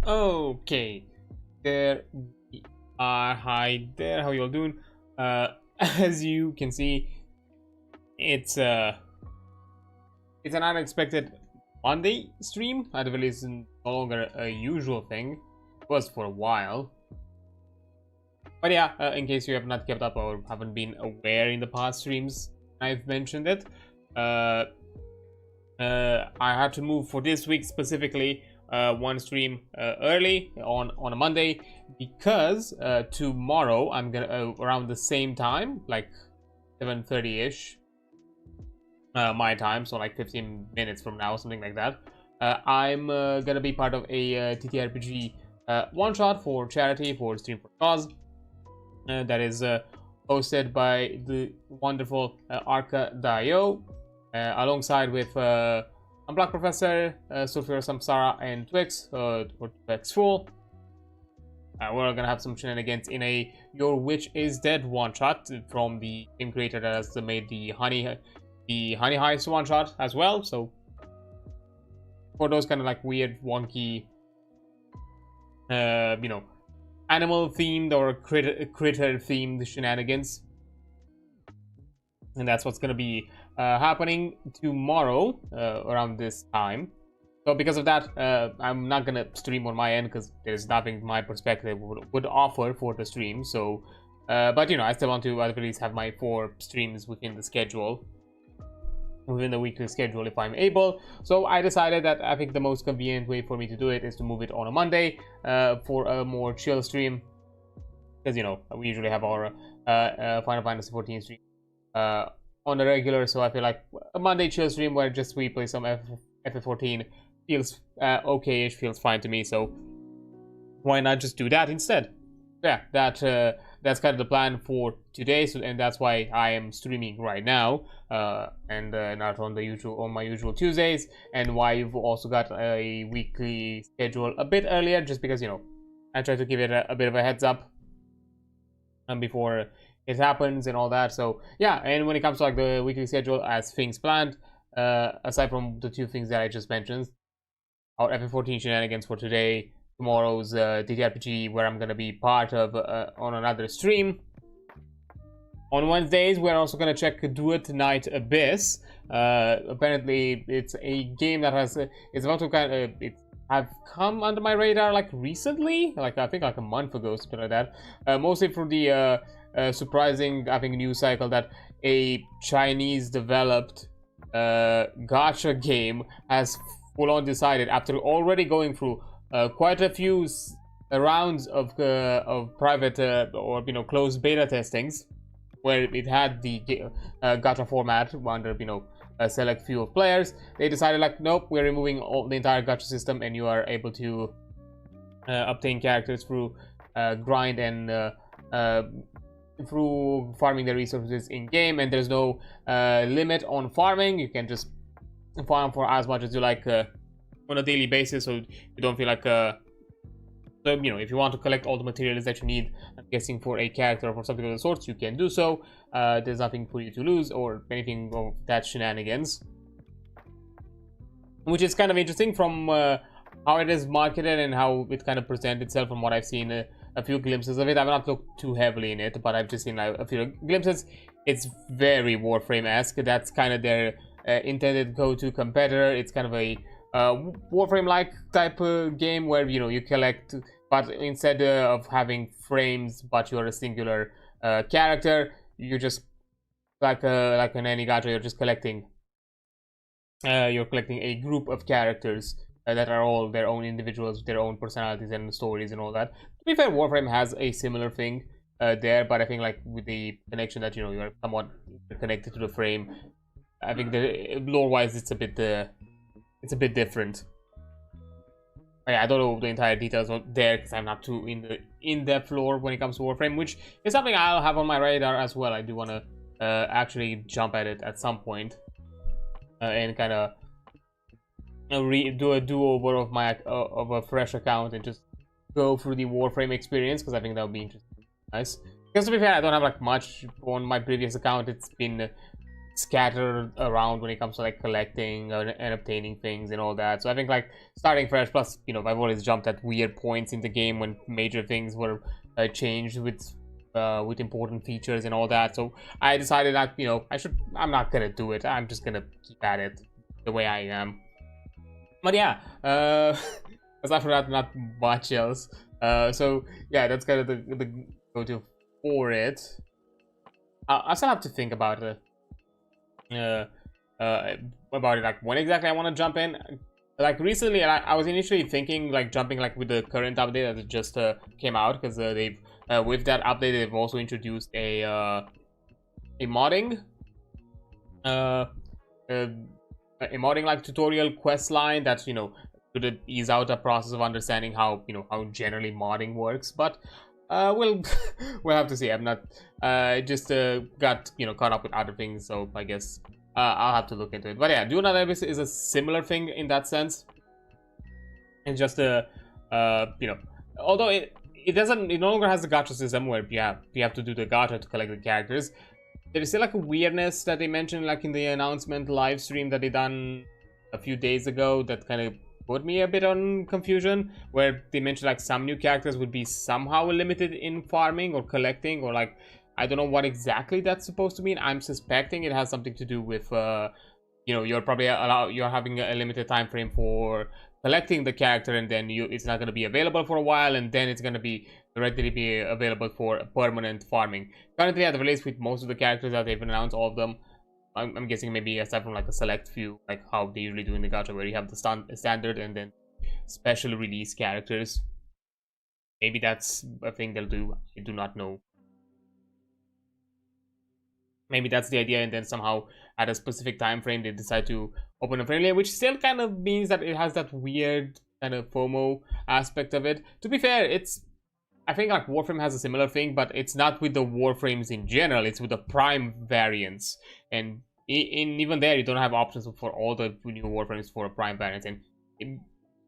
Okay, there we are. Hi there, how you all doing? As you can see, it's an unexpected Monday stream. I believe it's no longer a usual thing. It was for a while. But yeah, in case you have not kept up or haven't been aware in the past streams, I've mentioned it. I had to move for this week specifically. One stream early on a Monday because tomorrow I'm gonna around the same time, like 7:30ish my time, so like 15 minutes from now, something like that. I'm gonna be part of a TTRPG one shot for charity for Stream for Cause that is hosted by the wonderful Arca.io alongside with Black Professor, Sophia Samsara, and Twix, or Twix Fool. We're gonna have some shenanigans in a Your Witch is Dead one shot from the game creator that has made the Honey Heist one shot as well. So for those kind of like weird, wonky, animal themed or critter themed shenanigans, and that's what's gonna be happening tomorrow around this time. So because of that, I'm not gonna stream on my end because there's nothing my perspective would offer for the stream. So but I still want to at least have my 4 streams within the schedule, within the weekly schedule if I'm able. So I decided that I think the most convenient way for me to do it is to move it on a Monday for a more chill stream, because we usually have our Final Fantasy XIV stream on the regular. So I feel like a Monday chill stream where just we play some FF14 feels okay-ish, feels fine to me. So why not just do that instead? Yeah, that's kind of the plan for today. So, and that's why I am streaming right now, and not on my usual Tuesdays, and why you've also got a weekly schedule a bit earlier, just because I try to give it a bit of a heads up before it happens and all that. So yeah, and when it comes to like the weekly schedule as things planned, aside from the 2 things that I just mentioned, our FF14 shenanigans for today, tomorrow's TTRPG where I'm gonna be part of on another stream. On Wednesdays we're also gonna check Do It Night Abyss. Apparently it's a game that has it's about to kind of have come under my radar like recently, like I think like a month ago, something like that, mostly for the surprising, I think, news cycle that a Chinese developed gacha game has full on decided, after already going through quite a few rounds of private or closed beta testings, where it had the gacha format under a select few of players. They decided like, nope, we're removing the entire gacha system, and you are able to obtain characters through grind and through farming the resources in game, and there's no limit on farming. You can just farm for as much as you like on a daily basis, so you don't feel like so if you want to collect all the materials that you need, I'm guessing, for a character or for something of the sort, you can do so. There's nothing for you to lose or anything of that shenanigans, which is kind of interesting from how it is marketed and how it kind of presents itself. From what I've seen, a few glimpses of it. I've not looked too heavily in it, but I've just seen like a few glimpses. It's very Warframe-esque. That's kind of their intended go-to competitor. It's kind of a Warframe-like type game where you collect, but instead of having frames, but you're a singular character, you just like an any gacha, you're just collecting. You're collecting a group of characters that are all their own individuals, with their own personalities and stories and all that. To be fair, Warframe has a similar thing there, but I think like with the connection that you're somewhat connected to the frame, I think the lore-wise it's a bit different. Yeah, I don't know the entire details there because I'm not too in the in-depth lore when it comes to Warframe, which is something I'll have on my radar as well. I do want to actually jump at it at some point and kind of do a do-over of my of a fresh account and just go through the Warframe experience, because I think that would be interesting. Nice. Because to be fair, I don't have like much on my previous account. It's been scattered around when it comes to like collecting and obtaining things and all that. So I think like starting fresh, plus I've always jumped at weird points in the game when major things were changed with important features and all that. So I decided that I'm not gonna do it. I'm just gonna keep at it the way I am. But yeah, aside from that, not much else. So yeah, that's kind of the go-to for it. I still have to think about it. About it, like when exactly I want to jump in. Like recently, I was initially thinking like jumping like with the current update that just came out, because they've with that update they've also introduced a modding like tutorial quest line that could ease out the process of understanding how how generally modding works. But we'll we'll have to see. I'm not just got caught up with other things, so I guess I'll have to look into it. But yeah, Do Not Abyss is a similar thing in that sense. It's just a although it no longer has the gacha system where you have to do the gacha to collect the characters. There is still like a weirdness that they mentioned like in the announcement live stream that they done a few days ago that kind of put me a bit on confusion, where they mentioned like some new characters would be somehow limited in farming or collecting, or like I don't know what exactly that's supposed to mean. I'm suspecting it has something to do with you're probably you're having a limited time frame for collecting the character, and then it's not going to be available for a while, and then it's going to be readily be available for permanent farming. Currently at the release with most of the characters that they've announced, all of them, I'm guessing maybe aside from like a select few, like how they usually do in the gacha, where you have the standard and then special release characters. Maybe that's a thing they'll do. I do not know. Maybe that's the idea, and then somehow at a specific time frame they decide to open a friendly, which still kind of means that it has that weird kind of FOMO aspect of it. To be fair, I think like Warframe has a similar thing, but it's not with the Warframes in general, it's with the Prime variants. And even there, you don't have options for all the new Warframes for a Prime variant. And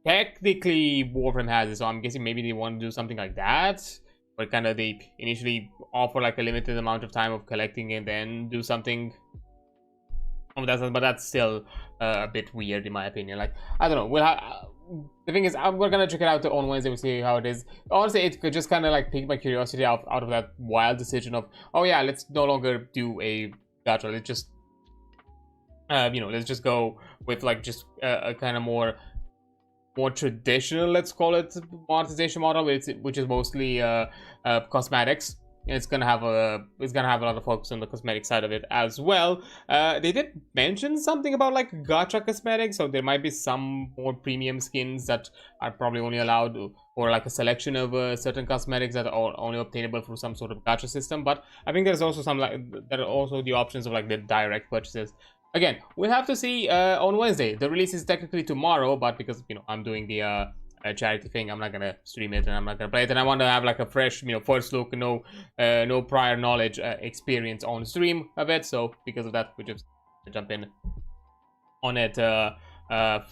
technically, Warframe has it, so I'm guessing maybe they want to do something like that. But kind of they initially offer like a limited amount of time of collecting and then do something. But that's still a bit weird in my opinion. Like, I don't know. The thing is, we're gonna check it out on Wednesday. We'll see how it is. Honestly, it could just kind of like pique my curiosity out of that wild decision of, oh yeah, let's no longer do a gacha. Let's just, let's just go with like just a kind of more traditional, let's call it, monetization model, which is mostly cosmetics. It's gonna have a lot of focus on the cosmetic side of it as well. They did mention something about like gacha cosmetics, so there might be some more premium skins that are probably only allowed, or like a selection of certain cosmetics that are only obtainable through some sort of gacha system. But I think there's also there are also the options of like the direct purchases. Again, we'll have to see on Wednesday. The release is technically tomorrow, but because I'm doing the charity thing, I'm not gonna stream it and I'm not gonna play it, and I want to have like a fresh first look, no prior knowledge experience on stream of it. So because of that, we just jump in on it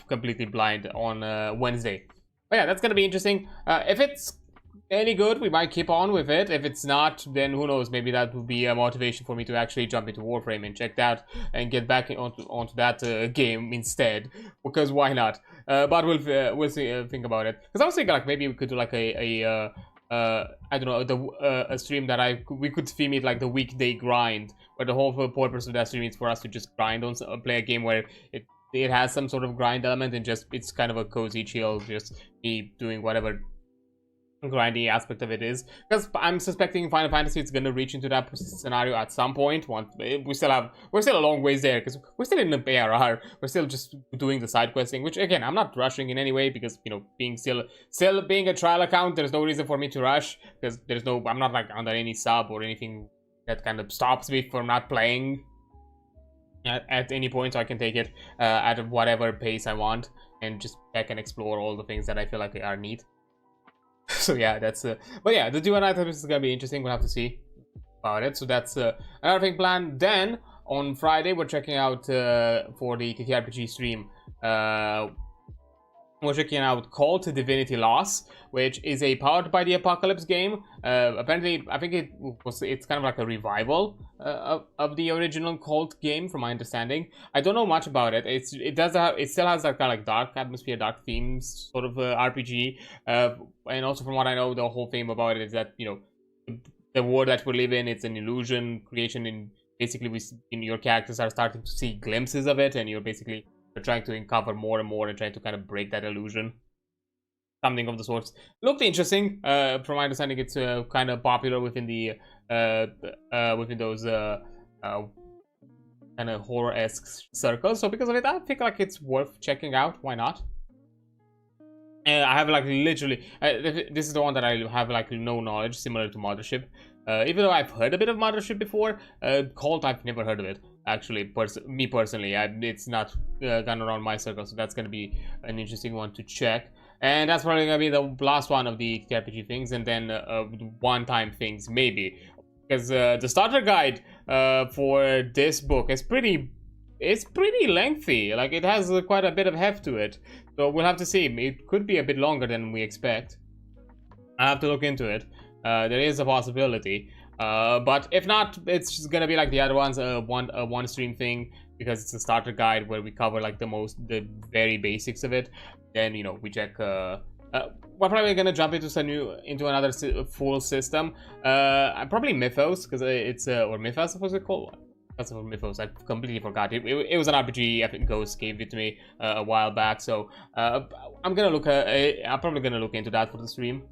completely blind on Wednesday. But yeah, that's gonna be interesting. If it's any good, we might keep on with it. If it's not, then who knows, maybe that would be a motivation for me to actually jump into Warframe and check that and get back onto that game instead, because why not? But we'll see, think about it, because I was thinking like maybe we could do like I don't know, a stream that we could stream it like the weekday grind, where the whole purpose of that stream is for us to just grind on play a game where it has some sort of grind element, and just it's kind of a cozy chill, just me doing whatever grindy aspect of it is, because I'm suspecting Final Fantasy is going to reach into that scenario at some point. We're still a long ways there, because we're still in the ARR. We're still just doing the side questing, which again, I'm not rushing in any way, because being still being a trial account, there's no reason for me to rush, because I'm not like under any sub or anything that kind of stops me from not playing at any point. So I can take it at whatever pace I want and just check and explore all the things that I feel like are neat. So yeah, that's but yeah, the dual night is gonna be interesting. We'll have to see about it. So that's another thing planned. Then on Friday we're checking out for the TTRPG stream we're checking out Cult Divinity Loss, which is a Powered by the Apocalypse game. Apparently, I think it's kind of like a revival of the original Cult game, from my understanding. I don't know much about it. It still has that kind of like dark atmosphere, dark themes sort of RPG. And also from what I know, the whole theme about it is that, you know, the world that we live in, it's an illusion creation. In basically, your characters are starting to see glimpses of it, and you're basically trying to uncover more and more and trying to kind of break that illusion. Something of the sorts. Looked interesting. From my understanding, it's kind of popular within the within those kind of horror-esque circles. So because of it, I think like it's worth checking out. Why not? I have like literally, this is the one that I have like no knowledge, similar to Mothership. Even though I've heard a bit of Mothership before, Cult, I've never heard of it. Actually, me personally, it's not gone around my circle, so that's gonna be an interesting one to check. And that's probably gonna be the last one of the TRPG things, and then one-time things maybe, because the starter guide for this book is pretty lengthy. Like, it has quite a bit of heft to it, so we'll have to see. It could be a bit longer than we expect. I have to look into it. There is a possibility. But if not, it's just gonna be like the other ones, one stream thing, because it's a starter guide where we cover like the very basics of it. Then, you know, we check. We're probably gonna jump into another full system. Probably Mythos, because it's or Mythos, what's it called? That's for Mythos. I completely forgot. It was an RPG. I think Ghost gave it to me a while back. So I'm probably gonna look into that for the stream.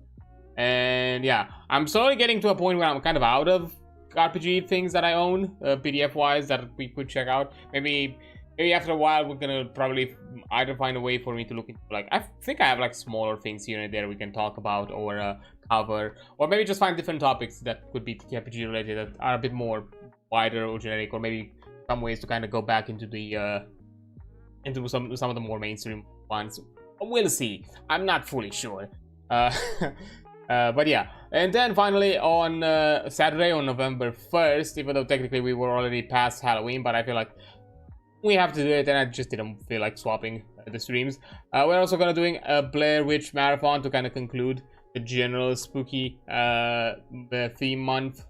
And yeah, I'm slowly getting to a point where I'm kind of out of RPG things that I own, PDF wise, that we could check out. Maybe after a while we're gonna probably either find a way for me to look into, like, I think I have like smaller things here and there we can talk about or cover, or maybe just find different topics that could be RPG related that are a bit more wider or generic, or maybe some ways to kind of go back into the into some of the more mainstream ones. We'll see. I'm not fully sure. But yeah, and then finally on Saturday, on November 1st, even though technically we were already past Halloween, but I feel like we have to do it, and I just didn't feel like swapping the streams. We're also gonna doing a Blair Witch marathon to kind of conclude the general spooky theme month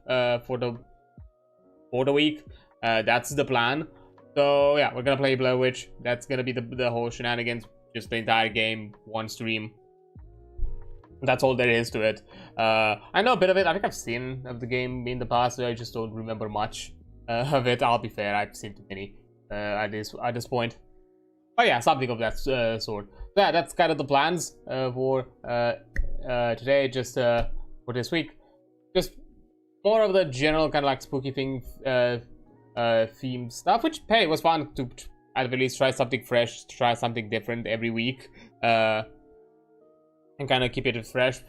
for the week. That's the plan. So yeah, we're gonna play Blair Witch. That's gonna be the whole shenanigans, just the entire game, one stream. That's all there is to it. I know a bit of it. I think I've seen of the game in the past. I just don't remember much of it. I'll be fair. I've seen too many at this point. But yeah, something of that sort. So yeah, that's kind of the plans for today. Just for this week, just more of the general kind of like spooky thing, theme stuff. Which, hey, it was fun to at the least try something fresh, try something different every week. And kind of keep it fresh.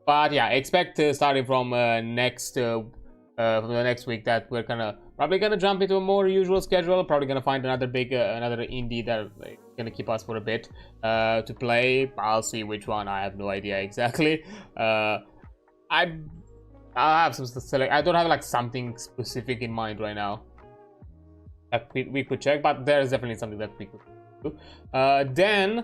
But yeah, expect starting from the next week that we're probably gonna jump into a more usual schedule. Probably gonna find another indie that gonna keep us for a bit to play. I'll see which one. I have no idea exactly. I have some select. I don't have like something specific in mind right now that we could check, but there's definitely something that we could do. Then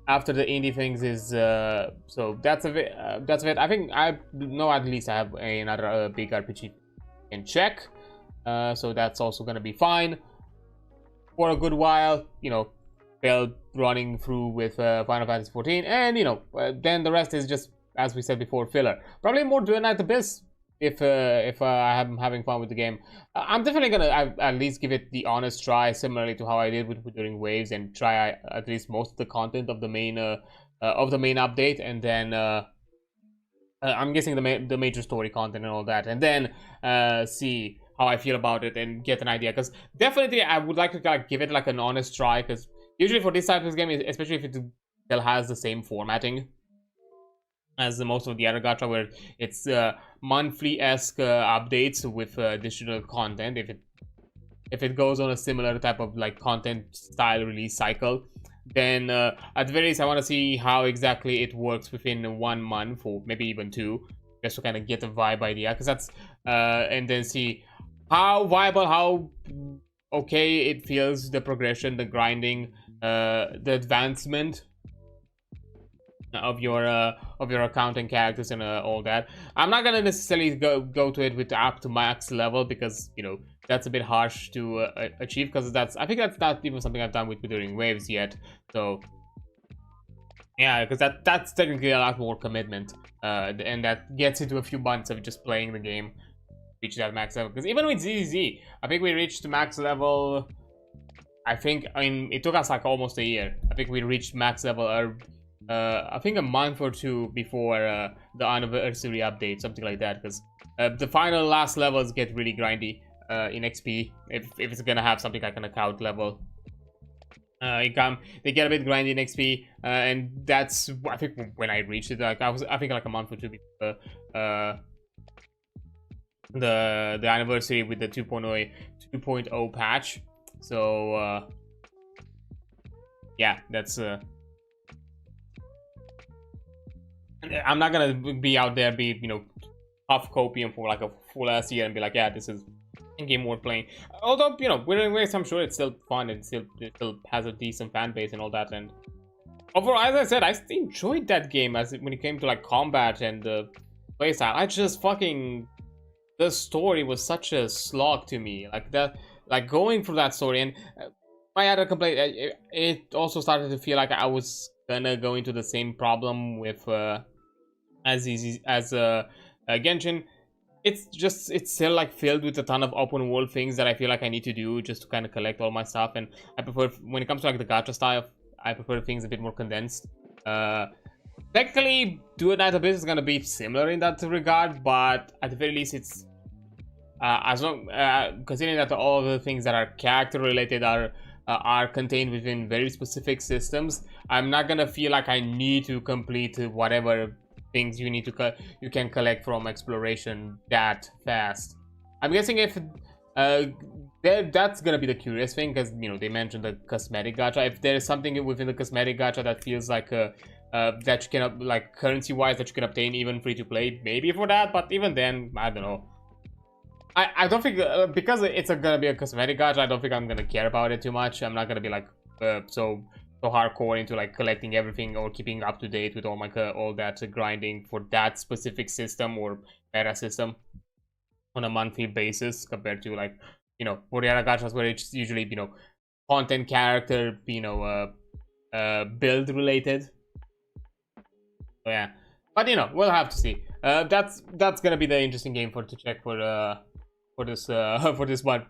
after the indie things is so that's of it. I think I know at least I have another big RPG can check. So that's also gonna be fine for a good while. You know, build running through with Final Fantasy XIV, and you know, then the rest is just, as we said before, filler. Probably more Mor Dhona Abyss if I'm having fun with the game. I'm definitely gonna at least give it the honest try, similarly to how I did with during Waves, and try at least most of the content of the main update, and then I'm guessing the major story content and all that, and then see how I feel about it and get an idea. Because definitely I would like to like give it like an honest try, because usually for this type of game, especially if it still has the same formatting as most of the other gacha, where it's monthly-esque updates with additional content. If it goes on a similar type of like content style release cycle, then at the very least I want to see how exactly it works within 1 month, or maybe even 2, just to kind of get a vibe idea. Because that's and then see how viable, how okay it feels, the progression, the grinding, the advancement of your account and characters and all that. I'm not gonna necessarily go to it with up to max level, because you know that's a bit harsh to achieve, because I think that's not even something I've done with during waves yet. So yeah, because that's technically a lot more commitment, and that gets into a few months of just playing the game, reach that max level. Because even with ZZ, I think we reached max level. I mean, it took us like almost a year. I think we reached max level, I think a month or two before the anniversary update, something like that. Because the final last levels get really grindy in XP if it's gonna have something like an account level. They get a bit grindy in XP, and that's I think when I reached it. Like I think like a month or two before the anniversary with the 2.0 patch. So yeah, that's I'm not gonna be out there half copium for like a full ass year and be like, yeah, this is a game worth playing. Although we're in ways, I'm sure it's still fun and it still has a decent fan base and all that. And overall, as I said, I still enjoyed that game when it came to like combat and the playstyle. I just the story was such a slog to me. Like going through that story, and my other complaint, it also started to feel like I was gonna go into the same problem with as Genshin. It's still like filled with a ton of open world things that I feel like I need to do just to kind of collect all my stuff. And I prefer, when it comes to like the gacha style, I prefer things a bit more condensed. Technically, Do It Night Abyss is gonna be similar in that regard, but at the very least, it's as long considering that all of the things that are character related are contained within very specific systems. I'm not gonna feel like I need to complete whatever things you can collect from exploration that fast. I'm guessing if that's gonna be the curious thing, because they mentioned the cosmetic gacha. If there's something within the cosmetic gacha that feels like that you can, like, currency wise, that you can obtain even free to play, maybe for that. But even then, I don't know. I don't think because it's gonna be a cosmetic gacha, I don't think I'm gonna care about it too much. I'm not gonna be like so hardcore into like collecting everything or keeping up to date with all that grinding for that specific system or meta system on a monthly basis, compared to like for the other gachas where it's usually content, character, build related. So yeah, but we'll have to see. That's gonna be the interesting game to check for this for this month.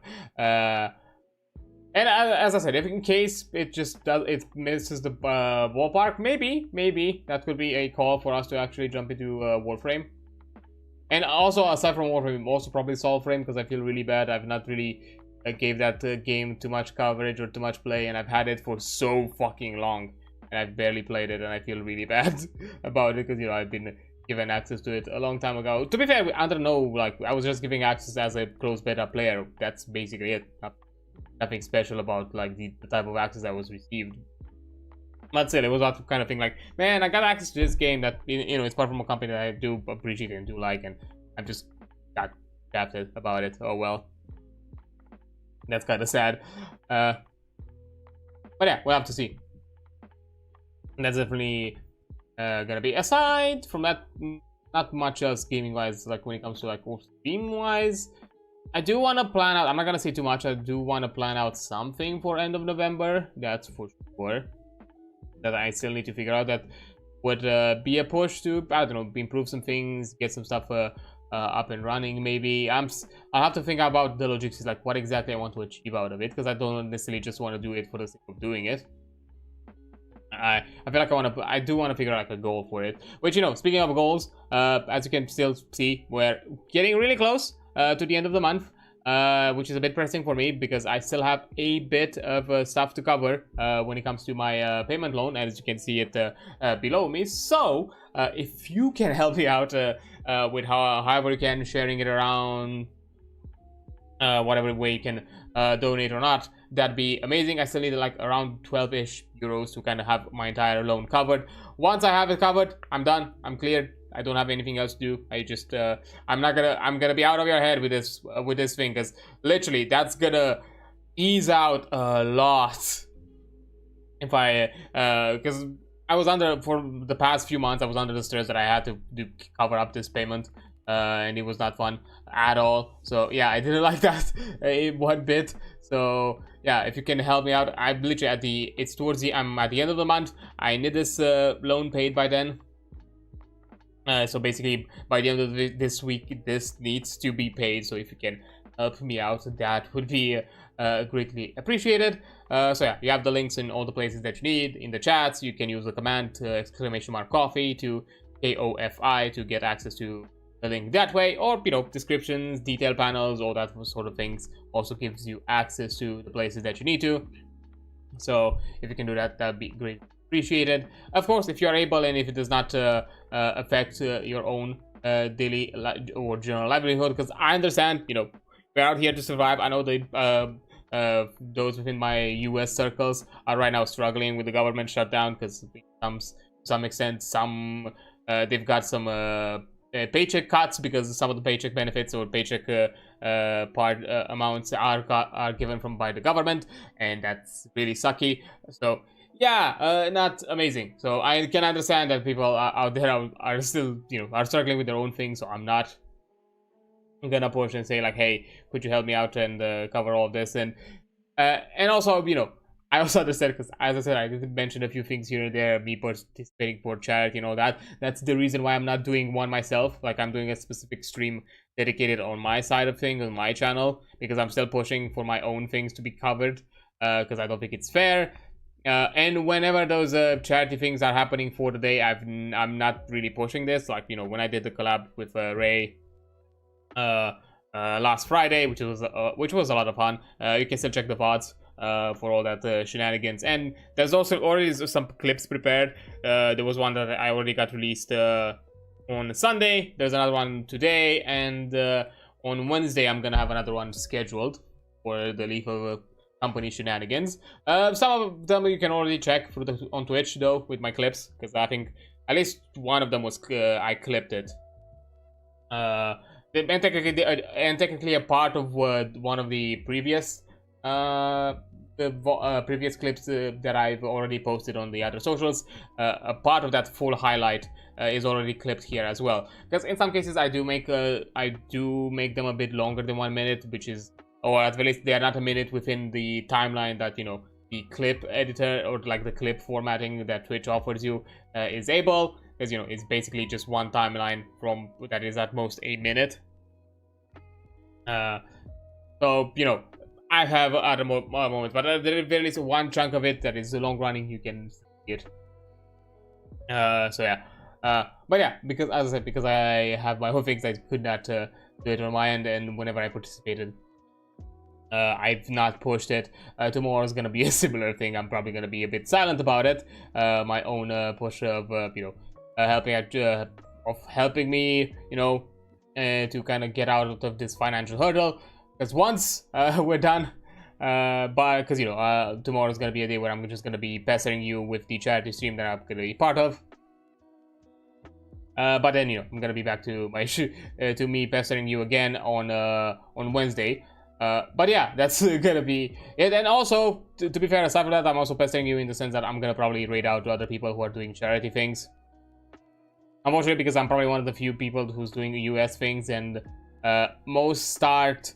And as I said, if in case it misses the ballpark, maybe that could be a call for us to actually jump into Warframe. And also, aside from Warframe, also probably Soulframe, because I feel really bad. I've not really gave that game too much coverage or too much play, and I've had it for so fucking long, and I've barely played it, and I feel really bad about it, because I've been given access to it a long time ago. To be fair, I don't know, like, I was just giving access as a closed beta player. That's basically it. Nothing special about like the type of access I was received. But still, it was that kind of thing like, man, I got access to this game that it's part from a company that I do appreciate and do like, and I'm just got drafted about it. Oh well, that's kind of sad. But yeah, we'll have to see. And that's definitely gonna be, aside from that, not much else gaming wise, like when it comes to like stream wise. I do want to plan out, I'm not gonna say too much, I do want to plan out something for end of November, that's for sure. That I still need to figure out. That would be a push to, I don't know, improve some things, get some stuff up and running maybe. I'll have to think about the logistics, like what exactly I want to achieve out of it, because I don't necessarily just want to do it for the sake of doing it. I feel like I do want to figure out like a goal for it. Which, speaking of goals, as you can still see, we're getting really close to the end of the month, which is a bit pressing for me, because I still have a bit of stuff to cover when it comes to my payment loan, as you can see it below me. So if you can help me out with however you can, sharing it around, whatever way you can donate or not, that'd be amazing. I still need like around 12-ish euros to kind of have my entire loan covered. Once I have it covered, I'm done, I'm cleared. I don't have anything else to do. I just I'm gonna be out of your head with this thing, because literally that's gonna ease out a lot if I because I was under, for the past few months, I was under the stress that I had to cover up this payment, and it was not fun at all. So yeah, I didn't like that one bit. So yeah, if you can help me out, I'm literally at the, it's towards the, I'm at the end of the month. I need this loan paid by then. So basically, by the end of this week, this needs to be paid. So if you can help me out, that would be greatly appreciated. So yeah, you have the links in all the places that you need. In the chats, you can use the command !coffee to KOFI to get access to the link that way, or descriptions, detail panels, all that sort of things also gives you access to the places that you need to. So if you can do that, that'd be great. Appreciated. Of course, if you're able and if it does not affect your own daily or general livelihood, because I understand, we're out here to survive. I know those within my US circles are right now struggling with the government shutdown because to some extent, they've got some paycheck cuts because some of the paycheck benefits or paycheck amounts are given by the government, and that's really sucky. So yeah, not amazing. So I can understand that people out there are still, are struggling with their own things. So I'm not gonna push and say like, hey, could you help me out and cover all of this? And also, I also understand because, as I said, I did mention a few things here and there, me participating for charity and all that. That's the reason why I'm not doing one myself. Like, I'm doing a specific stream dedicated on my side of things, on my channel, because I'm still pushing for my own things to be covered, because I don't think it's fair. And whenever those charity things are happening for the day, I'm not really pushing this. Like, when I did the collab with Ray last Friday, which was a lot of fun. You can still check the VODs for all that shenanigans, and there's also already some clips prepared. There was one that I already got released on Sunday. There's another one today, and on Wednesday I'm gonna have another one scheduled for the Lethal Company shenanigans. Some of them you can already check on Twitch though with my clips, because I think at least one of them was I clipped it. And technically a part of one of the previous previous clips that I've already posted on the other socials. A part of that full highlight is already clipped here as well, because in some cases I do make them a bit longer than 1 minute, which is, or at least they are not a minute within the timeline that the clip editor or like the clip formatting that Twitch offers you is able, because it's basically just one timeline from that is at most a minute. So I have other moments, but there is one chunk of it that is long running. You can see it. So yeah, but yeah, because as I said, because I have my own things, I could not do it on my end, and whenever I participated, I've not pushed it. Tomorrow is gonna be a similar thing. I'm probably gonna be a bit silent about it. My own push of helping me, to kind of get out of this financial hurdle. Because once we're done, because tomorrow is gonna be a day where I'm just gonna be pestering you with the charity stream that I'm gonna be part of. But then I'm gonna be back to my to me pestering you again on Wednesday. But yeah, that's gonna be it. And also, to be fair, aside from that, I'm also pestering you in the sense that I'm gonna probably raid out to other people who are doing charity things. Unfortunately, because I'm probably one of the few people who's doing US things, and most start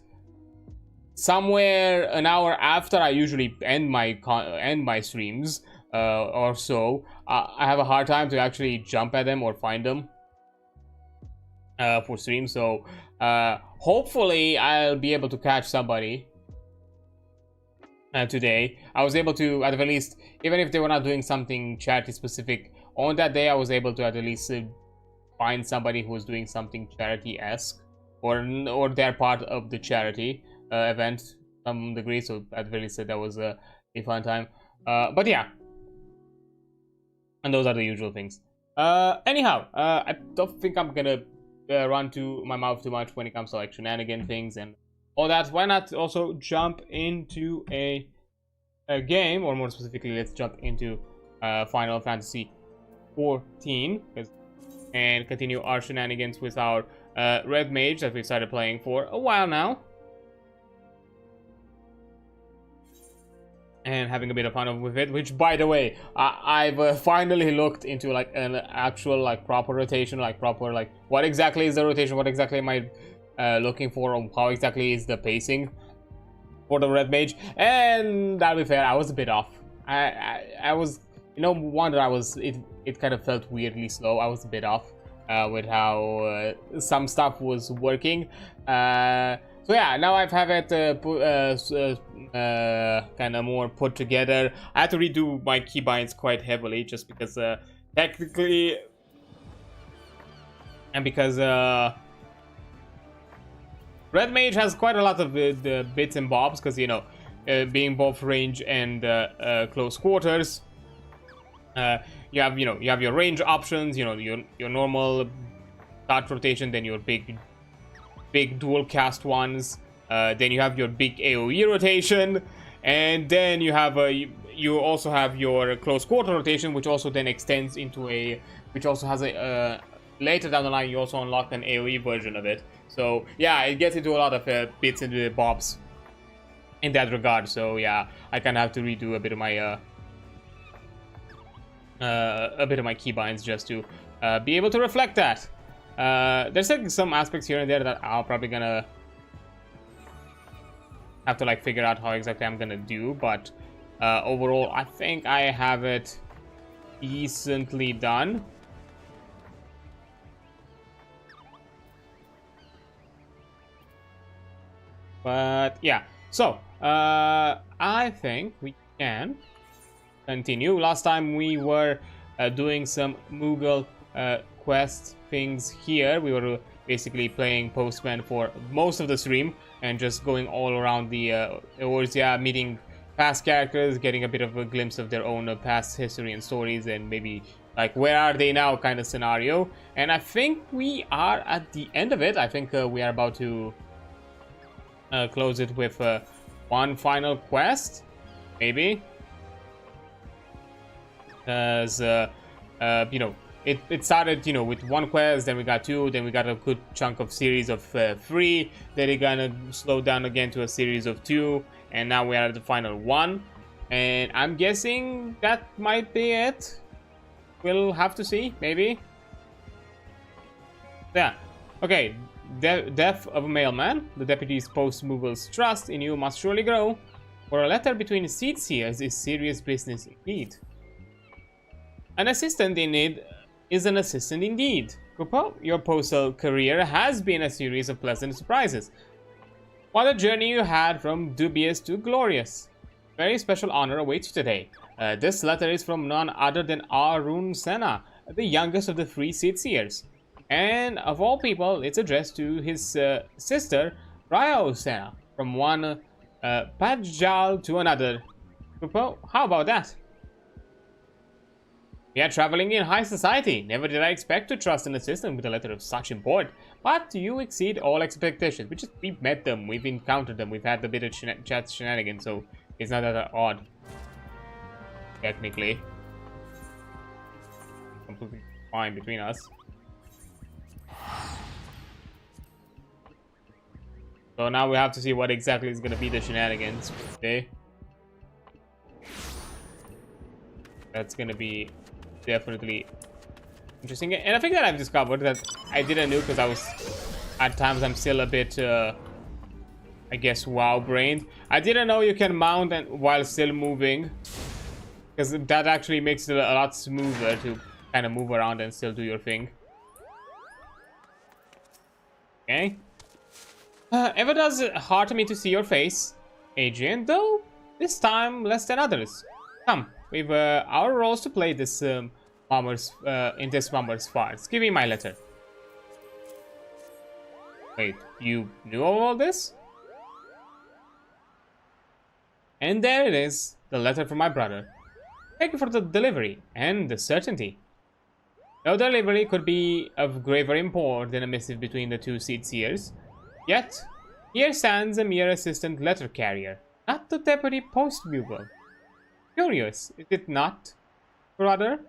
somewhere an hour after I usually end my streams or so. I have a hard time to actually jump at them or find them for stream. So hopefully I'll be able to catch somebody today. I was able to, at the very least, even if they were not doing something charity specific on that day, I was able to at least find somebody who was doing something charity-esque, or they're part of the charity event to some degree. So at the very least, that was a fun time. But yeah, and those are the usual things. Anyhow, I don't think I'm gonna run to my mouth too much when it comes to like shenanigan things and all that. Why not also jump into a game, or more specifically, let's jump into Final Fantasy XIV and continue our shenanigans with our red mage that we started playing for a while now. and having a bit of fun with it. Which, by the way, I've finally looked into like an actual like proper rotation, like proper like what exactly is the rotation, what exactly am I looking for, or how exactly is the pacing for the red mage. And that'll be fair, I was a bit off. I was, you know, wonder I was, it kind of felt weirdly slow. I was a bit off with how some stuff was working. So yeah, now I've have it kind of more put together. I had to redo my keybinds quite heavily just because technically, and because red mage has quite a lot of the bits and bobs, because you know, being both range and close quarters. You have your range options, you know, your normal start rotation, then your big dual cast ones, then you have your big AoE rotation, and then you have you also have your close quarter rotation, which also then extends into which also has a later down the line you also unlock an AoE version of it. So yeah, it gets into a lot of bits and bobs in that regard. So yeah, I kind of have to redo a bit of my keybinds just to be able to reflect that. There's like some aspects here and there that I'm probably gonna have to like figure out how exactly I'm gonna do, but overall I think I have it decently done. But yeah, so I think we can continue. Last time we were doing some Moogle quest things here. We were basically playing Postman for most of the stream and just going all around the areas, yeah, meeting past characters, getting a bit of a glimpse of their own past history and stories, and maybe like where are they now kind of scenario. And I think we are at the end of it. I think we are about to close it with one final quest, maybe, because you know, it started, you know, with one quest, then we got two, then we got a good chunk of series of three, then it gonna slow down again to a series of two, and now we are at the final one, and I'm guessing that might be it. We'll have to see, maybe. Yeah, okay. Death of a mailman. The deputy's post-Moogle's trust in you must surely grow, for a letter between seed seers is serious business indeed. An assistant in need is an assistant indeed. Kupo, your postal career has been a series of pleasant surprises. What a journey you had from dubious to glorious. Very special honor awaits you today. This letter is from none other than Arun Sena, the youngest of the three seed seers. And of all people, it's addressed to his sister, Ryo Sena, from one Pajal to another. Kupo, how about that? We are traveling in high society. Never did I expect to trust an assistant with a letter of such import. But you exceed all expectations. We've met them, we've encountered them, we've had a bit of chat shenanigans, so it's not that odd. Technically. Completely fine between us. So now we have to see what exactly is going to be the shenanigans today. That's going to be definitely interesting. And I think that I've discovered that I didn't know, because I was, at times I'm still a bit, I guess, wow-brained. I didn't know you can mount and while still moving, because that actually makes it a lot smoother to kind of move around and still do your thing. Okay. Ever does it hearten me to see your face, Adrian, though this time less than others. Come, we've our roles to play this in this mummer's farce. Give me my letter. Wait, you knew all this? And there it is, the letter from my brother. Thank you for the delivery and the certainty. No delivery could be of graver import than a missive between the two seed seers. Yet, here stands a mere assistant letter carrier, not the deputy post-Moogle. Curious, is it not, brother?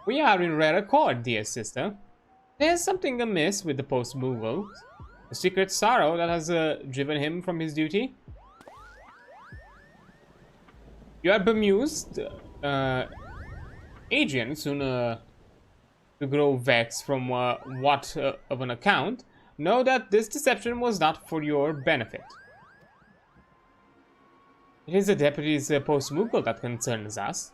We are in rare accord, dear sister. There's something amiss with the post-Moogles. A secret sorrow that has driven him from his duty. You are bemused, Adrian, soon to grow vexed from what of an account. Know that this deception was not for your benefit. It is the deputy's post-Mughal that concerns us.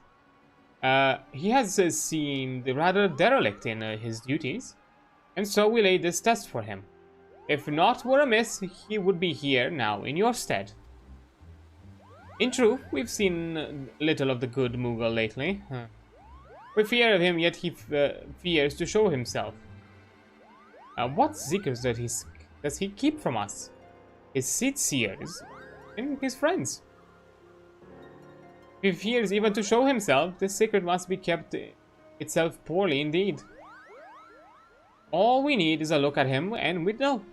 He has seemed rather derelict in his duties, and so we laid this test for him. If naught were amiss, he would be here now in your stead. In truth, we've seen little of the good Mughal lately. We fear of him, yet he fears to show himself. What secrets does he keep from us? His seers and his friends. If he fears even to show himself, this secret must be kept itself poorly indeed. All we need is a look at him, and we'd know.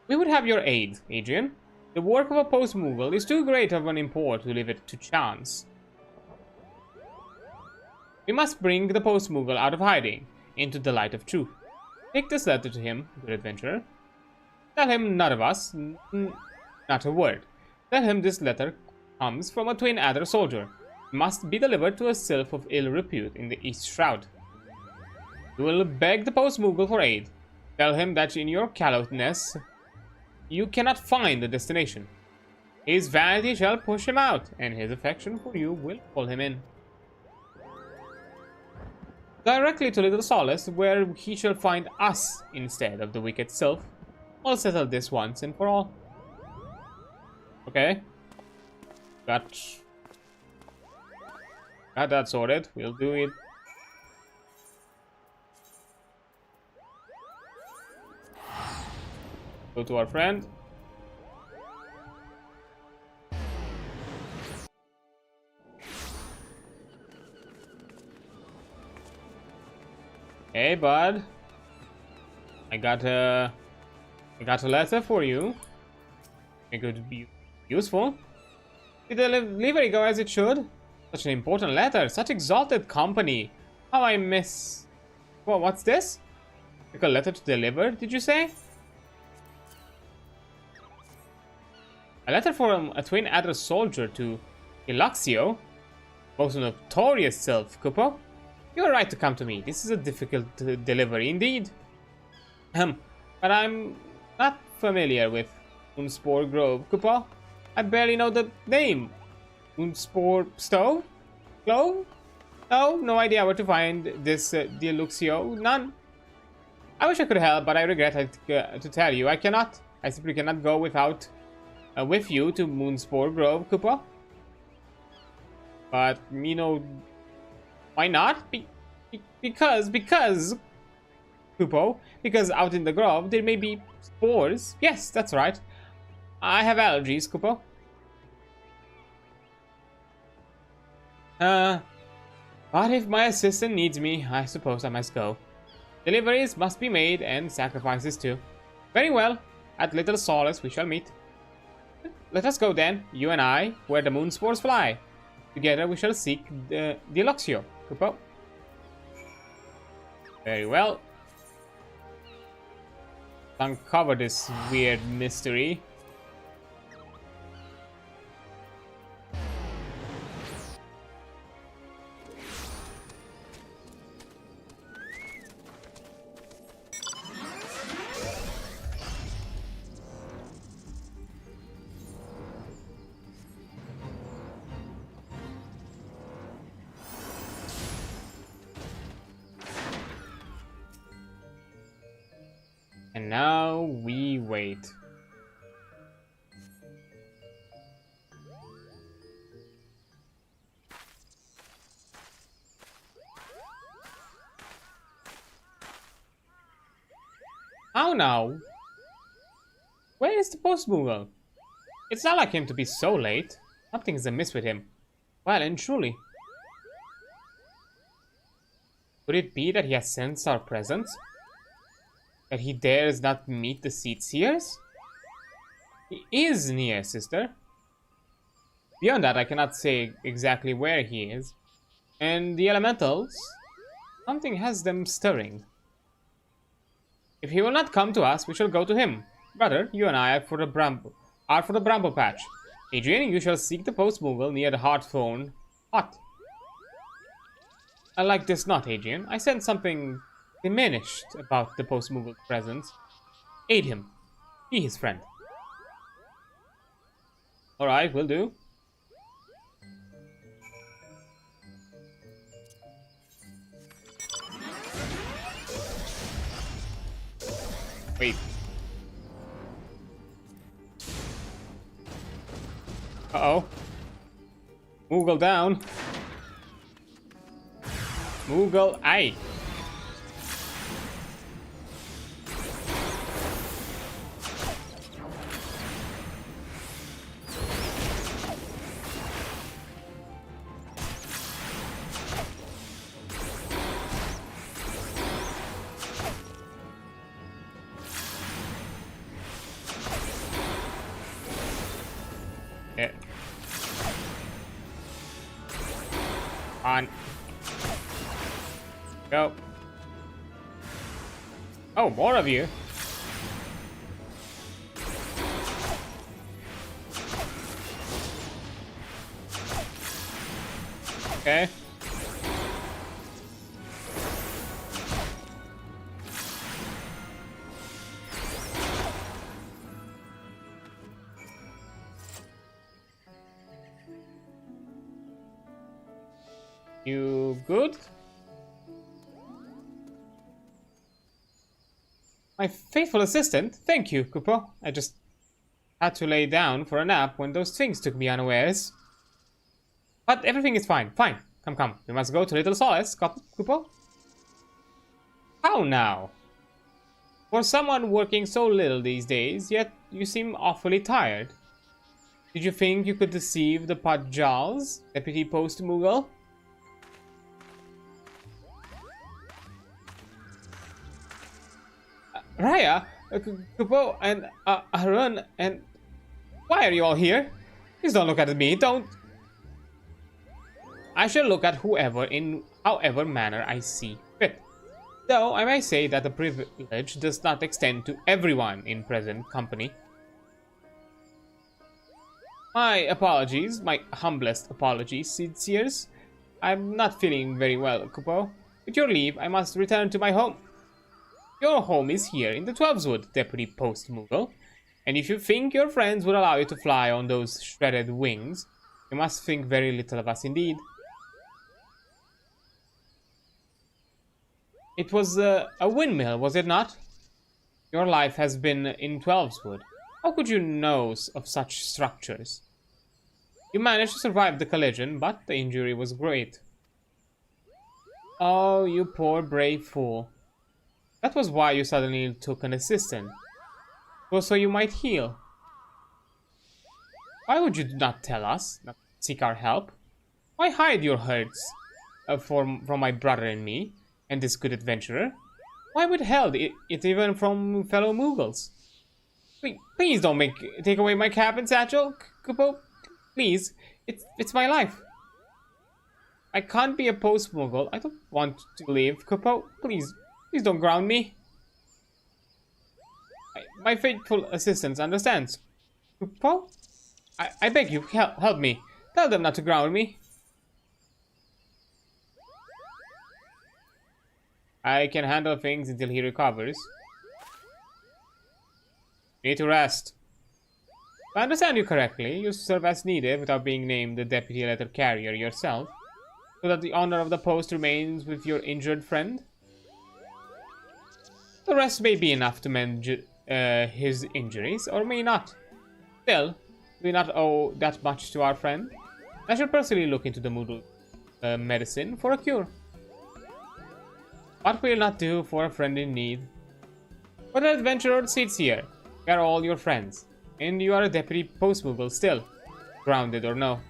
We would have your aid, Adrian. The work of a post-Mughal is too great of an import to leave it to chance. We must bring the post-Mughal out of hiding, into the light of truth. Take this letter to him, good adventurer. Tell him none of us, not a word. Tell him this letter comes from a twin adder soldier. It must be delivered to a sylph of ill repute in the East Shroud. You will beg the post-Mughal for aid. Tell him that in your callousness you cannot find the destination. His vanity shall push him out, and his affection for you will pull him in. Directly to Little Solace, where he shall find us instead of the wicked sylph. I'll settle this once and for all. Okay. Got that sorted. We'll do it. Go to our friend. Hey, bud. I got a letter for you. It could be useful. Did the delivery go as it should? Such an important letter, such exalted company. How I miss... Well, what's this? Like a letter to deliver, did you say? A letter from a twin adder soldier to Ilaxio, most notorious sylph, Kupo. You are right to come to me. This is a difficult delivery indeed. But I'm not familiar with Moonspore Grove, Kupo. I barely know the name. Moonspore Stove? Glove? No idea where to find this Diluxio. None. I wish I could help, but I regret to tell you. I simply cannot go with you to Moonspore Grove, Kupo. But, you know, why not? Because, Kupo, because out in the grove there may be spores. Yes, that's right. I have allergies, Kupo. But if my assistant needs me, I suppose I must go. Deliveries must be made, and sacrifices too. Very well. At Little Solace we shall meet. Let us go then, you and I, where the moon spores fly. Together we shall seek the Diluxio, Kupo. Very well. Uncover this weird mystery. And now we wait. How now? Where is the post-Mughal? It's not like him to be so late. Something is amiss with him. Well and truly. Could it be that he has sensed our presence? That he dares not meet the Seers? He is near, sister. Beyond that, I cannot say exactly where he is. And the elementals, something has them stirring. If he will not come to us, we shall go to him. Brother, you and I are for the bramble patch. Adrian, you shall seek the post-Moogle near the Hearthstone hut. I like this not, Adrian. I sense something diminished about the post-Moogle presence. Aid him. Be his friend. Alright, will do. Wait. Uh-oh. Moogle down. Moogle, aye. On. Go. Oh, more of you. Okay. You good? My faithful assistant? Thank you, Kupo. I just had to lay down for a nap when those things took me unawares. But everything is fine. Fine. Come, come. We must go to Little Solace, Kupo. How now? For someone working so little these days, yet you seem awfully tired. Did you think you could deceive the Padjals, Deputy Post-Moogle? Raya, Kupo, and Harun, and why are you all here? Please don't look at me, don't. I shall look at whoever in however manner I see fit. Though I may say that the privilege does not extend to everyone in present company. My apologies, my humblest apologies, Sears. I'm not feeling very well, Kupo. With your leave, I must return to my home. Your home is here in the Twelveswood, Deputy Post-Moogle, and if you think your friends would allow you to fly on those shredded wings, you must think very little of us indeed. It was a windmill, was it not? Your life has been in Twelveswood. How could you know of such structures? You managed to survive the collision, but the injury was great. Oh, you poor brave fool. That was why you suddenly took an assistant. It was so you might heal. Why would you not tell us, not seek our help? Why hide your hurts from my brother and me, and this good adventurer? Why withheld it even from fellow Moogles? Please don't take away my cap and satchel, Kupo. Please, it's my life. I can't be a post-Moogle. I don't want to leave, Kupo. Please don't ground me. My faithful assistant understands. Kupo? I beg you, help me. Tell them not to ground me. I can handle things until he recovers. You need to rest. If I understand you correctly, you serve as needed without being named the deputy letter carrier yourself, so that the honor of the post remains with your injured friend. The rest may be enough to mend his injuries, or may not. Still, we not owe that much to our friend. I shall personally look into the Moodle medicine for a cure. What will not do for a friend in need? But the adventurer sits here. We are all your friends, and you are a deputy post-Moogle still, grounded or no.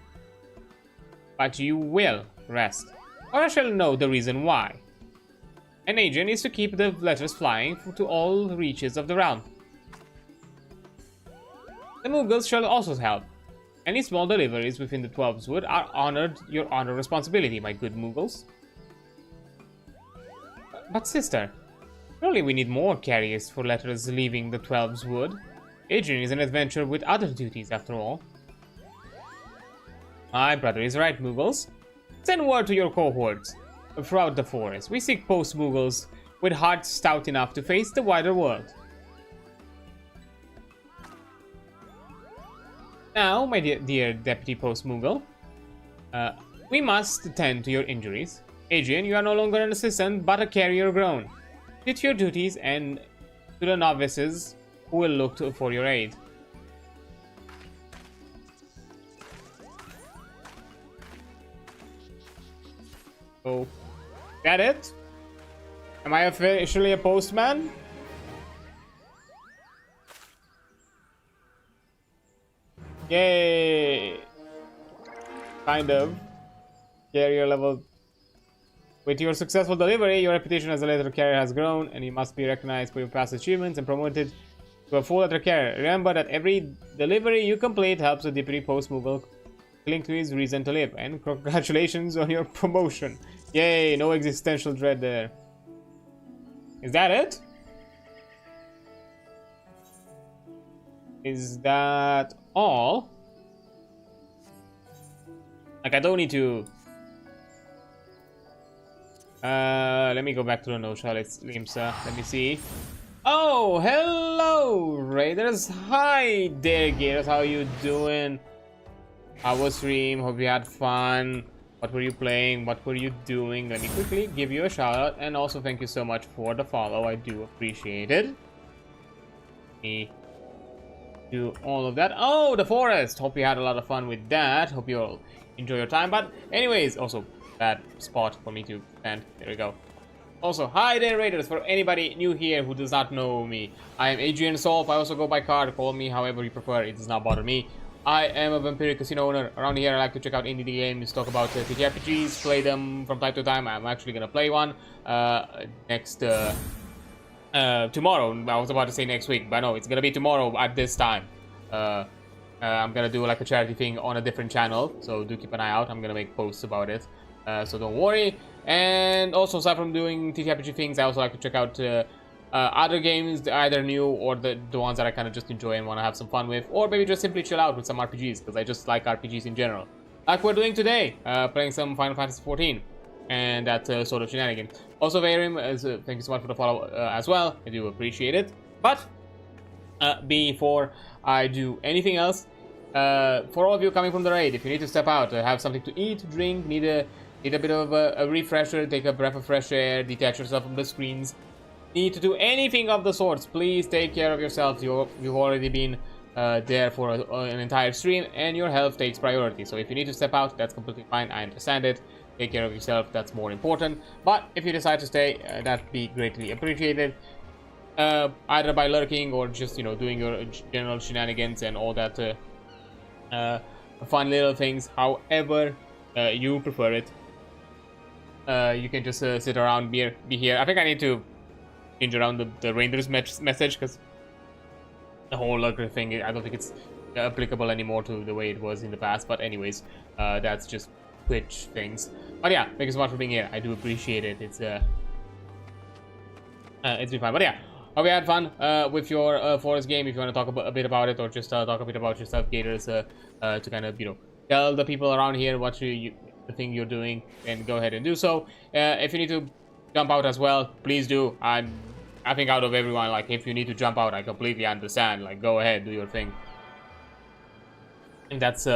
But you will rest, or I shall know the reason why. An agent is to keep the letters flying to all reaches of the realm. The Moogles shall also help. Any small deliveries within the Twelveswood are honored your honor responsibility, my good Moogles. But sister, Surely we need more carriers for letters leaving the 12's wood. Adrian is an adventurer with other duties, after all. My brother is right, Muggles. Send word to your cohorts throughout the forest. We seek post-Muggles with hearts stout enough to face the wider world. Now, my dear Deputy Post-Muggle, we must attend to your injuries. Adrian, you are no longer an assistant, but a carrier grown. Do your duties and to the novices who will look for your aid. Oh, that it? Am I officially a postman? Yay! Kind of. Carrier level. With your successful delivery, your reputation as a letter carrier has grown, and you must be recognized for your past achievements and promoted to a full letter carrier. Remember that every delivery you complete helps the Deputy Post-Muggle cling to his reason to live. And congratulations on your promotion. Yay, no existential dread there. Is that it? Is that all? Like, I don't need to... let me go back to the no-shot. It's Limsa. Let me see. Oh, hello, Raiders. Hi there, Gators. How you doing? How was stream? Hope you had fun. What were you playing? What were you doing? Let me quickly give you a shout out, and also thank you so much for the follow. I do appreciate it. Me do all of that. Oh, the forest. Hope you had a lot of fun with that. Hope you'll enjoy your time. But anyways, also bad spot for me to stand. There we go. Also, hi there, Raiders. For anybody new here who does not know me, I am adreansulph. I also go by card. Call me however you prefer. It does not bother me. I am a vampiric casino owner. Around here, I like to check out indie games, talk about TTRPGs, play them from time to time. I'm actually gonna play one next tomorrow. I was about to say next week, but no, it's gonna be tomorrow at this time. I'm gonna do like a charity thing on a different channel, so do keep an eye out. I'm gonna make posts about it, so don't worry. And also, aside from doing TTRPG things, I also like to check out other games, either new or the ones that I kind of just enjoy and want to have some fun with, or maybe just simply chill out with some RPGs, because I just like RPGs in general. Like we're doing today, playing some Final Fantasy XIV, and that sort of shenanigans. Also, Vayrim, thank you so much for the follow as well. I do appreciate it. But before I do anything else, for all of you coming from the raid, if you need to step out, have something to eat, drink, need a bit of a refresher, take a breath of fresh air, detach yourself from the screens, need to do anything of the sorts, please take care of yourselves. You've already been there for an entire stream, and your health takes priority. So if you need to step out, that's completely fine. I understand it. Take care of yourself. That's more important. But if you decide to stay, that'd be greatly appreciated. Either by lurking or just doing your general shenanigans and all that fun little things. However you prefer it. You can just sit around, be here. I think I need to change around the Rangers message, because the whole lurker thing, I don't think it's applicable anymore to the way it was in the past. But anyways, that's just Twitch things. But yeah, thank you so much for being here. I do appreciate it. It's been fun. But yeah, hope you had fun with your forest game. If you want to talk a bit about it, or just talk a bit about yourself, Gators, to kind of tell the people around here what the thing you're doing, and go ahead and do so. If you need to jump out as well, please do. I think out of everyone, like, if you need to jump out, I completely understand. Like, go ahead, do your thing. And that's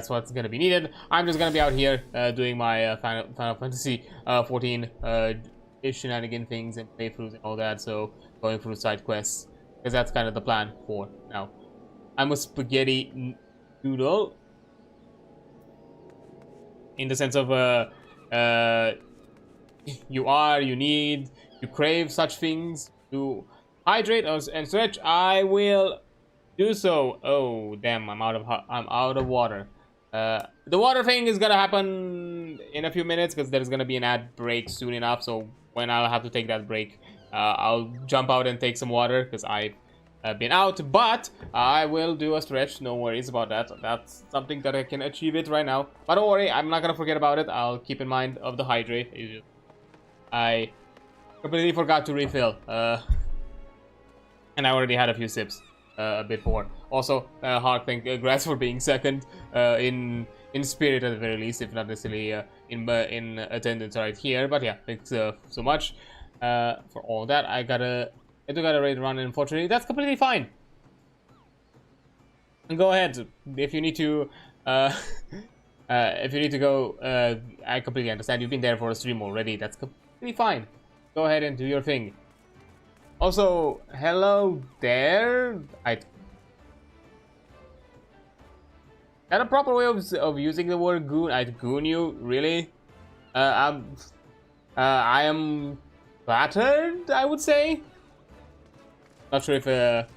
what's gonna be needed. I'm just gonna be out here doing my Final Fantasy XIV shenanigan things and playthroughs and all that. So going through side quests, because that's kind of the plan for now. I'm a spaghetti noodle, in the sense of you crave such things to hydrate and stretch. I will do so. Oh damn, I'm out of water. The water thing is gonna happen in a few minutes, because there's gonna be an ad break soon enough. So when I'll have to take that break, I'll jump out and take some water, because I've been out. But I will do a stretch, no worries about that. That's something that I can achieve it right now. But don't worry, I'm not gonna forget about it. I'll keep in mind of the hydrate. I Completely forgot to refill. And I already had a few sips. A bit more. Also, Hark, thank Grass for being second in spirit at the very least, if not necessarily in attendance right here. But yeah, thanks so much for all that. I do got a raid run, unfortunately. That's completely fine. Go ahead if you need to. If you need to go, I completely understand. You've been there for a stream already. That's completely fine. Go ahead and do your thing. Also, hello there. Is that a proper way of using the word goon? I'd goon you, really? I am flattered, I would say. Not sure if and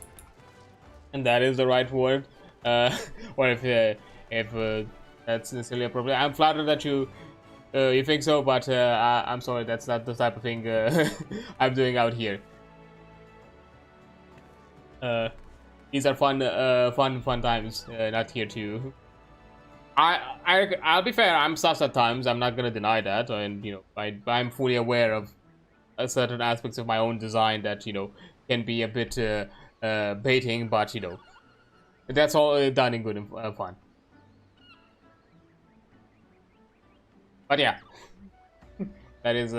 that is the right word, or if that's necessarily appropriate. I'm flattered that you think so, but I'm sorry, that's not the type of thing I'm doing out here. These are fun times. Not here to. I'll be fair. I'm sus at times. I'm not gonna deny that, and you know, I'm fully aware of certain aspects of my own design that can be a bit baiting, but that's all done in good and fun. But yeah, that is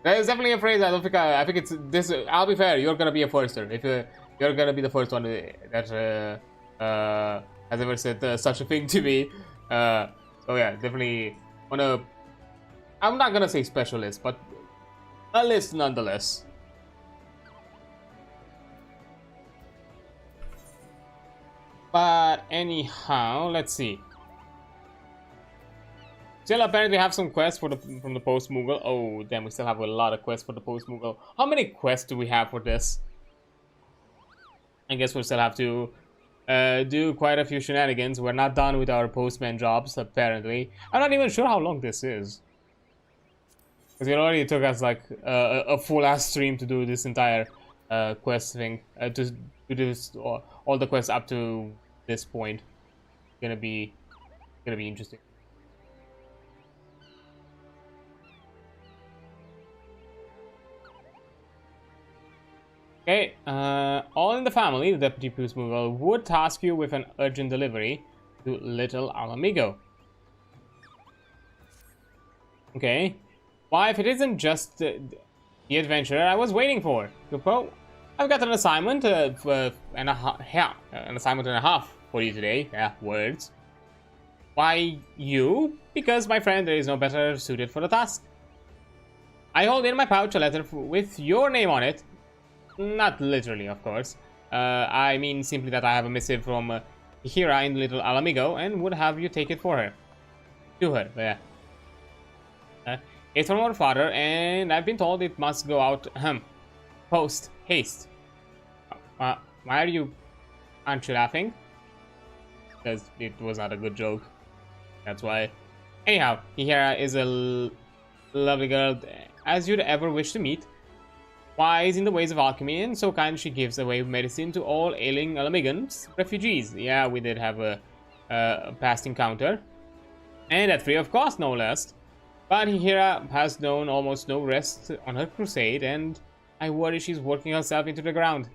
definitely a phrase. I think it's this. I'll be fair. You're gonna be a firster if you're gonna be the first one that has ever said such a thing to me. So yeah, definitely I'm not gonna say specialist, but a list nonetheless. But anyhow, let's see. Still apparently have some quests from the post Moogle. Oh damn, we still have a lot of quests for the post Moogle. How many quests do we have for this? I guess we'll still have to do quite a few shenanigans. We're not done with our postman jobs, apparently. I'm not even sure how long this is. Because it already took us like a full-ass stream to do this entire quest thing. To do this, all the quests up to this point. Gonna be interesting. Okay, all in the family, the Deputy Post Moogle would task you with an urgent delivery to Little Alamigo. Okay, why if it isn't just the adventure I was waiting for? Well, I've got an assignment an assignment and a half for you today. Yeah, words. Why you? Because my friend, there is no better suited for the task. I hold in my pouch a letter with your name on it. Not literally, of course. I mean simply that I have a missive from Hira in Little Alamigo and would have you take it for her. To her, yeah. It's from her father, and I've been told it must go out, post haste. Why aren't you laughing? Because it was not a good joke. That's why. Anyhow, Hira is a lovely girl as you'd ever wish to meet. Wise in the ways of alchemy, and so kind she gives away medicine to all ailing Alamigans, refugees. Yeah, we did have a past encounter. And at free of cost, no less. But Hira has known almost no rest on her crusade, and I worry she's working herself into the ground.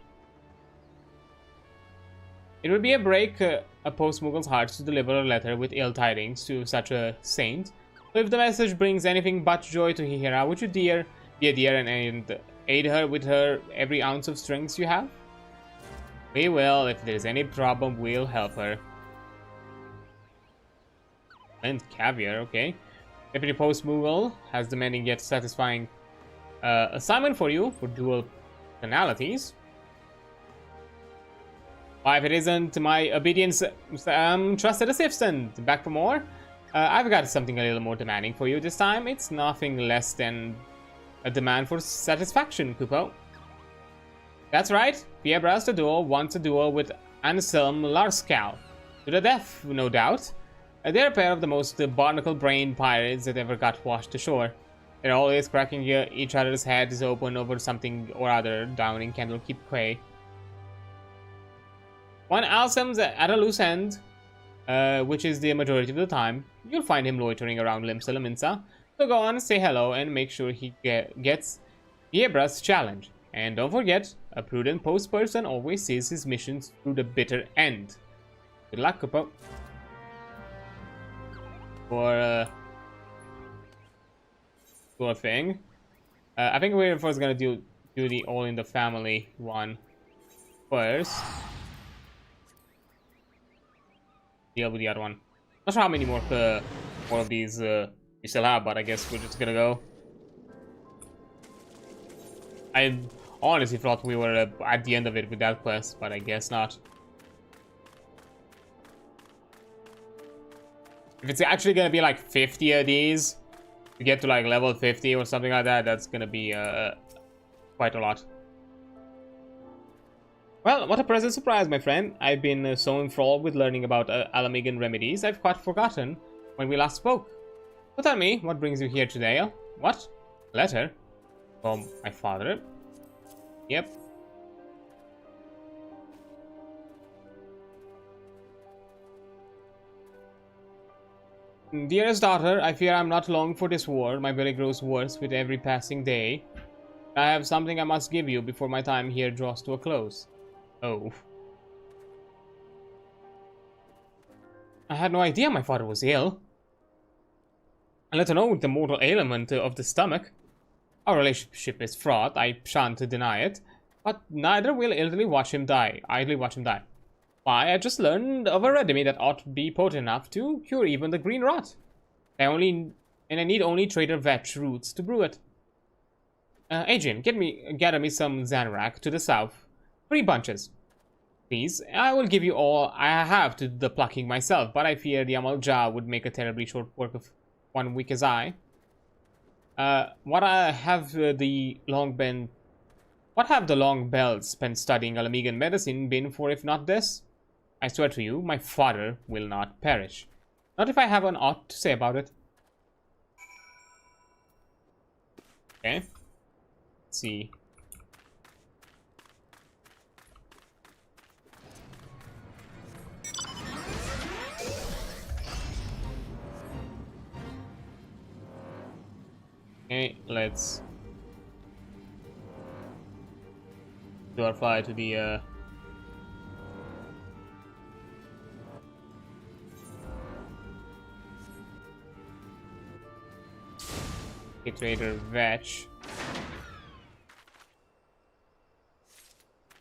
It would be a break a post Moogle's heart to deliver a letter with ill tidings to such a saint. So if the message brings anything but joy to Hira, would you be a dear and aid her with every ounce of strength you have? We will. If there's any problem, we'll help her. And caviar, okay. Deputy Post Moogle has demanding yet satisfying assignment for you for dual personalities. Why, if it isn't my obedience trusted assistant, back for more? I've got something a little more demanding for you this time. It's nothing less than a demand for satisfaction, Kupo. That's right. Fiebras the Duel wants a duel with Anselm Larskal. To the death, no doubt. They're a pair of the most barnacle-brained pirates that ever got washed ashore. They're always cracking each other's heads open over something or other down in Candlekeep Quay. When Anselm's at a loose end, which is the majority of the time, you'll find him loitering around Limsa Laminsa. So go on, say hello, and make sure he gets Yebra's challenge. And don't forget, a prudent post person always sees his missions through the bitter end. Good luck, Kupo. For poor thing. I think we're first gonna do the all in the family one first. Deal with the other one. Not sure how many more of these we still have, but I guess we're just gonna go. I honestly thought we were at the end of it with that quest, but I guess not. If it's actually gonna be like 50 of these to get to like level 50 or something like that, that's gonna be quite a lot. Well, what a pleasant surprise, my friend. I've been so enthralled with learning about Alamegan remedies, I've quite forgotten when we last spoke. So tell me, what brings you here today? What? Letter? From my father? Yep. Dearest daughter, I fear I'm not long for this war. My belly grows worse with every passing day. I have something I must give you before my time here draws to a close. Oh. I had no idea my father was ill. Let alone the mortal ailment of the stomach. Our relationship is fraught, I shan't deny it. But neither will idly watch him die. Why, I just learned of a remedy that ought to be potent enough to cure even the green rot. I need only Trader Vetch roots to brew it. Adrian, gather me some Zanrak to the south. 3 bunches. Please, I will give you all I have to the plucking myself, but I fear the Amalja would make a terribly short work of one weak as I. What have the long bells spent studying Alamegan medicine been for if not this? I swear to you, my father will not perish. Not if I have an aught to say about it. Okay. Let's see. Okay, let's do our fly to the Trader Vetch.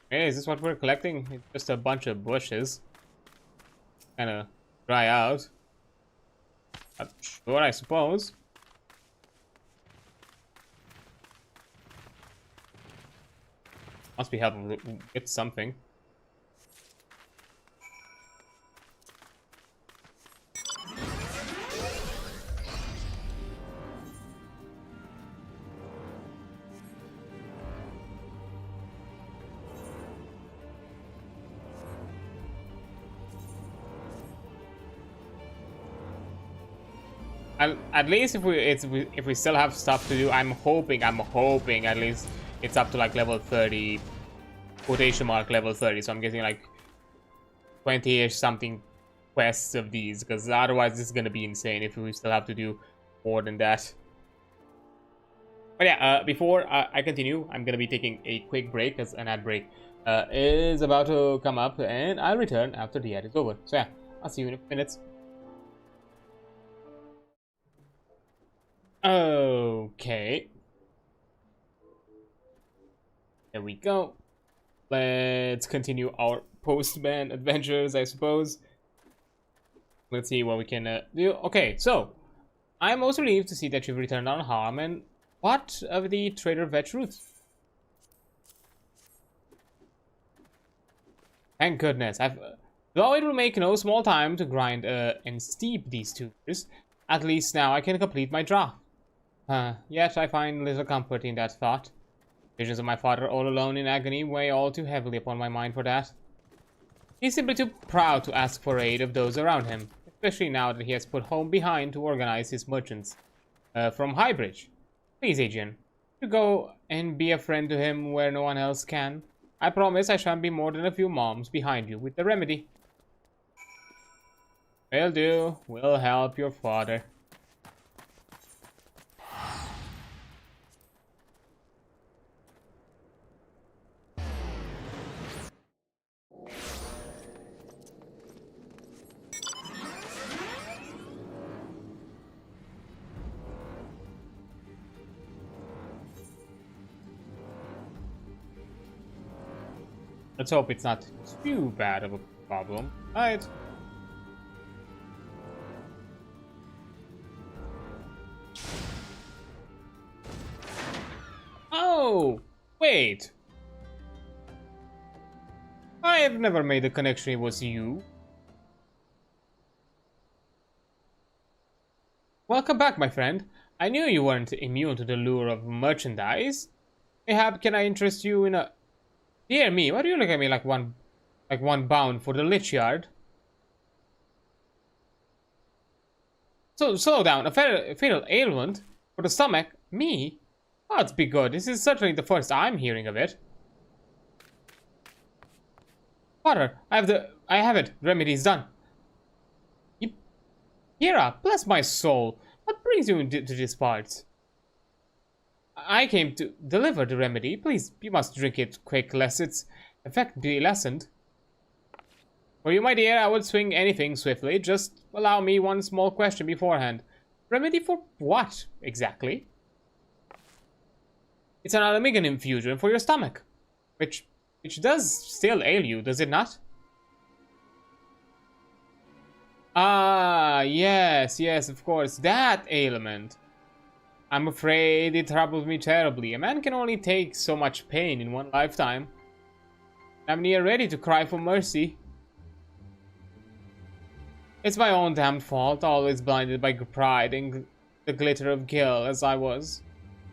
Hey, is this what we're collecting? It's just a bunch of bushes. Kinda dry out. Sure, I suppose. Must be helpful to get something. At least if we still have stuff to do, I'm hoping at least it's up to like level 30, quotation mark level 30. So I'm getting like 20-ish something quests of these, because otherwise this is gonna be insane if we still have to do more than that. But yeah, before I continue, I'm gonna be taking a quick break, as an ad break is about to come up, and I'll return after the ad is over. So yeah, I'll see you in a few minutes. Okay. There we go. Let's continue our postman adventures, I suppose. Let's see what we can do. Okay, so I'm also relieved to see that you've returned unharmed. And what of the Trader Vetch roots? Thank goodness. Though it will make no small time to grind and steep these tubers, at least now I can complete my draft. Yet I find little comfort in that thought. Visions of my father all alone in agony weigh all too heavily upon my mind for that. He's simply too proud to ask for aid of those around him, especially now that he has put home behind to organize his merchants from Highbridge. Please, Adrian, you go and be a friend to him where no one else can. I promise I shan't be more than a few moms behind you with the remedy. Will do. We'll help your father. Let's hope it's not too bad of a problem. Right. Oh, wait. I have never made the connection it was you. Welcome back, my friend. I knew you weren't immune to the lure of merchandise. Mayhap can I interest you in a... Dear me, why do you look at me like one bound for the lich yard? So, slow down. A fatal ailment? For the stomach? Me? Oh, it's be good. This is certainly the first I'm hearing of it. Potter, I have it. The remedy is done. Hera, bless my soul. What brings you into these parts? I came to deliver the remedy. Please, you must drink it quick, lest its effect be lessened. For you, my dear, I would swing anything swiftly. Just allow me one small question beforehand. Remedy for what, exactly? It's an aluminium infusion for your stomach. Which does still ail you, does it not? Ah, yes, of course, that ailment. I'm afraid it troubles me terribly. A man can only take so much pain in one lifetime. I'm near ready to cry for mercy. It's my own damned fault, always blinded by pride and the glitter of gil as I was.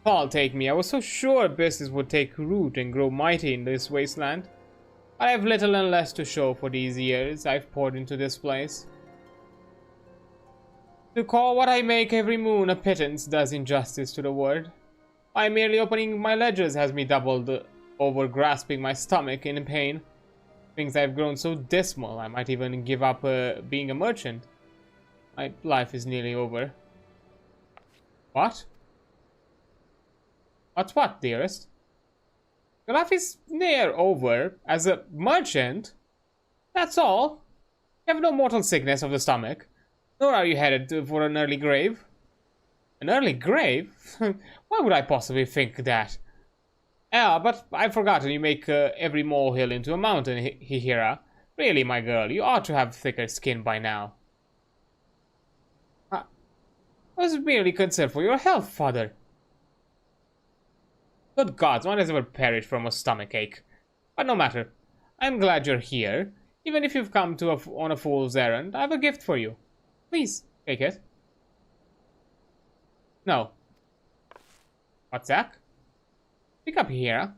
Paul, take me. I was so sure business would take root and grow mighty in this wasteland. But I have little and less to show for these years I've poured into this place. To call what I make every moon a pittance does injustice to the word. By merely opening my ledgers has me doubled over, grasping my stomach in pain. Things I've grown so dismal I might even give up being a merchant. My life is nearly over. What? What's what, dearest? Your life is near over as a merchant? That's all? You have no mortal sickness of the stomach. Nor are you headed for an early grave. An early grave? Why would I possibly think that? Ah, but I've forgotten you make every molehill into a mountain, Hera. Really, my girl, you ought to have thicker skin by now. I was merely concerned for your health, father. Good gods, one has ever perished from a stomachache. But no matter. I'm glad you're here. Even if you've come to on a fool's errand, I have a gift for you. Please, take it. No. What's that? Pick up here.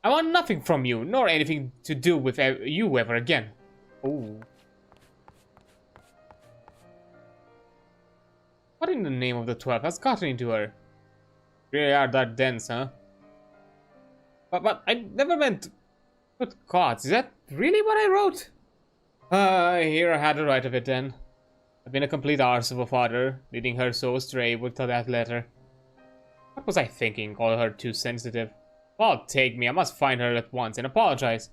I want nothing from you, nor anything to do with you ever again. Ooh. What in the name of the 12 has gotten into her? Really are that dense, huh? But I never meant... Good gods, is that really what I wrote? Here I had the right of it then. I've been a complete arse of a father, leading her so astray with that letter. What was I thinking? Call her too sensitive. Well, take me. I must find her at once and apologize.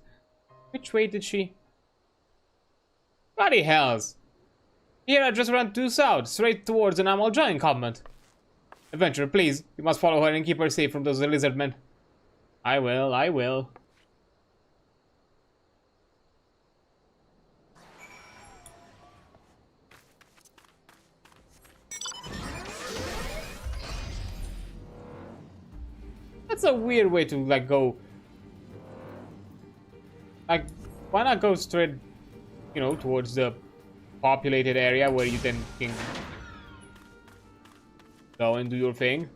Which way did she? Bloody hells! Here I just ran due south, straight towards an Amalja encampment. Adventurer, please. You must follow her and keep her safe from those lizard men. I will. That's a weird way to, like, go... Like, why not go straight, you know, towards the populated area where you then can go and do your thing?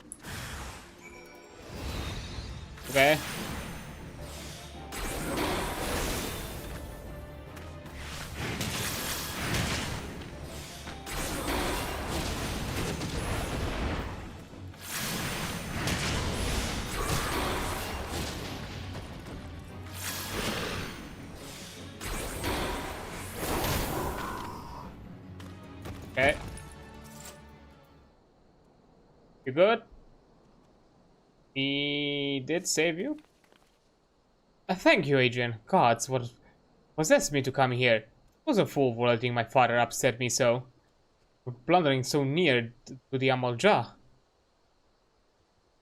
Okay. Okay. You good? He did save you? Thank you, Adrian. Gods, what possessed me to come here? I was a fool for letting my father upset me so. For blundering so near to the Amalja.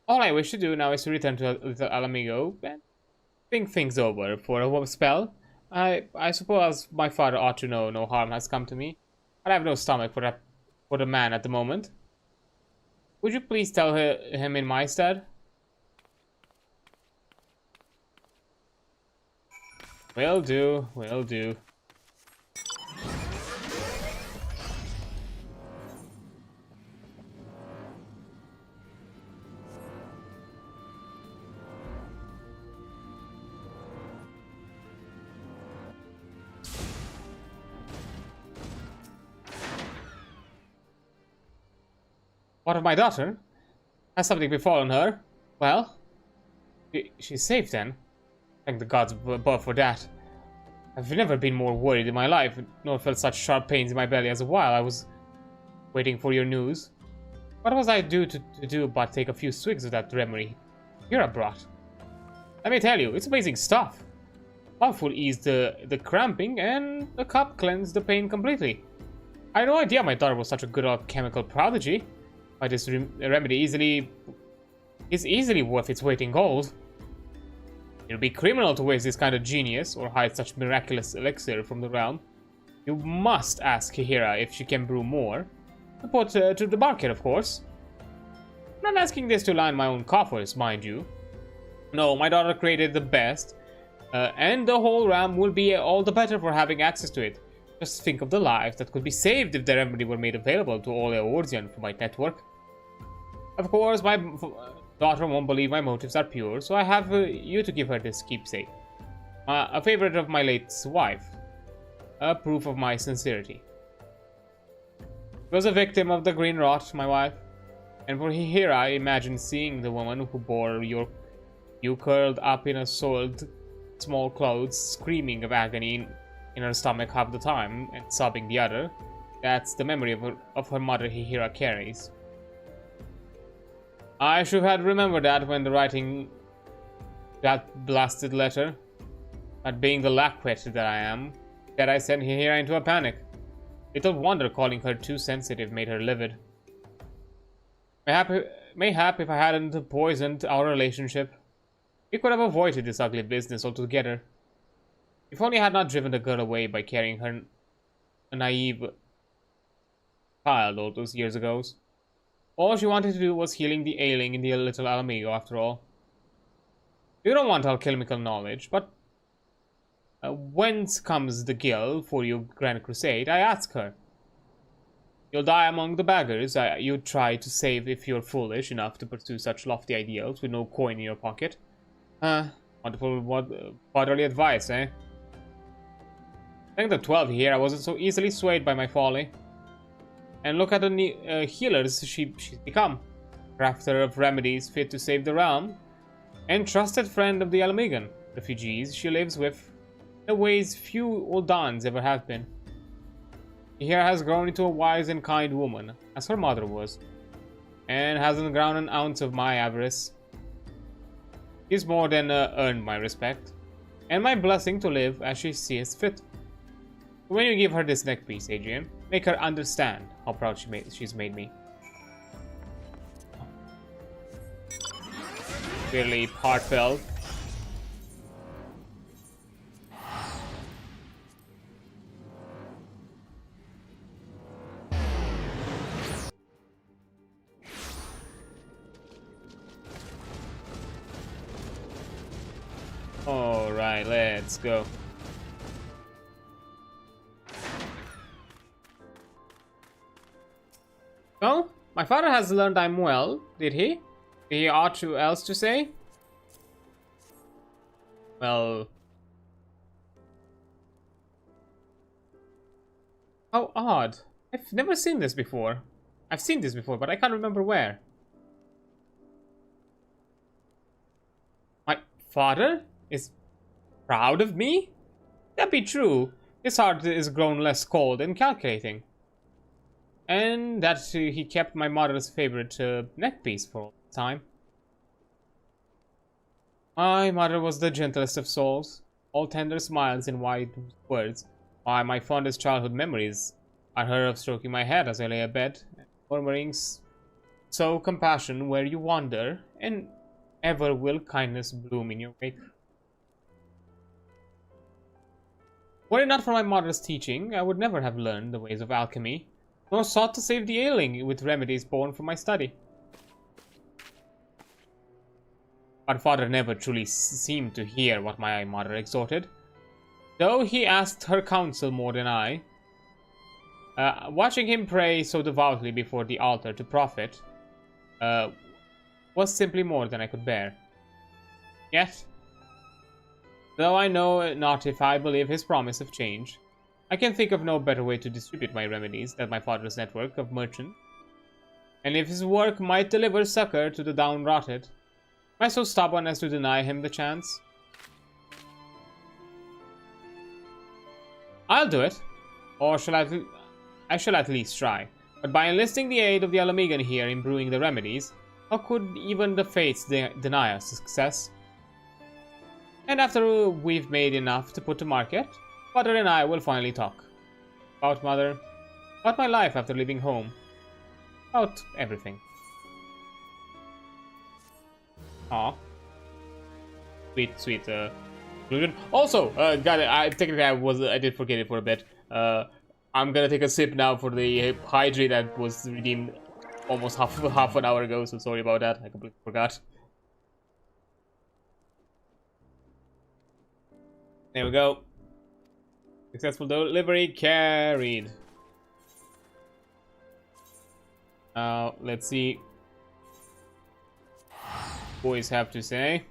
All I wish to do now is to return to Little Alamigo and think things over for a spell. I suppose my father ought to know no harm has come to me. But I have no stomach for the man at the moment. Would you please tell him in my stead? Will do, will do. What of my daughter? Has something befallen her? Well, she's safe then. Thank the gods above for that. I've never been more worried in my life, nor felt such sharp pains in my belly as while I was waiting for your news. What was I to do but take a few swigs of that remedy Hira brought? Let me tell you, it's amazing stuff. Mouthful eased the cramping, and the cup cleansed the pain completely. I had no idea my daughter was such a good alchemical prodigy. But this remedy is easily worth its weight in gold. It would be criminal to waste this kind of genius or hide such miraculous elixir from the realm. You must ask Hira if she can brew more. To put to the market, of course. I'm not asking this to line my own coffers, mind you. No, my daughter created the best, and the whole realm will be all the better for having access to it. Just think of the lives that could be saved if the remedy were made available to all Eorzean from my network. Of course, my daughter won't believe my motives are pure, so I have you to give her this keepsake. A favorite of my late wife. A proof of my sincerity. She was a victim of the green rot, my wife. And for here I imagine seeing the woman who bore you curled up in a soiled small clothes, screaming of agony in her stomach half the time and sobbing the other. That's the memory of her mother Hira carries. I should have remembered that when writing that blasted letter. But being the lackwit that I am, that I sent Hira into a panic. Little wonder calling her too sensitive made her livid. Mayhap if I hadn't poisoned our relationship, we could have avoided this ugly business altogether. If only I had not driven the girl away by carrying her a naive child all those years ago. All she wanted to do was healing the ailing in the little Alamigo, after all. You don't want alchemical knowledge, but whence comes the gil for your grand crusade? I ask her. You'll die among the beggars you'd try to save if you're foolish enough to pursue such lofty ideals with no coin in your pocket. Wonderful fatherly advice, eh? Thank the 12 here, I wasn't so easily swayed by my folly. And look at the healers she's become. Crafter of remedies fit to save the realm. And trusted friend of the Alamigan refugees she lives with in ways few Oldans ever have been. Here has grown into a wise and kind woman, as her mother was, and hasn't ground an ounce of my avarice. She's more than earned my respect, and my blessing to live as she sees fit. When you give her this neck piece, Adrian, make her understand how proud she's made me. Really heartfelt. Alright, let's go. Oh, my father has learned I'm well, did he? Did he aught else to say? Well... how odd. I've never seen this before. I've seen this before, but I can't remember where. My father is proud of me? That be true. His heart is grown less cold and calculating. And that he kept my mother's favorite neck piece for all the time. My mother was the gentlest of souls, all tender smiles and wise words. Why, my fondest childhood memories are her of stroking my head as I lay abed, and murmuring, "So compassion where you wander, and ever will kindness bloom in your wake." Were it not for my mother's teaching, I would never have learned the ways of alchemy, nor sought to save the ailing with remedies born from my study. My father never truly seemed to hear what my mother exhorted, though he asked her counsel more than I. Watching him pray so devoutly before the altar to profit was simply more than I could bear. Yet, though I know not if I believe his promise of change, I can think of no better way to distribute my remedies than my father's network of merchants. And if his work might deliver succor to the downrotted, am I so stubborn as to deny him the chance? I'll do it, or I shall at least try. But by enlisting the aid of the Alamegan here in brewing the remedies, how could even the fates deny us success? And after we've made enough to put to market, Father and I will finally talk. About Mother, about my life after leaving home, about everything. Aw. Sweet, sweet conclusion. Also, technically I did forget it for a bit. I'm gonna take a sip now for the hydrate that was redeemed almost half an hour ago, so sorry about that. I completely forgot. There we go. Successful delivery carried. Let's see. Boys have to say.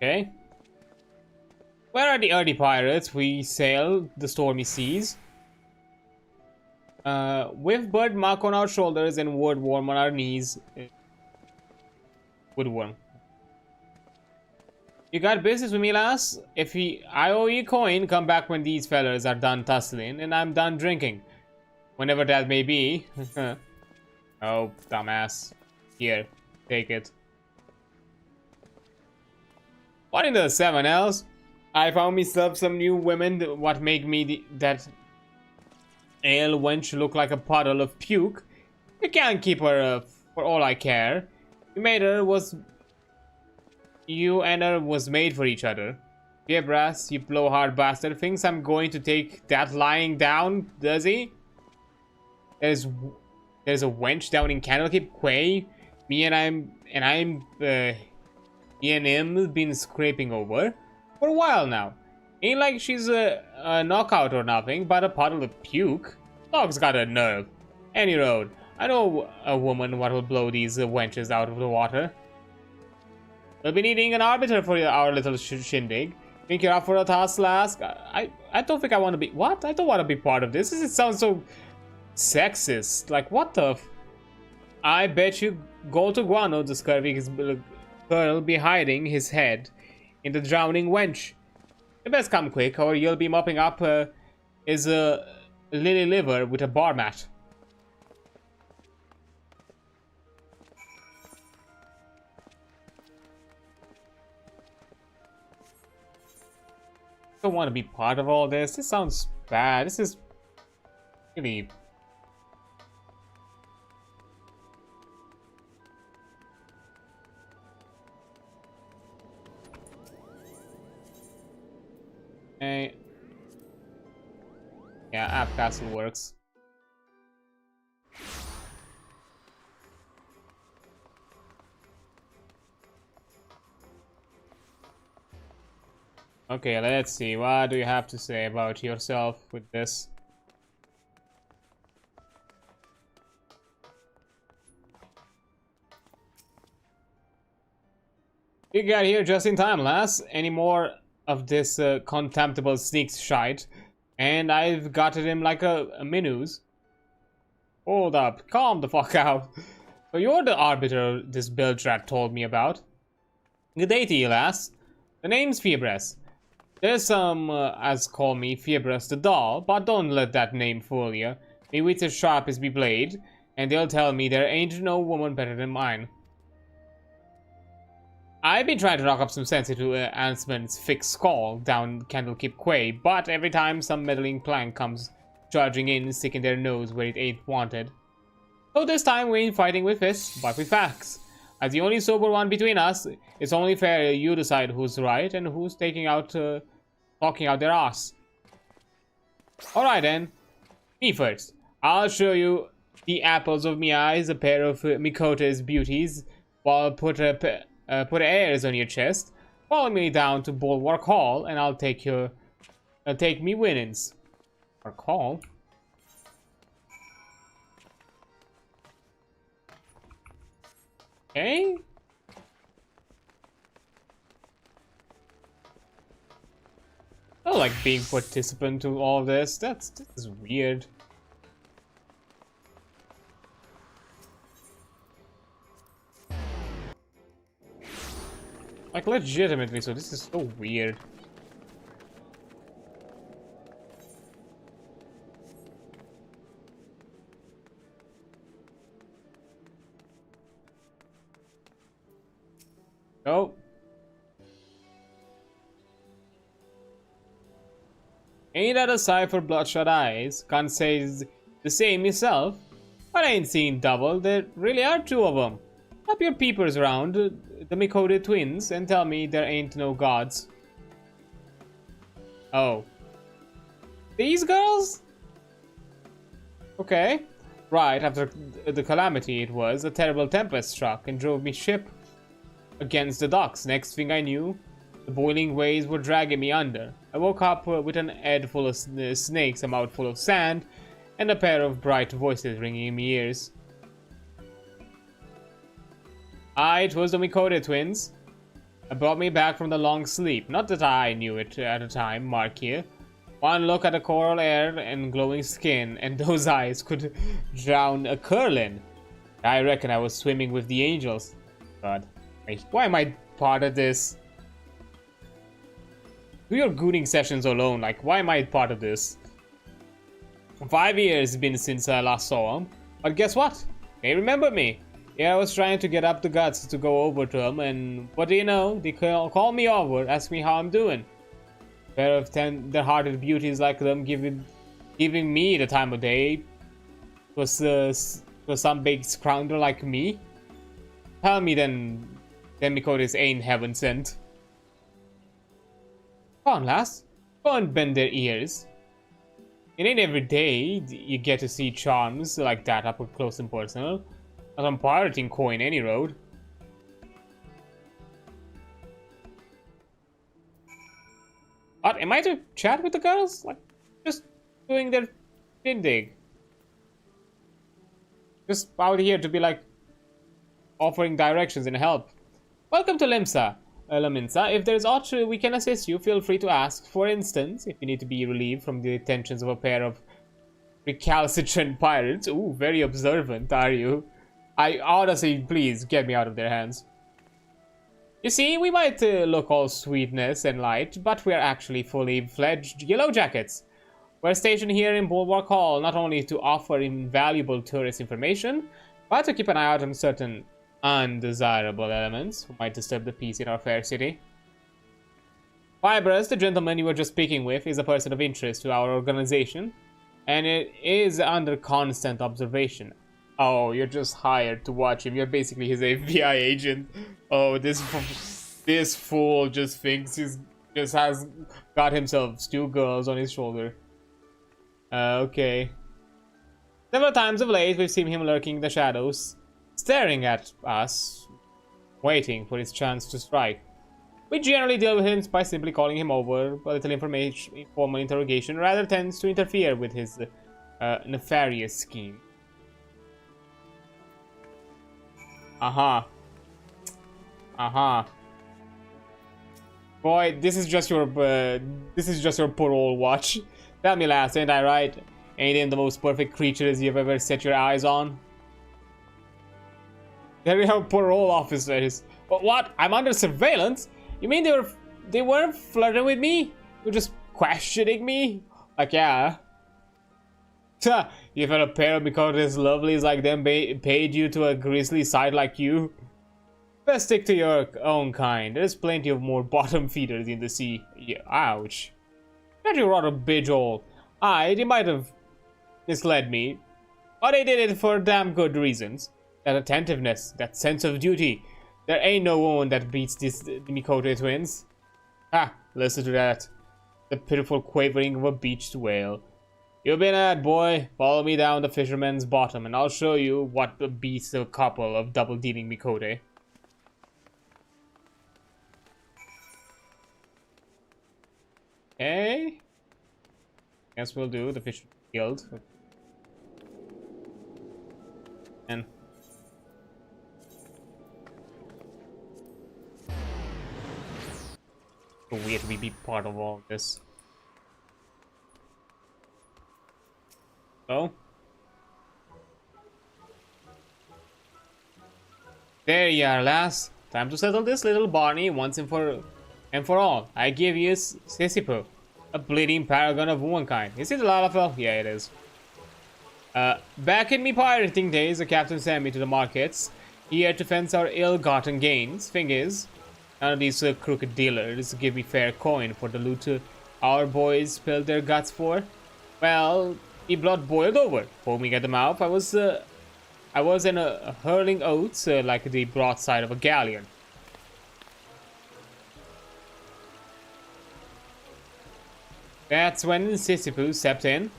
Okay. Where are the early pirates? We sail the stormy seas. With bird mark on our shoulders and woodworm on our knees. Woodworm. You got business with me, lass? I owe you a coin, come back when these fellas are done tussling and I'm done drinking. Whenever that may be. Oh, dumbass. Here, take it. What in the seven else? I found myself some new women what make me that ale wench look like a puddle of puke. You can't keep her for all I care. You and her was made for each other. Yeah, brass, you blowhard bastard thinks I'm going to take that lying down, does he? There's a wench down in Candlekeep Quay. Me and him been scraping over for a while now. Ain't like she's a knockout or nothing, but a puddle of puke. Dog's got a nerve. Any road. I know a woman what will blow these wenches out of the water. We'll be needing an arbiter for our little shindig. Think you're up for a task, lass? I don't think I want to be... What? I don't want to be part of this. It sounds so sexist. Like, what the... I bet you go to Guano, the scurvy girl be hiding his head in the drowning wench. You best come quick, or you'll be mopping up his lily liver with a bar mat. I don't want to be part of all this. This sounds bad. This is really... Okay. Yeah, App Castle works. Okay, let's see. What do you have to say about yourself with this? You got here just in time, lass. Any more of this contemptible sneak shite, and I've got at him like a minnows. Hold up, calm the fuck out. So you're the arbiter this bilge rat told me about. Good day to you, lass. The name's Fiebres. There's some as call me Fiebres the doll, but don't let that name fool you. Me wits as sharp as be blade, and they'll tell me there ain't no woman better than mine. I've been trying to knock up some sense into Ansman's fixed skull down Candlekeep Quay, but every time some meddling plank comes charging in, sticking their nose where it ain't wanted. So this time we ain't fighting with fists, but with facts. As the only sober one between us, it's only fair you decide who's right and who's talking out their ass. Alright then, me first. I'll show you the apples of me eyes, a pair of Mikota's beauties, while put airs on your chest. Follow me down to Bulwark Hall, and I'll take me winnings. Bulwark Hall? Okay. I don't like being participant to all of this. This is weird. Like legitimately, so this is so weird. Oh. Ain't that a sight for bloodshot eyes? Can't say the same yourself. But I ain't seen double. There really are two of them. Up your peepers round the Mikode twins and tell me there ain't no gods. Oh. These girls? Okay. Right after the calamity it was, a terrible tempest struck and drove me ship against the docks. Next thing I knew, the boiling waves were dragging me under. I woke up with an head full of snakes, a mouth full of sand, and a pair of bright voices ringing in my ears. It was the Mikode twins. It brought me back from the long sleep. Not that I knew it at the time, mark here. One look at the coral air and glowing skin, and those eyes could drown a curlin. I reckon I was swimming with the angels. God, why am I part of this? Do your gooning sessions alone, like, why am I part of this? 5 years been since I last saw him, but guess what? They remember me. Yeah, I was trying to get up the guts to go over to them, and what do you know? They call me over, ask me how I'm doing. A pair of tender-hearted beauties like them giving me the time of day was some big scoundrel like me. Tell me then Mikodes ain't heaven sent. Go on, lass. Go and bend their ears. It ain't every day you get to see charms like that up close and personal. Not on pirating coin any road. What? Am I to chat with the girls? Like, just doing their shindig. Just out here to be like offering directions and help. Welcome to Limsa. Laminsa, if there's aught we can assist you, feel free to ask. For instance, if you need to be relieved from the attentions of a pair of recalcitrant pirates. Ooh, very observant, are you? I honestly, please, get me out of their hands. You see, we might look all sweetness and light, but we're actually fully fledged yellow jackets. We're stationed here in Bulwark Hall not only to offer invaluable tourist information, but to keep an eye out on certain undesirable elements who might disturb the peace in our fair city. Fibrous, the gentleman you were just speaking with, is a person of interest to our organization, and it is under constant observation. Oh, you're just hired to watch him. You're basically his FBI agent. Oh, this fool just thinks just has got himself 2 girls on his shoulder. Okay. Several times of late, we've seen him lurking in the shadows, staring at us, waiting for his chance to strike. We generally deal with him by simply calling him over. A little informal interrogation rather tends to interfere with his nefarious scheme. Boy, this is just your parole watch. Tell me, lass, ain't I right? Ain't him the most perfect creatures you've ever set your eyes on? There we have parole officers. But what? I'm under surveillance? You mean they weren't flirting with me? They were just questioning me? Like, yeah. If a pair of Mikotas lovelies like them paid you to a grisly sight like you, best stick to your own kind. There's plenty of more bottom feeders in the sea. Yeah, ouch. That you wrote a bijole. Aye, they might have misled me, but they did it for damn good reasons. That attentiveness, that sense of duty. There ain't no woman that beats these Mikota twins. Ha, listen to that. The pitiful quavering of a beached whale. You've been at, boy. Follow me down the fisherman's bottom, and I'll show you what beats a couple of double-dealing Mikota. Okay. Guess we'll do the Fisher Guild. And so weird we be part of all this. So there you are, lass. Time to settle this little Barney once and for all. I give you Sisipu, a bleeding paragon of womankind. Is it a Lalafell? Yeah, it is. Back in me pirating days, the captain sent me to the markets, here to fence our ill-gotten gains. Thing is, none of these crooked dealers give me fair coin for the loot our boys spilled their guts for. Well, the blood boiled over, foaming at the mouth. I was in a hurling oaths like the broadside of a galleon. That's when Sisipu stepped in,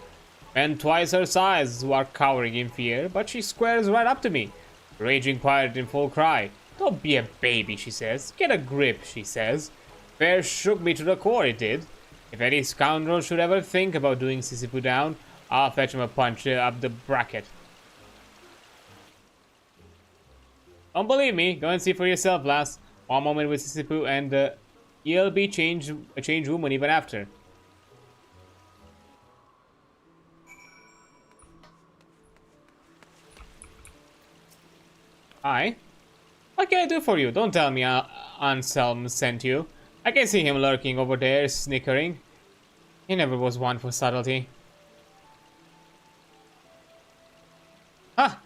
and twice her size who are cowering in fear, but she squares right up to me, raging pirate in full cry. Don't be a baby, she says. Get a grip, she says. Fair shook me to the core, it did. If any scoundrel should ever think about doing Sisipu down, I'll fetch him a punch up the bracket. Don't believe me? Go and see for yourself, lass. One moment with Sisipu and you'll be a changed woman even after. Hi. What can I do for you? Don't tell me Anselm sent you. I can see him lurking over there, snickering. He never was one for subtlety. Huh.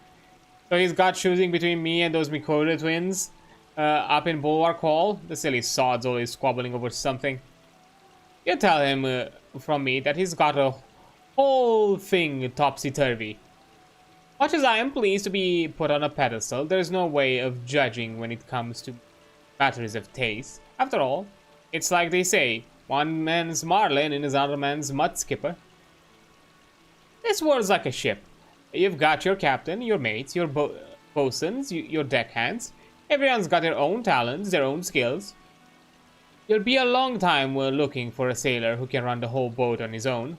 So he's got choosing between me and those Mikota twins up in Bulwark Hall. The silly sod's always squabbling over something. You tell him from me that he's got a whole thing topsy-turvy. Much as I am pleased to be put on a pedestal, there's no way of judging when it comes to matters of taste. After all, it's like they say, one man's marlin in his other man's mud skipper. This world's like a ship. You've got your captain, your mates, your bosuns, your deckhands. Everyone's got their own talents, their own skills. You'll be a long time looking for a sailor who can run the whole boat on his own.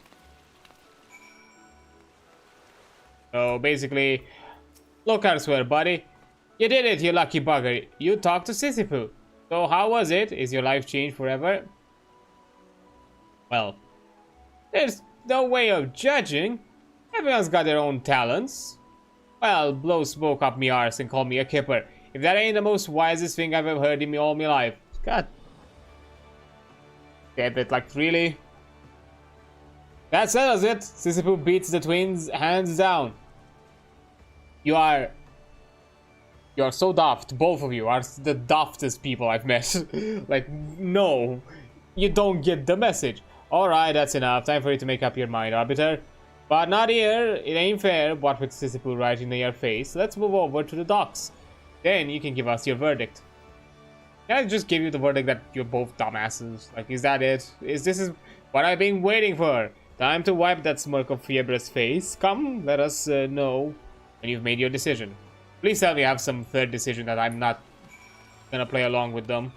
So basically, look elsewhere, buddy. You did it, you lucky bugger. You talked to Sisipu. So how was it? Is your life changed forever? Well, there's no way of judging. Everyone's got their own talents. Well, blow smoke up me arse and call me a kipper. If that ain't the most wisest thing I've ever heard in me all my life. God damn it, like really? That settles it. Sisipu beats the twins hands down. You're so daft. Both of you are the daftest people I've met. Like, no. You don't get the message. Alright, that's enough. Time for you to make up your mind, Arbiter. But not here. It ain't fair, what with Sisipu right in your face. Let's move over to the docks. Then you can give us your verdict. Can I just give you the verdict that you're both dumbasses? Like, is that it? This is what I've been waiting for. Time to wipe that smirk off Fiebra's face. Come, let us know when you've made your decision. Please tell me I have some third decision that I'm not gonna play along with them.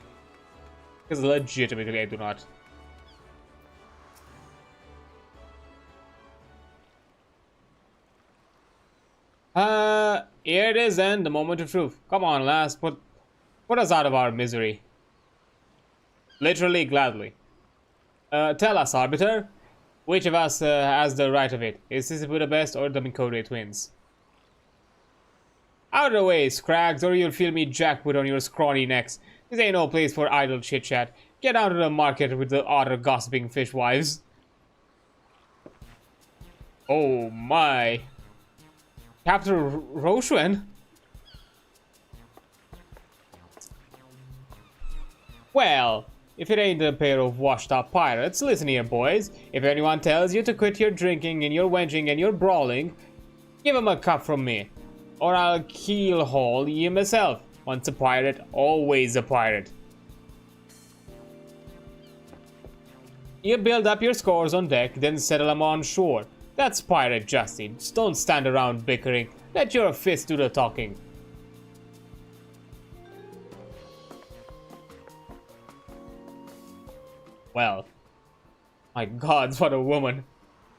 Because legitimately I do not. Here it is then, the moment of truth. Come on, lass, put us out of our misery. Literally, gladly. Tell us, Arbiter. Which of us has the right of it? Is Sisipu the best or the Mikode twins? Out of the way, scrags, or you'll feel me jackwood on your scrawny necks. This ain't no place for idle chit-chat. Get out of the market with the otter gossiping fishwives. Oh my. Captain Roshuen? Well, if it ain't a pair of washed-up pirates, listen here, boys. If anyone tells you to quit your drinking and your wenching and your brawling, give him a cup from me, or I'll keel-haul you myself. Once a pirate, always a pirate. You build up your scores on deck, then settle them on shore. That's pirate justice. Don't stand around bickering. Let your fists do the talking. Well, my gods, what a woman.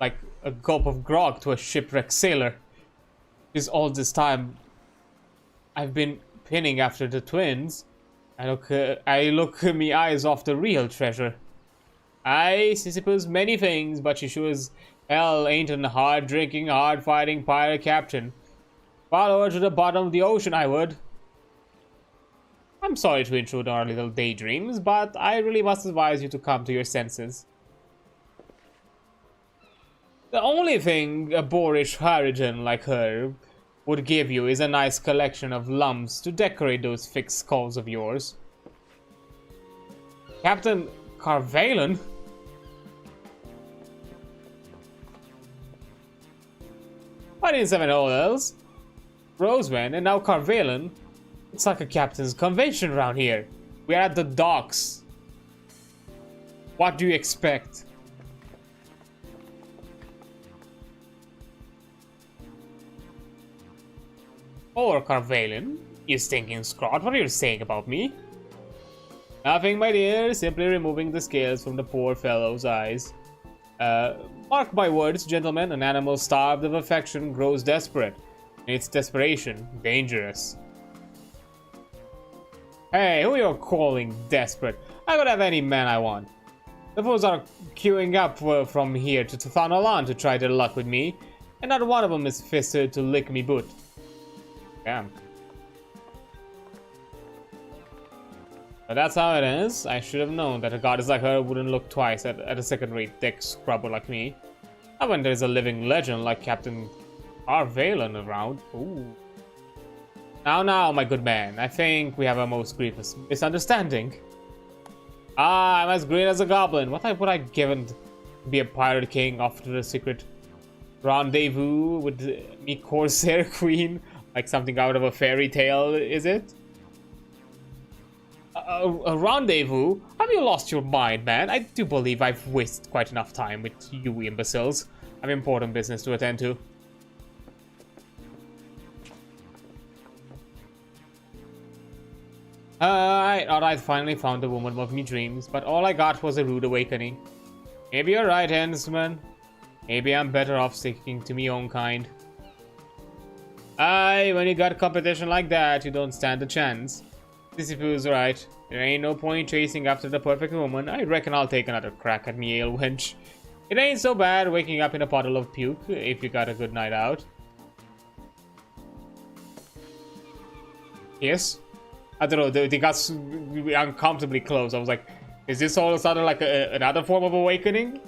Like a gulp of grog to a shipwrecked sailor. Because all this time, I've been pinning after the twins. I look me eyes off the real treasure. I suppose many things, but she sure as hell ain't an hard-drinking, hard-fighting pirate captain. Follow her to the bottom of the ocean, I would. I'm sorry to intrude on our little daydreams, but I really must advise you to come to your senses. The only thing a boorish harridan like her would give you is a nice collection of lumps to decorate those thick skulls of yours. Captain Carvalon? But in 7 oils, Roseman, and now Carvalon. It's like a captain's convention around here. We're at the docks. What do you expect? Or Carvalon, you stinking scrot, what are you saying about me? Nothing, my dear, simply removing the scales from the poor fellow's eyes. Mark my words, gentlemen, an animal starved of affection grows desperate. And its desperation, dangerous. Hey, who you're calling desperate? I could have any man I want. The fools are queuing up from here to Thanalan to try their luck with me, and not one of them is fisted to lick me boot. Damn. But that's how it is. I should have known that a goddess like her wouldn't look twice at a second-rate deck scrubber like me. Not when there's a living legend like Captain Carvalon around. Ooh. Now, my good man, I think we have a most grievous misunderstanding. I'm as green as a goblin. What would I given to be a pirate king off to the secret rendezvous with me corsair queen? Like something out of a fairy tale, is it? A rendezvous? Have you lost your mind, man? I do believe I've wasted quite enough time with you imbeciles. I have important business to attend to. I thought I'd finally found the woman of me dreams, but all I got was a rude awakening. Maybe you're right, Hensman. Maybe I'm better off sticking to me own kind. Aye, when you got competition like that, you don't stand a chance. Sisyphus right. There ain't no point chasing after the perfect woman. I reckon I'll take another crack at me ale wench. It ain't so bad waking up in a puddle of puke if you got a good night out. Yes? I don't know, they got uncomfortably close. I was like, is this all of a sudden like another form of awakening?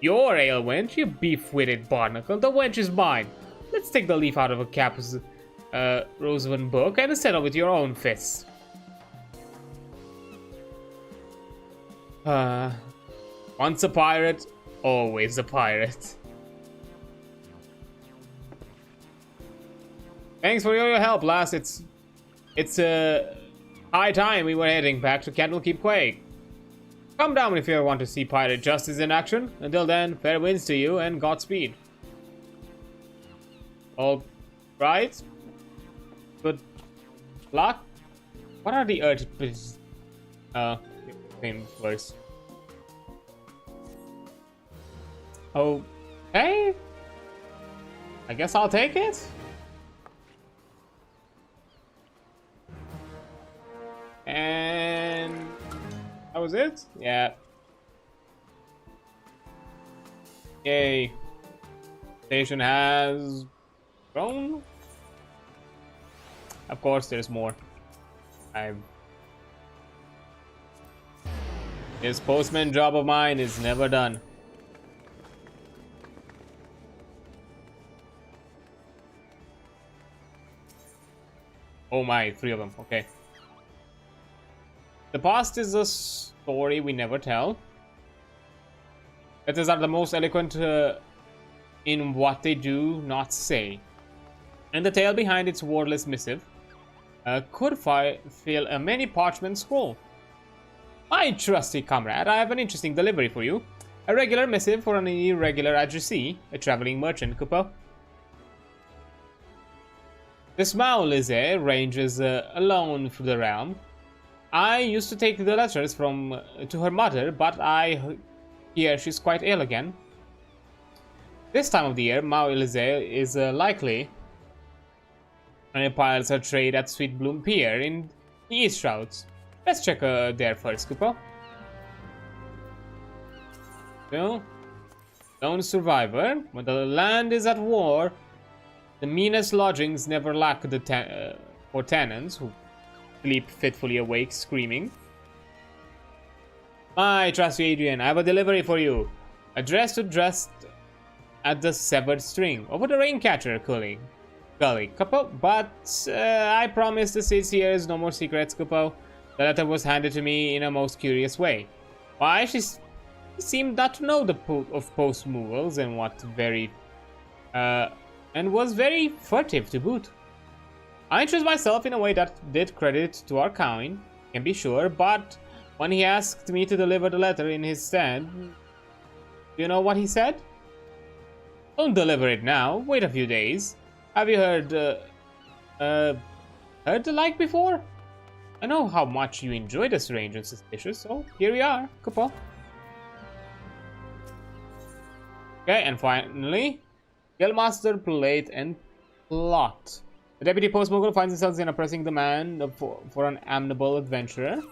Your ale wench, you beef-witted barnacle. The wench is mine. Let's take the leaf out of a Cap's Roseman book and settle with your own fists. Once a pirate, always a pirate. Thanks for your help, lass. It's high time we were heading back to Candlekeep Quake. Come down if you want to see pirate justice in action. Until then, fair winds to you and Godspeed. All right. Good luck. What are the urges? Same verse. Okay. I guess I'll take it. And that was it? Yeah. Yay. Station has grown. Of course, there's more. This postman job of mine is never done. Oh my, 3 of them. Okay. The past is a story we never tell. Letters are the most eloquent in what they do not say. And the tale behind its wordless missive could fill a many parchment scroll. My trusty comrade, I have an interesting delivery for you. A regular missive for an irregular addressee, a traveling merchant, Kupo. This Maolize ranges alone through the realm. I used to take the letters to her mother, but I hear she's quite ill again. This time of the year, Maolize is likely and piles her trade at Sweet Bloom Pier in the East Routes. Let's check there first, Kupo. So, lone survivor. When the land is at war, the meanest lodgings never lack for tenants who sleep fitfully awake, screaming. My trusty Adrian, I have a delivery for you. Addressed at the severed string over the Raincatcher gully, Kupo. But I promise the seats here is no more secrets, Kupo. The letter was handed to me in a most curious way. Why, she seemed not to know of post movals and and was very furtive to boot. I introduced myself in a way that did credit to our kind, can be sure, but when he asked me to deliver the letter in his stead, do you know what he said? Don't deliver it now, wait a few days. Have you heard the like before? I know how much you enjoy the strange and suspicious, so here we are, Kupo. Okay, and finally, Guildmaster Plate and Plot. The deputy post-mogul finds himself in a pressing demand for an amiable adventurer.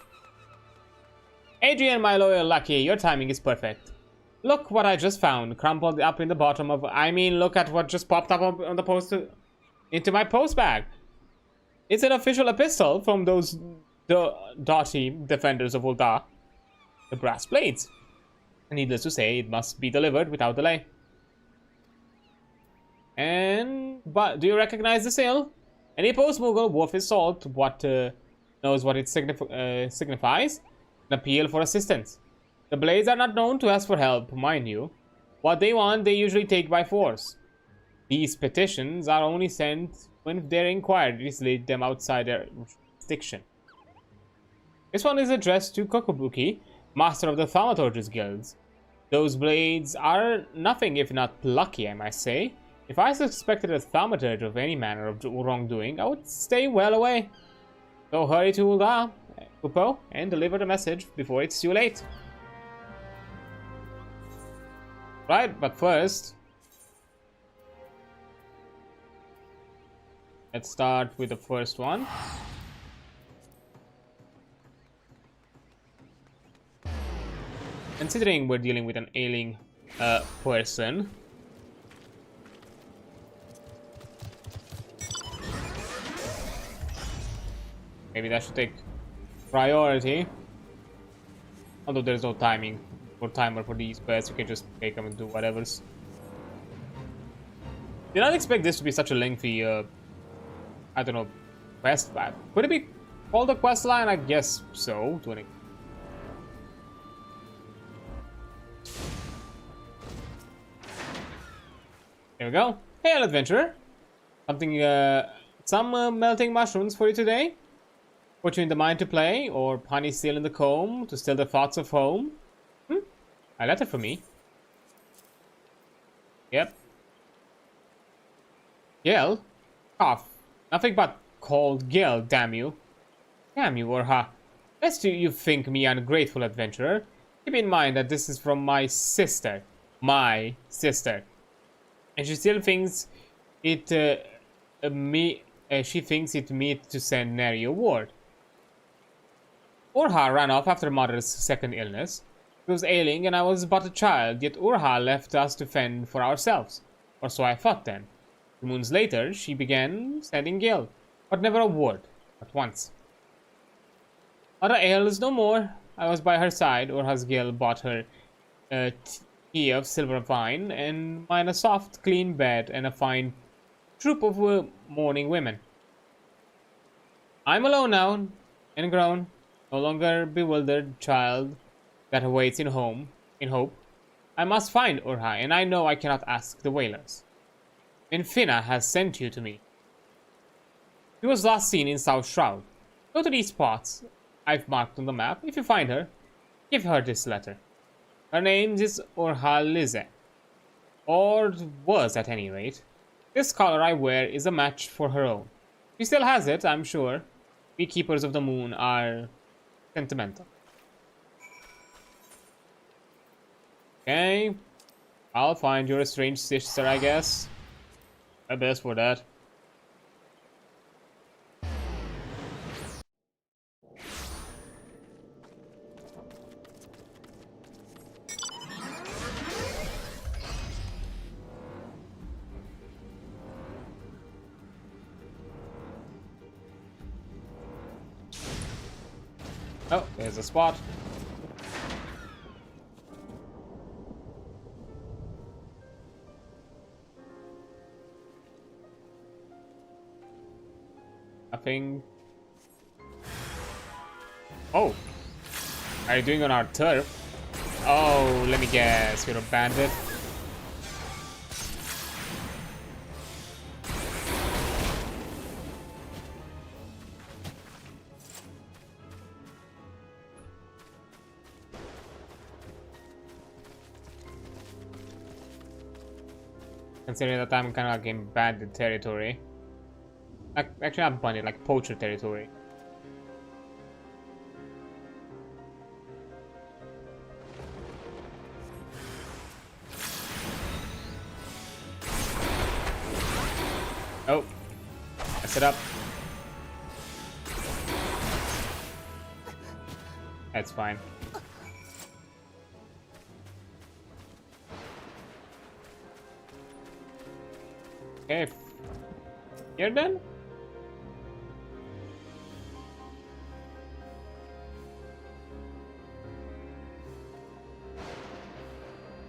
Adrian, my loyal lackey, your timing is perfect. Look what I just found, crumpled up in the bottom of... look at what just popped up on the post... into my post bag. It's an official epistle from those doughty defenders of Ul'dah, the brass blades. And needless to say, it must be delivered without delay. But do you recognize the seal? Any post-mogul worth his salt knows what it signifies. An appeal for assistance. The blades are not known to ask for help, mind you. What they want, they usually take by force. These petitions are only sent when their inquiries lead them outside their jurisdiction. This one is addressed to Kokobuki, master of the Thaumaturge's guilds. Those blades are nothing if not lucky, I might say. If I suspected a thaumaturge of any manner of wrongdoing, I would stay well away. So hurry to Ul'dah, Kupo, and deliver the message before it's too late. Right, but first, let's start with the first one. Considering we're dealing with an ailing person, maybe that should take priority. Although there's no timing or timer for these quests, you can just take them and do whatever's. Did not expect this to be such a lengthy, I don't know, quest. But could it be called a quest line? I guess so. Here we go. Hail, adventurer. Some melting mushrooms for you today. Put you in the mind to play, or honey still in the comb to still the thoughts of home. A letter for me. Yep. Gil? Cough. Nothing but cold Gil, damn you. Damn you, Orha. Lest you think me ungrateful, adventurer. Keep in mind that this is from my sister. My sister. And she still thinks it she thinks it meet to send Neri a word. Urha ran off after mother's second illness. She was ailing and I was but a child, yet Urha left us to fend for ourselves. Or so I thought then. 2 moons later, she began sending Gil, but never a word, not once. Mother ails no more. I was by her side. Urha's Gil bought her tea of silver wine, and mine a soft, clean bed and a fine troop of mourning women. I'm alone now, and grown, no longer bewildered child that awaits in hope. I must find Urha, and I know I cannot ask the Whalers. Infina has sent you to me. She was last seen in South Shroud. Go to these spots I've marked on the map. If you find her, give her this letter. Her name is Urha Lize, or was at any rate. This color I wear is a match for her own. She still has it, I'm sure. We Keepers of the Moon are sentimental. Okay, I'll find your estranged sister, I guess. My best for that. Oh, there's a spot. Nothing. Oh, are you doing on our turf? Oh, let me guess, you're a bandit. Considering that I'm kind of like in bandit territory. Actually, not bandit, like poacher territory. Oh, mess it up. That's fine. Okay, you're done?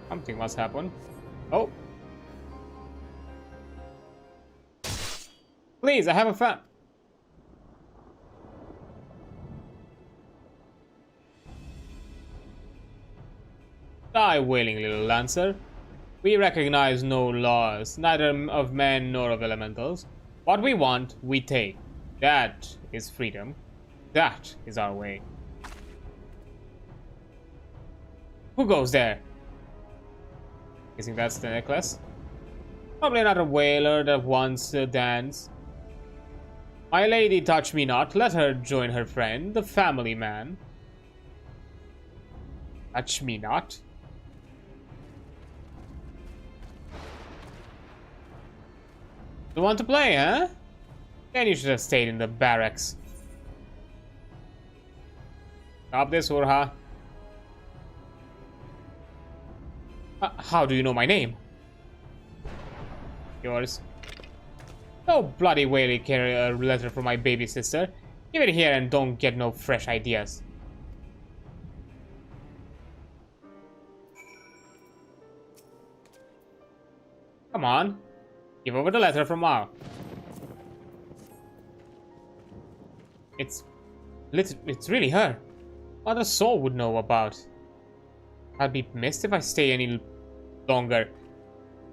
Something must happen. Oh. Please, I have a fan. Die, wailing little lancer. We recognize no laws, neither of men nor of elementals. What we want, we take. That is freedom. That is our way. Who goes there? You think that's the necklace? Probably another whaler that wants to dance. My lady, touch me not. Let her join her friend, the family man. Touch me not? You want to play, huh? Then you should have stayed in the barracks. Stop this, Urha. How do you know my name? Yours. No bloody whaley carry a letter from my baby sister. Give it here and don't get no fresh ideas. Come on. Give over the letter from Mao. It's really her. What a soul would know about. I'll be missed if I stay any longer.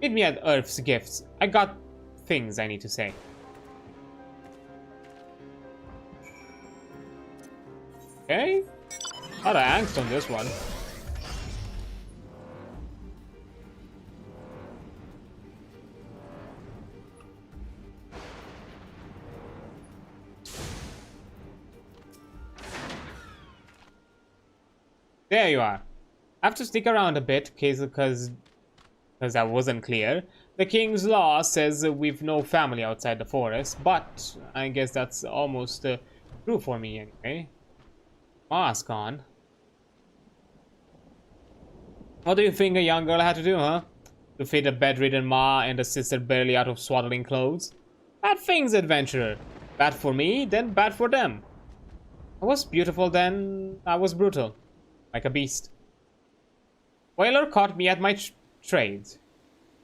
Meet me at Earth's Gifts. I got things I need to say. Okay. A lot of angst on this one. There you are. I have to stick around a bit, because that wasn't clear. The king's law says we've no family outside the forest, but I guess that's almost true for me anyway. Ma's gone. What do you think a young girl had to do, huh? To feed a bedridden Ma and a sister barely out of swaddling clothes? Bad things, adventurer. Bad for me, then bad for them. I was beautiful then, I was brutal. Like a beast. Whaler caught me at my trade.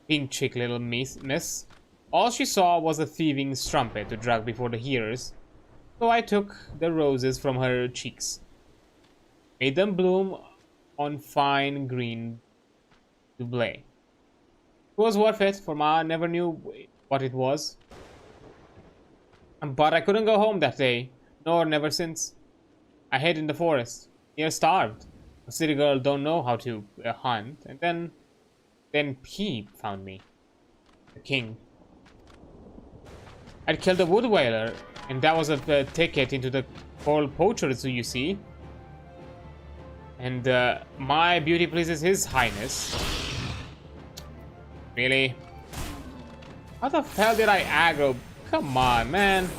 Pink chick little miss. All she saw was a thieving strumpet to drag before the hearers. So I took the roses from her cheeks, made them bloom on fine green double. It was worth it, for Ma never knew what it was. But I couldn't go home that day, nor never since. I hid in the forest, near starved. A city girl don't know how to hunt, and then he found me, the king. I'd killed a wood whaler, and that was a ticket into the coral poachers, you see. And my beauty pleases his highness. Really? How the hell did I aggro? Come on, man.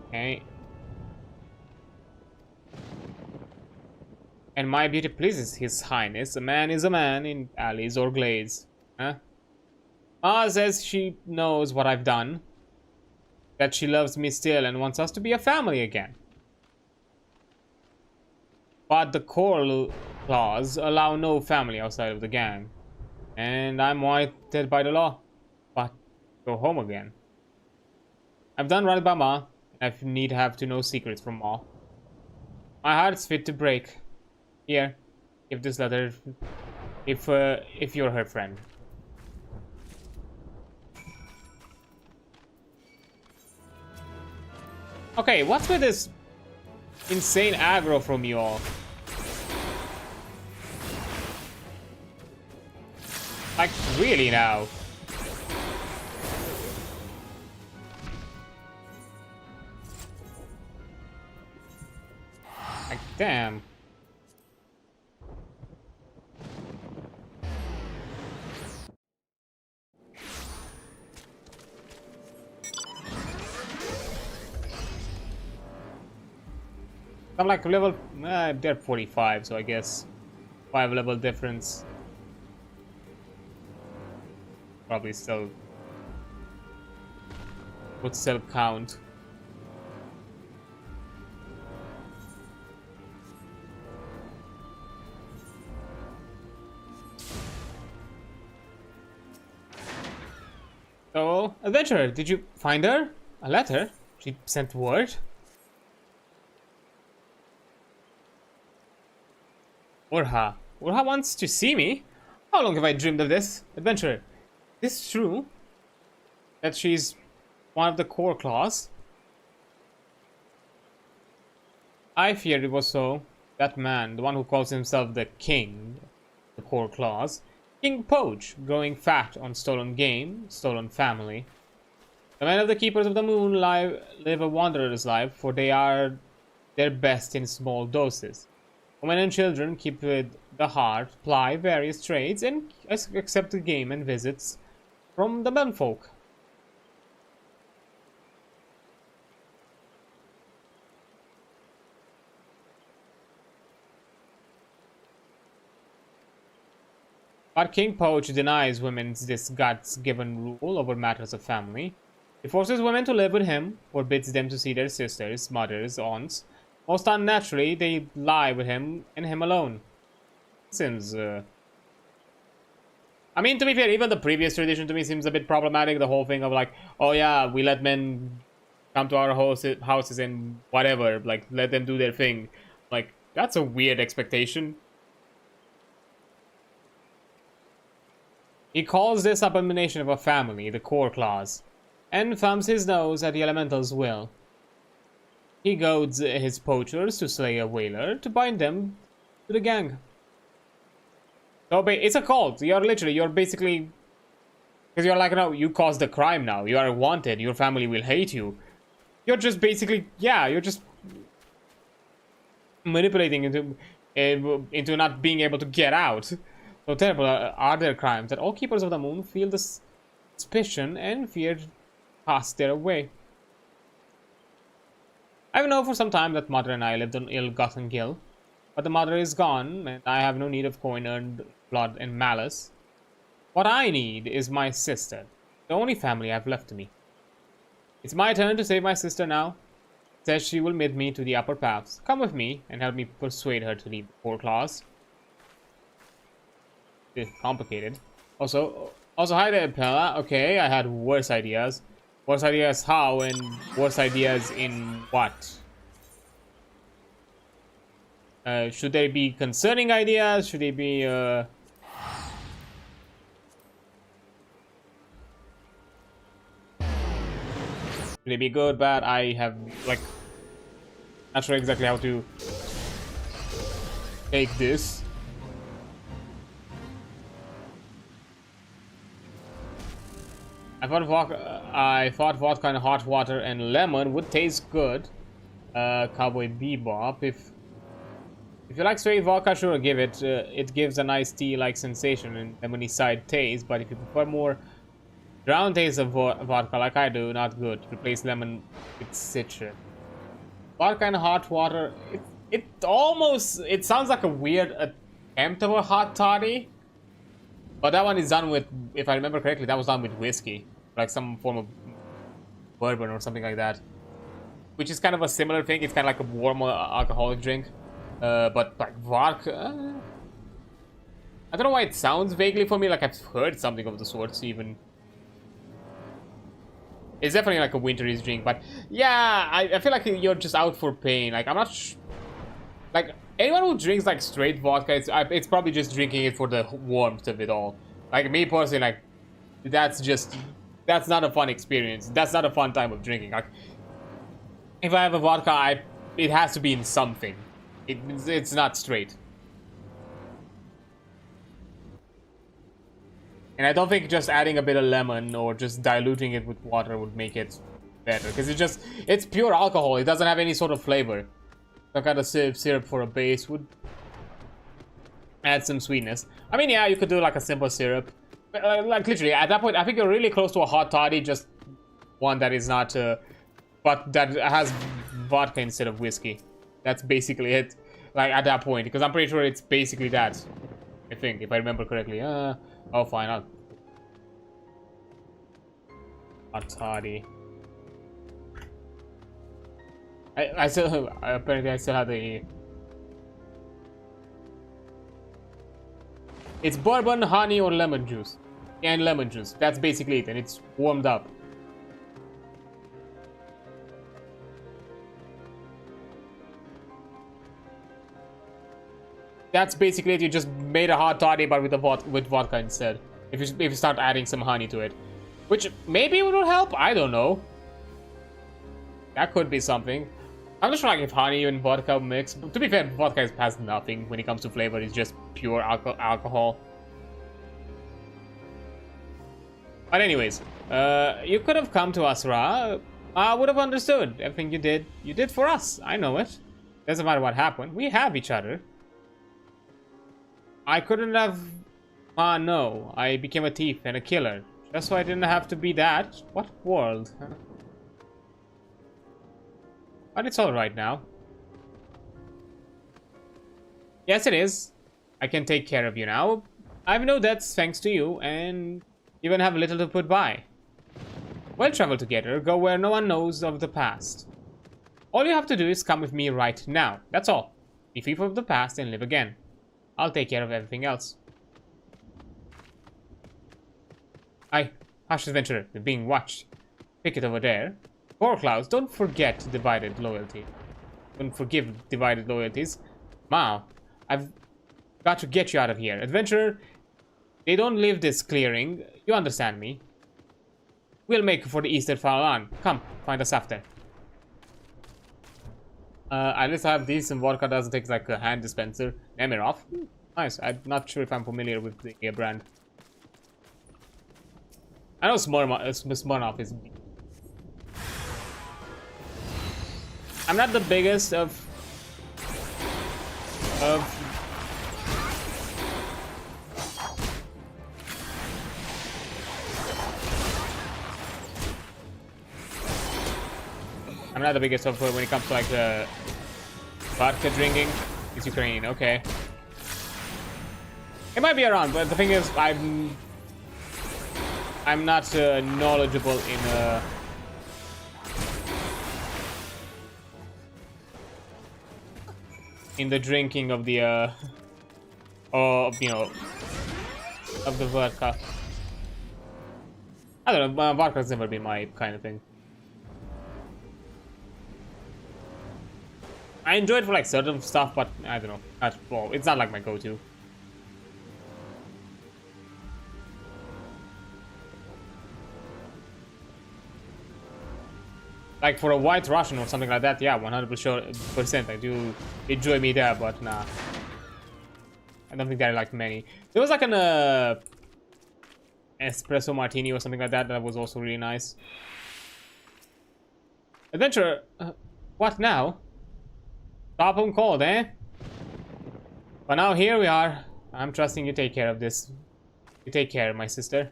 Okay. And my beauty pleases his highness. A man is a man in alleys or glades. Huh? Ma says she knows what I've done. That she loves me still and wants us to be a family again. But the coral clause allow no family outside of the gang. And I'm wanted by the law. But go home again. I've done right by Ma. I need have to know secrets from Ma. My heart's fit to break. Here, give this letter if you're her friend. Okay, what's with this insane aggro from you all? Like, really now? Like, damn. I'm like level, they're 45, so I guess 5 level difference. Probably still would still count. So, adventurer, did you find her? A letter? She sent word? Urha wants to see me? How long have I dreamed of this? Adventurer, is this true? That she's one of the core claws? I feared it was so. That man, the one who calls himself the king, the core claws, King Poach, growing fat on stolen game, stolen family. The men of the Keepers of the Moon live a wanderer's life, for they are their best in small doses. Women and children keep with the heart, ply various trades, and accept the game and visits from the menfolk. But King Poach denies women's this God's-given rule over matters of family. He forces women to live with him, forbids them to see their sisters, mothers, aunts. Most unnaturally, they lie with him and him alone. Seems, I mean, to be fair, even the previous tradition to me seems a bit problematic. The whole thing of like, oh yeah, we let men come to our houses and whatever, like, let them do their thing. Like, that's a weird expectation. He calls this abomination of a family the core clause, and thumbs his nose at the elemental's will. He goads his poachers to slay a whaler to bind them to the gang. So it's a cult. You're basically, because you're like, no, you caused the crime now. You are wanted. Your family will hate you. You're just basically, yeah, you're just manipulating into not being able to get out. So terrible are their crimes that all Keepers of the Moon feel the suspicion and fear pass their way. I've known for some time that Mother and I lived on ill-gotten gil, but the Mother is gone, and I have no need of coin-earned blood and malice. What I need is my sister, the only family I've left to me. It's my turn to save my sister now. says she will meet me to the upper paths. Come with me and help me persuade her to leave the poor claws. It's complicated. Also, hi there, Pella. Okay, I had worse ideas. Worse ideas how and worse ideas in what? Should they be concerning ideas? Should they be, Should they be good, bad? I have, like, not sure exactly how to take this. I thought vodka and hot water and lemon would taste good. Cowboy Bebop. If you like straight vodka, sure, give it. It gives a nice tea-like sensation and lemony side taste. But if you prefer more drown taste of vodka, like I do, not good. Replace lemon with citrus. Vodka and hot water. It sounds like a weird attempt of a hot toddy. But that one is done with, if I remember correctly, that was done with whiskey. Like some form of bourbon or something like that. Which is kind of a similar thing. It's kind of like a warm alcoholic drink. But like vodka... I don't know why it sounds vaguely for me like I've heard something of the sorts even. It's definitely like a wintery drink. But yeah, I feel like you're just out for pain. Like I'm not... like... anyone who drinks like straight vodka, it's probably just drinking it for the warmth of it all. Like me personally, like that's not a fun experience. That's not a fun time of drinking. Like if I have a vodka, it has to be in something. It's not straight. And I don't think just adding a bit of lemon or just diluting it with water would make it better, because it's pure alcohol. It doesn't have any sort of flavor. Some kind of syrup for a base would add some sweetness. I mean, yeah, you could do like a simple syrup. But, like literally, at that point, I think you're really close to a hot toddy, just one that is not, but that has vodka instead of whiskey. That's basically it. Like at that point, because I'm pretty sure it's basically that. I think, if I remember correctly. Oh, fine. Hot toddy. I still apparently I still have the. It's bourbon, honey, or lemon juice, and lemon juice. That's basically it, and it's warmed up. That's basically it. You just made a hot toddy, but with vodka instead. If you start adding some honey to it, which maybe it will help. I don't know. That could be something. I'm not sure like if honey and vodka mix. But to be fair, vodka has nothing when it comes to flavor. It's just pure alcohol. But anyways, you could have come to us, Ra. I would have understood everything you did. You did for us. I know it. Doesn't matter what happened. We have each other. I couldn't have... no. I became a thief and a killer. Just so I didn't have to be that. What world? But it's alright now. Yes, it is. I can take care of you now. I've no debts thanks to you, and even have little to put by. We'll travel together, go where no one knows of the past. All you have to do is come with me right now. That's all. Be free from the past and live again. I'll take care of everything else. Hush, adventurer. You're being watched. Pick it over there. Poor Clouds, don't forget divided loyalty. Don't forgive divided loyalties. Wow, I've got to get you out of here. Adventurer, they don't live this clearing. You understand me. We'll make for the eastern Falan. Come, find us after. At least I have these, and vodka doesn't take like a hand dispenser. Nemirov. Nice. I'm not sure if I'm familiar with the brand. I know Smirnoff is... I'm not the biggest of when it comes to like the vodka drinking. It's Ukrainian, okay. It might be around, but the thing is, I'm not knowledgeable in in the drinking of the of you know, of the vodka. I don't know, vodka's never been my kind of thing. I enjoy it for like certain stuff, but I don't know, well, it's not like my go-to. Like for a White Russian or something like that, yeah, 100% I do enjoy me there, but nah. I don't think there are like many. There was like an espresso martini or something like that that was also really nice. Adventure, what now? Stop home cold, eh? But now here we are. I'm trusting you take care of this. You take care, my sister.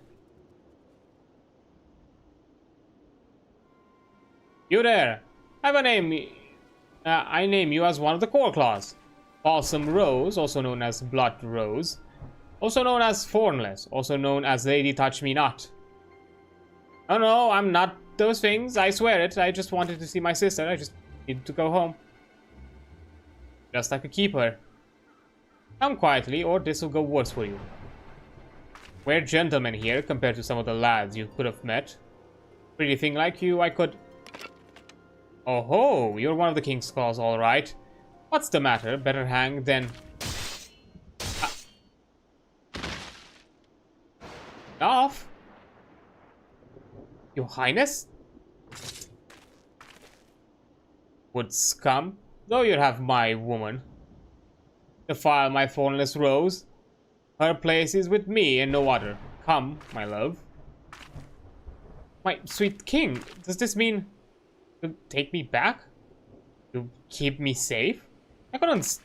You there! I have a name. I name you as one of the core claws. Balsam Rose, also known as Blood Rose. Also known as Thornless. Also known as Lady Touch Me Not. Oh no, I'm not those things. I swear it. I just wanted to see my sister. I just needed to go home. Just like a keeper. Come quietly, or this will go worse for you. We're gentlemen here compared to some of the lads you could have met. Pretty thing like you, I could... Oh ho, you're one of the king's claws, all right. What's the matter? Better hang than... Off? Your Highness? Would scum? Though you have my woman. Defile my thornless rose. Her place is with me and no other. Come, my love. My sweet king, does this mean... to take me back? To keep me safe? I couldn't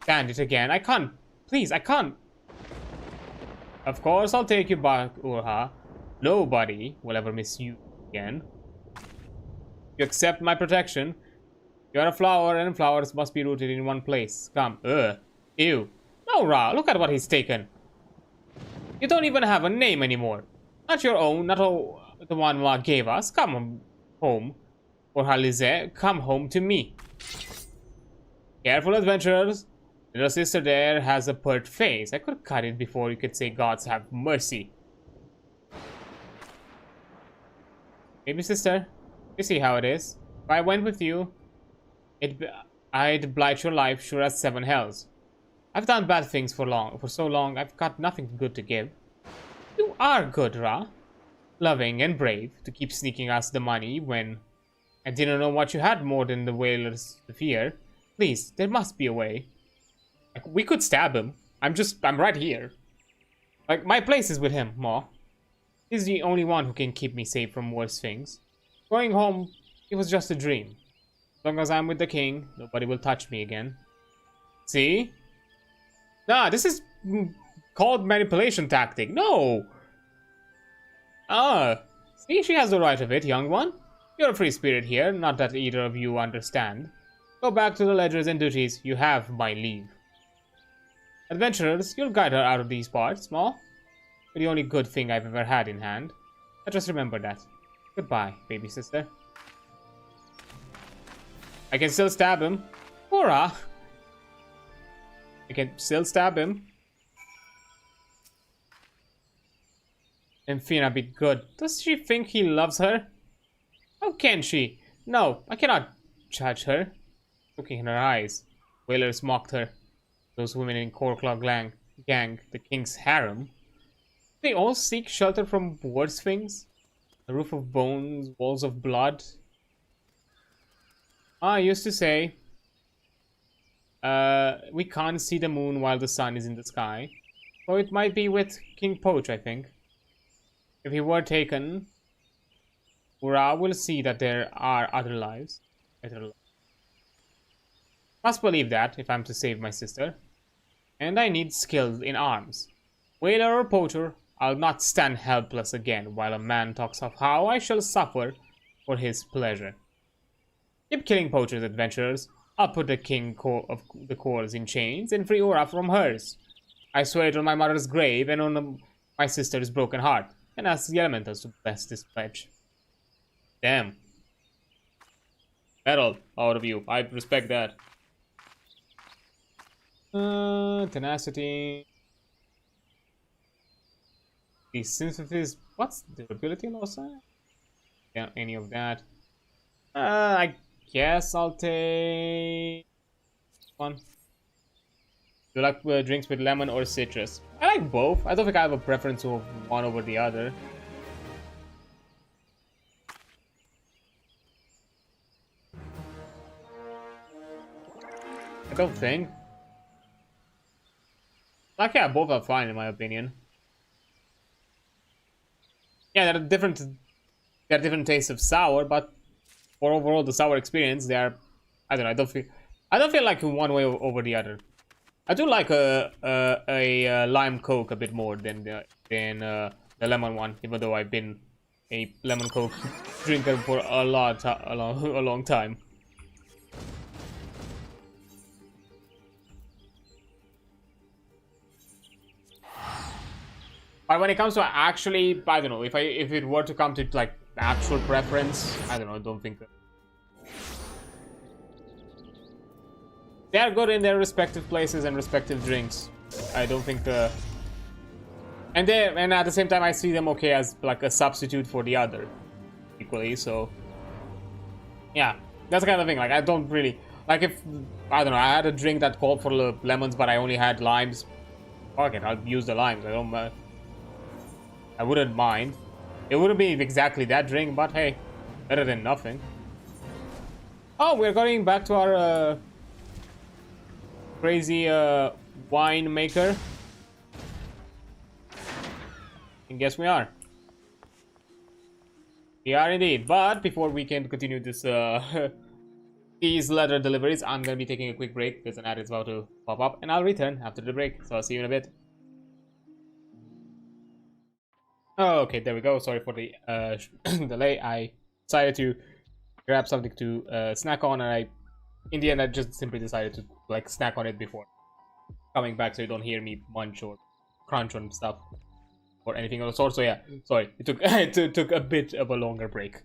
stand it again. I can't. Please, I can't. Of course, I'll take you back, Urha. Nobody will ever miss you again. You accept my protection. You're a flower, and flowers must be rooted in one place. Come. Ew. No, Ra, look at what he's taken. You don't even have a name anymore. Not your own, not the one Ma gave us. Come home. Or Halize, come home to me. Careful, adventurers. Little sister there has a pert face. I could cut it before you could say gods have mercy. Baby sister, you see how it is. If I went with you, I'd blight your life sure as 7 hells. I've done bad things for so long, I've got nothing good to give. You are good, Ra. Loving and brave to keep sneaking us the money when I didn't know what you had more than the whalers to fear. Please, there must be a way. Like, we could stab him. I'm right here. Like, my place is with him, Ma. He's the only one who can keep me safe from worse things. Going home, it was just a dream. As long as I'm with the king, nobody will touch me again. See? Nah, this is called manipulation tactic. No! See, she has the right of it, young one. You're a free spirit here, not that either of you understand. Go back to the ledgers and duties. You have my leave. Adventurers, you'll guide her out of these parts, Ma. You're the only good thing I've ever had in hand. I just remember that. Goodbye, baby sister. I can still stab him. Hurrah! I can still stab him. And Fina be good. Does she think he loves her? How can she? No, I cannot judge her. Looking in her eyes, whalers mocked her. Those women in Korklaw gang, the king's harem. They all seek shelter from worse things. A roof of bones, walls of blood. I used to say, we can't see the moon while the sun is in the sky. So it might be with King Poach, I think. If he were taken, Ura will see that there are other lives. Must believe that if I'm to save my sister. And I need skill in arms. Whaler or poacher, I'll not stand helpless again while a man talks of how I shall suffer for his pleasure. Keep killing poachers, adventurers. I'll put the king of the cores in chains and free Ura from hers. I swear it on my mother's grave and on my sister's broken heart, and ask the elementals to bless this pledge. Damn. Metal out of you. I respect that. Tenacity. The synthesis. What's durability loss? Yeah, any of that. I guess I'll take one. Do you like drinks with lemon or citrus? I like both. I don't think I have a preference of one over the other. I don't think. Like, yeah, both are fine in my opinion. Yeah, there are different tastes of sour, but for overall the sour experience, they are. I don't know. I don't feel like one way over the other. I do like a lime coke a bit more than the lemon one, even though I've been a lemon coke drinker for a long time. But when it comes to actually, I don't know, if it were to come to like actual preference, I don't know, I don't think they are good in their respective places and respective drinks. I don't think and at the same time I see them okay as like a substitute for the other equally, so yeah, that's the kind of thing. Like I don't really like if I don't know, I had a drink that called for lemons but I only had limes. Fuck it, I'll use the limes. I wouldn't mind. It wouldn't be exactly that drink, but hey, better than nothing. Oh, we're going back to our crazy wine maker. And guess we are. We are indeed. But before we can continue this these letter deliveries, I'm gonna be taking a quick break because an ad is about to pop up, and I'll return after the break. So I'll see you in a bit. Oh, okay, there we go. Sorry for the delay. I decided to grab something to snack on, and in the end, I just simply decided to like snack on it before coming back, so you don't hear me munch or crunch on stuff or anything of the sort. So yeah, sorry, it took it took a bit of a longer break.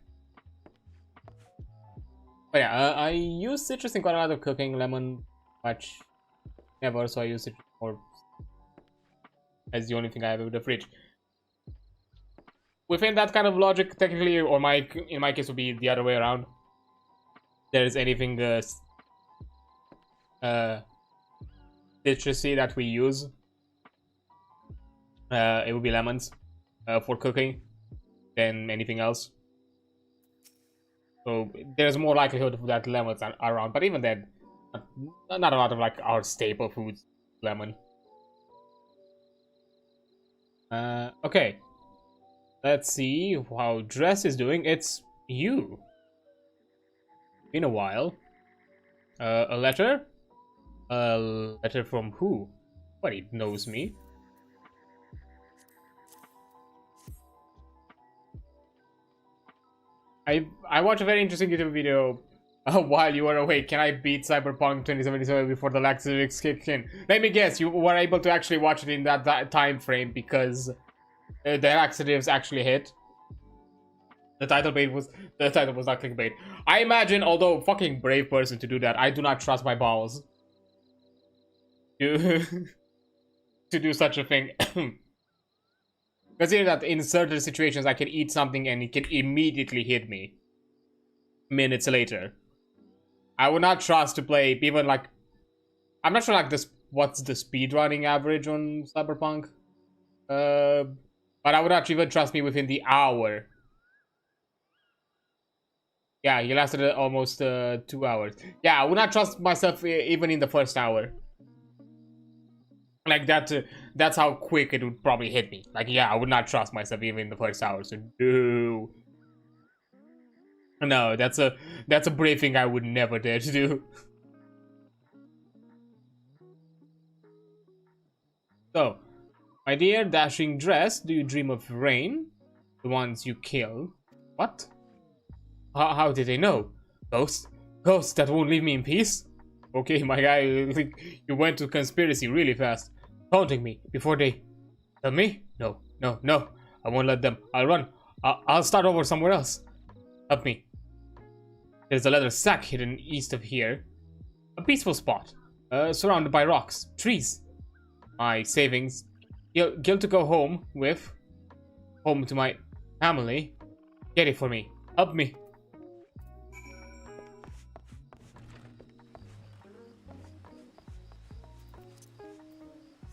But yeah, I use citrus in quite a lot of cooking. Lemon, much never. So I use it more as the only thing I have in the fridge. Within that kind of logic, technically, or in my case, would be the other way around. There is anything citrusy that we use, it would be lemons for cooking than anything else. So there's more likelihood that lemons are around, but even then, not a lot of like our staple foods, lemon. Okay. Let's see how Dress is doing. It's you. Been a while. A letter? A letter from who? Nobody knows me. I watched a very interesting YouTube video while you were away. Can I beat Cyberpunk 2077 before the laxatives kick in? Let me guess, you were able to actually watch it in that time frame because the laxatives actually hit. The title was not clickbait. I imagine, although fucking brave person to do that, I do not trust my bowels to to do such a thing. Consider that in certain situations I can eat something and it can immediately hit me minutes later. I would not trust to play even like, I'm not sure like this what's the speedrunning average on Cyberpunk, but I would not even trust me within the hour. Yeah, he lasted almost 2 hours. Yeah, I would not trust myself even in the first hour. Like that, that's how quick it would probably hit me. Like, yeah, I would not trust myself even in the first hour. So no, that's a brave thing I would never dare to do. So, my dear dashing dress, do you dream of rain? The ones you kill? What? How did they know? Ghosts? Ghosts that won't leave me in peace? Okay, my guy, you went to conspiracy really fast. Taunting me before they tell me? No. I won't let them. I'll run. I'll start over somewhere else. Help me. There's a leather sack hidden east of here. A peaceful spot. surrounded by rocks, trees. My savings, guilt to go home with, home to my family. Get it for me. Help me.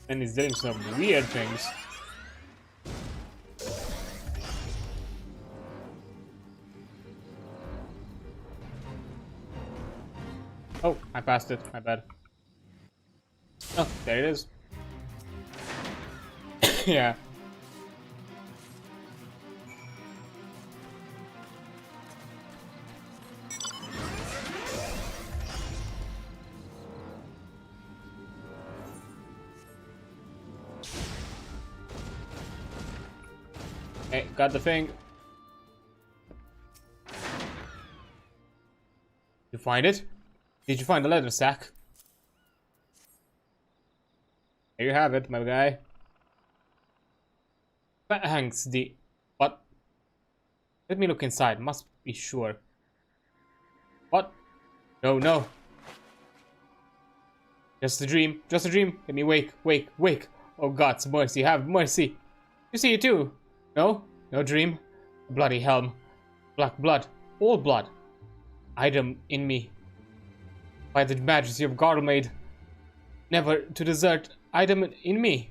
And he's doing some weird things. Oh, I passed it. My bad. Oh, there it is. Yeah. Hey, got the thing. You find it? Did you find the leather sack? There you have it, my guy. Thanks, what? Let me look inside. Must be sure. What? No, no. Just a dream. Just a dream. Let me wake, wake, wake. Oh, God's mercy, have mercy. You see it too? No? No dream? Bloody helm. Black blood. All blood. Item in me. By the majesty of Gardelmaid. Never to desert. Item in me.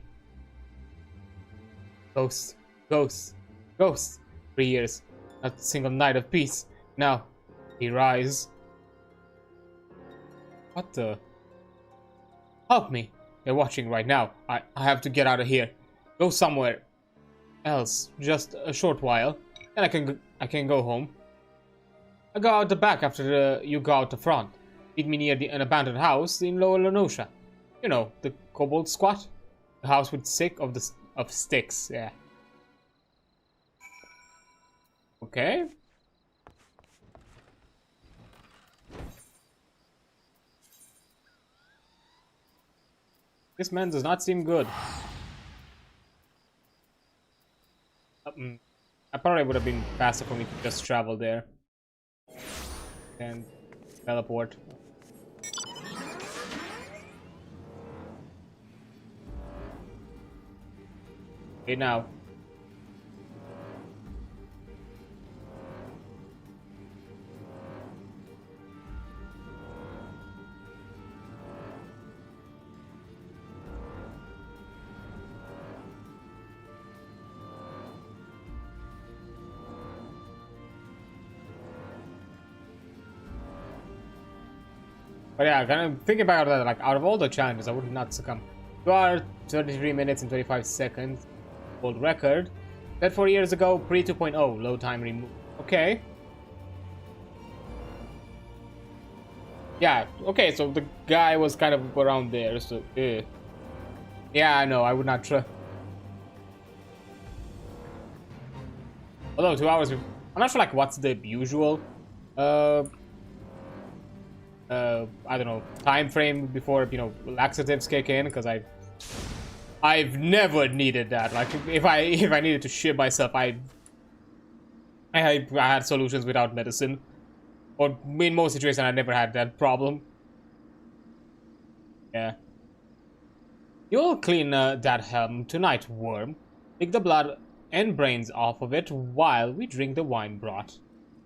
Ghosts. Ghosts. Ghosts. 3 years. Not a single night of peace. Now. He rise. What the? Help me. They're watching right now. I have to get out of here. Go somewhere else. Just a short while. Then I can go home. I go out the back after you go out the front. Meet me near an abandoned house in Lower Lenosha. You know, the kobold squat? The house with of sticks, yeah. Okay. This man does not seem good. I probably would have been faster for me to just travel there. And teleport. Okay, now. But yeah, kind of thinking about that, like out of all the challenges, I would not succumb. 2 hours, 33 minutes and 25 seconds. World record. Set 4 years ago, pre 2.0, low time remove. Okay. Yeah, okay, so the guy was kind of around there, so yeah, I know, I would not try. Although 2 hours, I'm not sure like what's the usual I don't know, time frame before, you know, laxatives kick in, because I've never needed that. Like if I needed to shit myself, I had solutions without medicine. Or in most situations I never had that problem. Yeah. You'll clean that helm tonight, worm. Take the blood and brains off of it while we drink the wine broth.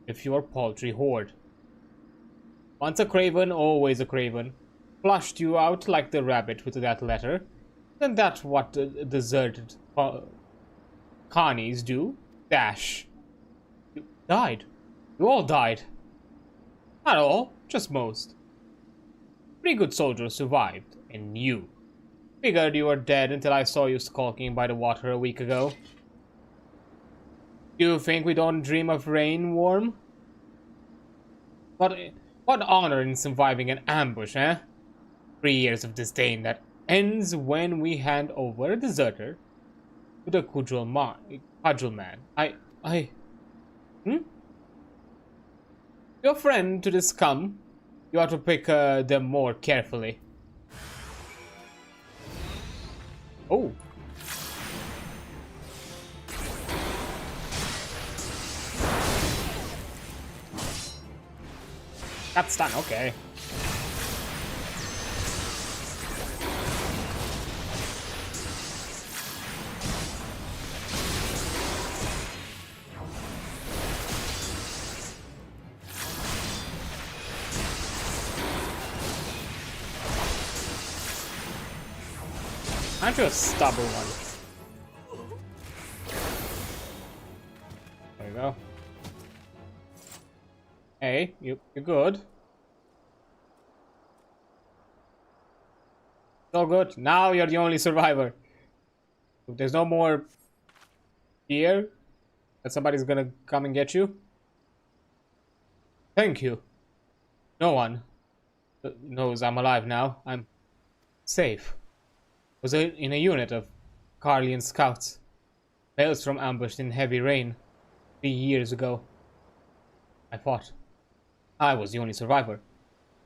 If you're paltry hoard. Once a craven, always a craven. Flushed you out like the rabbit with that letter. Then that's what deserted carnies do. Dash. You died. You all died. Not all, just most. 3 good soldiers survived, and you. Figured you were dead until I saw you skulking by the water a week ago. You think we don't dream of rain, worm? What honor in surviving an ambush, eh? 3 years of disdain that ends when we hand over a deserter to the cudgel man. Your friend to this scum, you ought to pick them more carefully. Oh. Got stunned, okay. Aren't you a stubborn one? There you go. Hey, you're good. So good. Now you're the only survivor. If there's no more fear that somebody's gonna come and get you. Thank you. No one knows I'm alive now. I'm safe. Was in a unit of Carlian scouts. Maelstrom ambushed in heavy rain 3 years ago. I fought. I was the only survivor.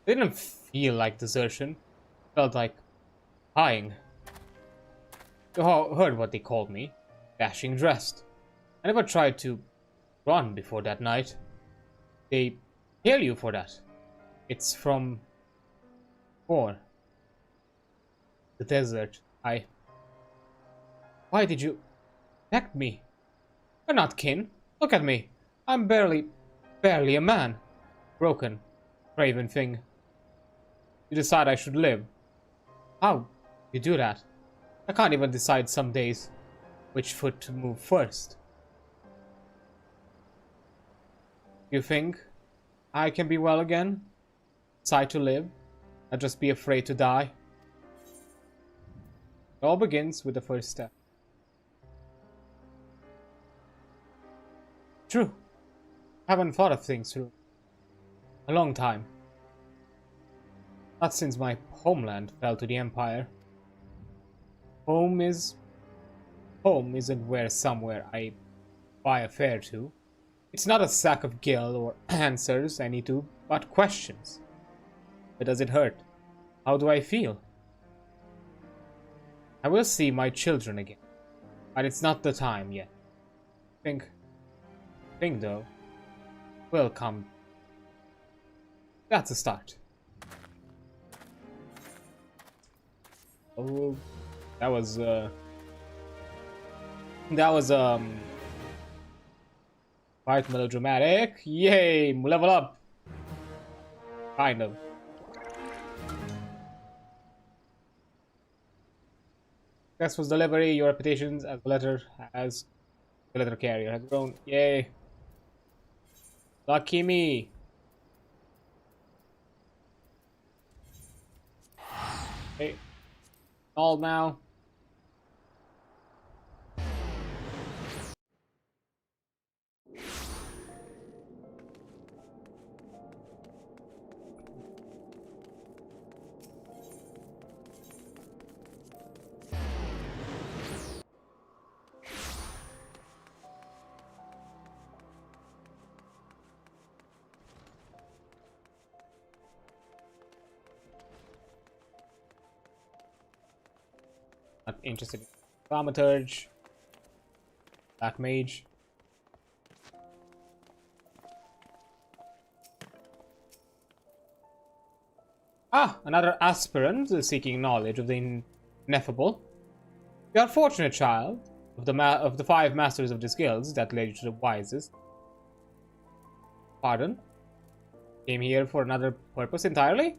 It didn't feel like desertion. It felt like dying. You heard what they called me. Dashing dressed. I never tried to run before that night. They kill you for that. It's from the desert. Why did you attack me? We're not kin. Look at me. I'm barely a man. Broken, craven thing. You decide I should live. How you do that? I can't even decide some days which foot to move first. You think I can be well again? Decide to live, not just be afraid to die? It all begins with the first step. True. I haven't thought of things through a long time. Not since my homeland fell to the Empire. Home isn't where somewhere I buy a fare to. It's not a sack of gil or answers I need to, but questions. But does it hurt? How do I feel? I will see my children again, but it's not the time yet. Think though, will come. That's a start. Oh, that was quite melodramatic. Yay, level up. Kind of. Successful delivery. Your reputation as the letter carrier has grown. Yay. Lucky me. Okay. All now. Not interested in Thaumaturge, Black Mage. Ah, another aspirant seeking knowledge of the ineffable. You are fortunate, child. Of the 5 masters of the skills that led you to the wisest. Pardon? Came here for another purpose entirely?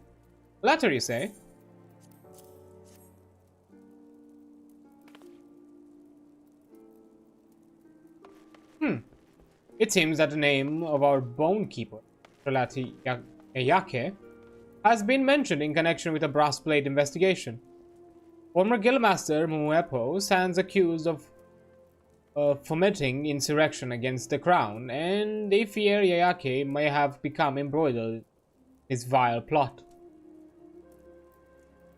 Latter, you say? It seems that the name of our bone keeper, Prelati Eyake, has been mentioned in connection with a brass blade investigation. Former guildmaster Muepo stands accused of fomenting insurrection against the crown, and they fear Eyake may have become embroiled in his vile plot.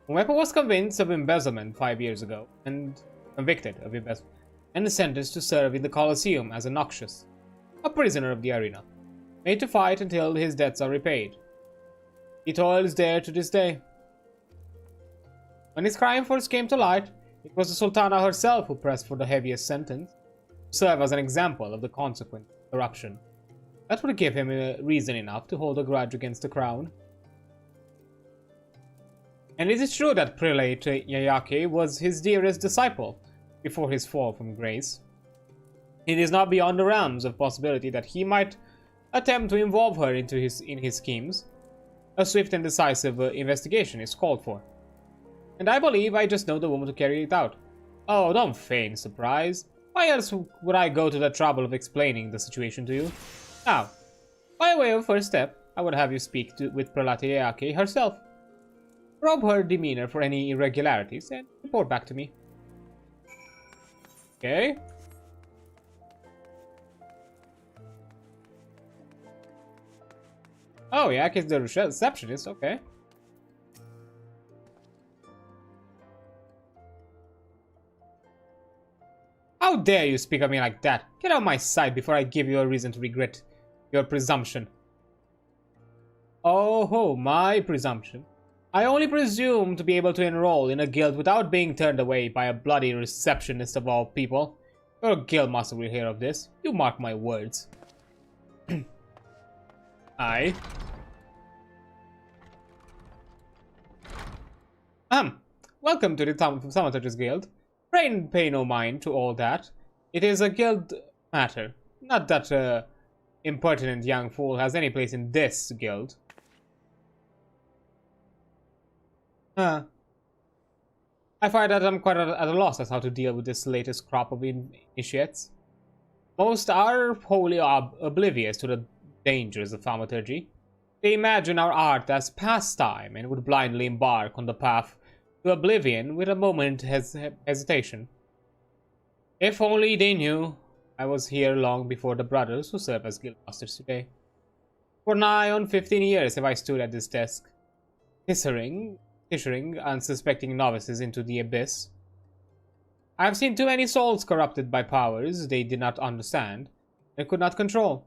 Muepo was convinced of embezzlement 5 years ago, and convicted of embezzlement, and sentenced to serve in the Colosseum as a noxious, a prisoner of the arena, made to fight until his debts are repaid. He toils there to this day. When his crime first came to light, it was the Sultana herself who pressed for the heaviest sentence, to serve as an example of the consequent corruption. That would give him reason enough to hold a grudge against the crown. And it is true that Prelate Yayake was his dearest disciple before his fall from grace. It is not beyond the realms of possibility that he might attempt to involve her in his schemes. A swift and decisive investigation is called for. And I believe I just know the woman to carry it out. Oh, don't feign surprise. Why else would I go to the trouble of explaining the situation to you? Now, by way of first step, I would have you speak with Prelate Ayake herself. Probe her demeanor for any irregularities and report back to me. Okay. Oh, Ayake is the receptionist, okay. How dare you speak of me like that? Get out of my sight before I give you a reason to regret your presumption. Oh ho, my presumption. I only presume to be able to enroll in a guild without being turned away by a bloody receptionist of all people. Your guildmaster will hear of this. You mark my words. Aye. Welcome to the Thaumaturge's Guild. Pay no mind to all that. It is a guild matter. Not that impertinent young fool has any place in this guild. I find that I'm quite at a loss as how to deal with this latest crop of initiates. Most are wholly oblivious to the dangers of thaumaturgy. They imagine our art as pastime and would blindly embark on the path to oblivion with a moment's hesitation. If only they knew I was here long before the brothers who serve as guildmasters today. For nigh on 15 years have I stood at this desk, fishing unsuspecting novices into the abyss. I have seen too many souls corrupted by powers they did not understand and could not control.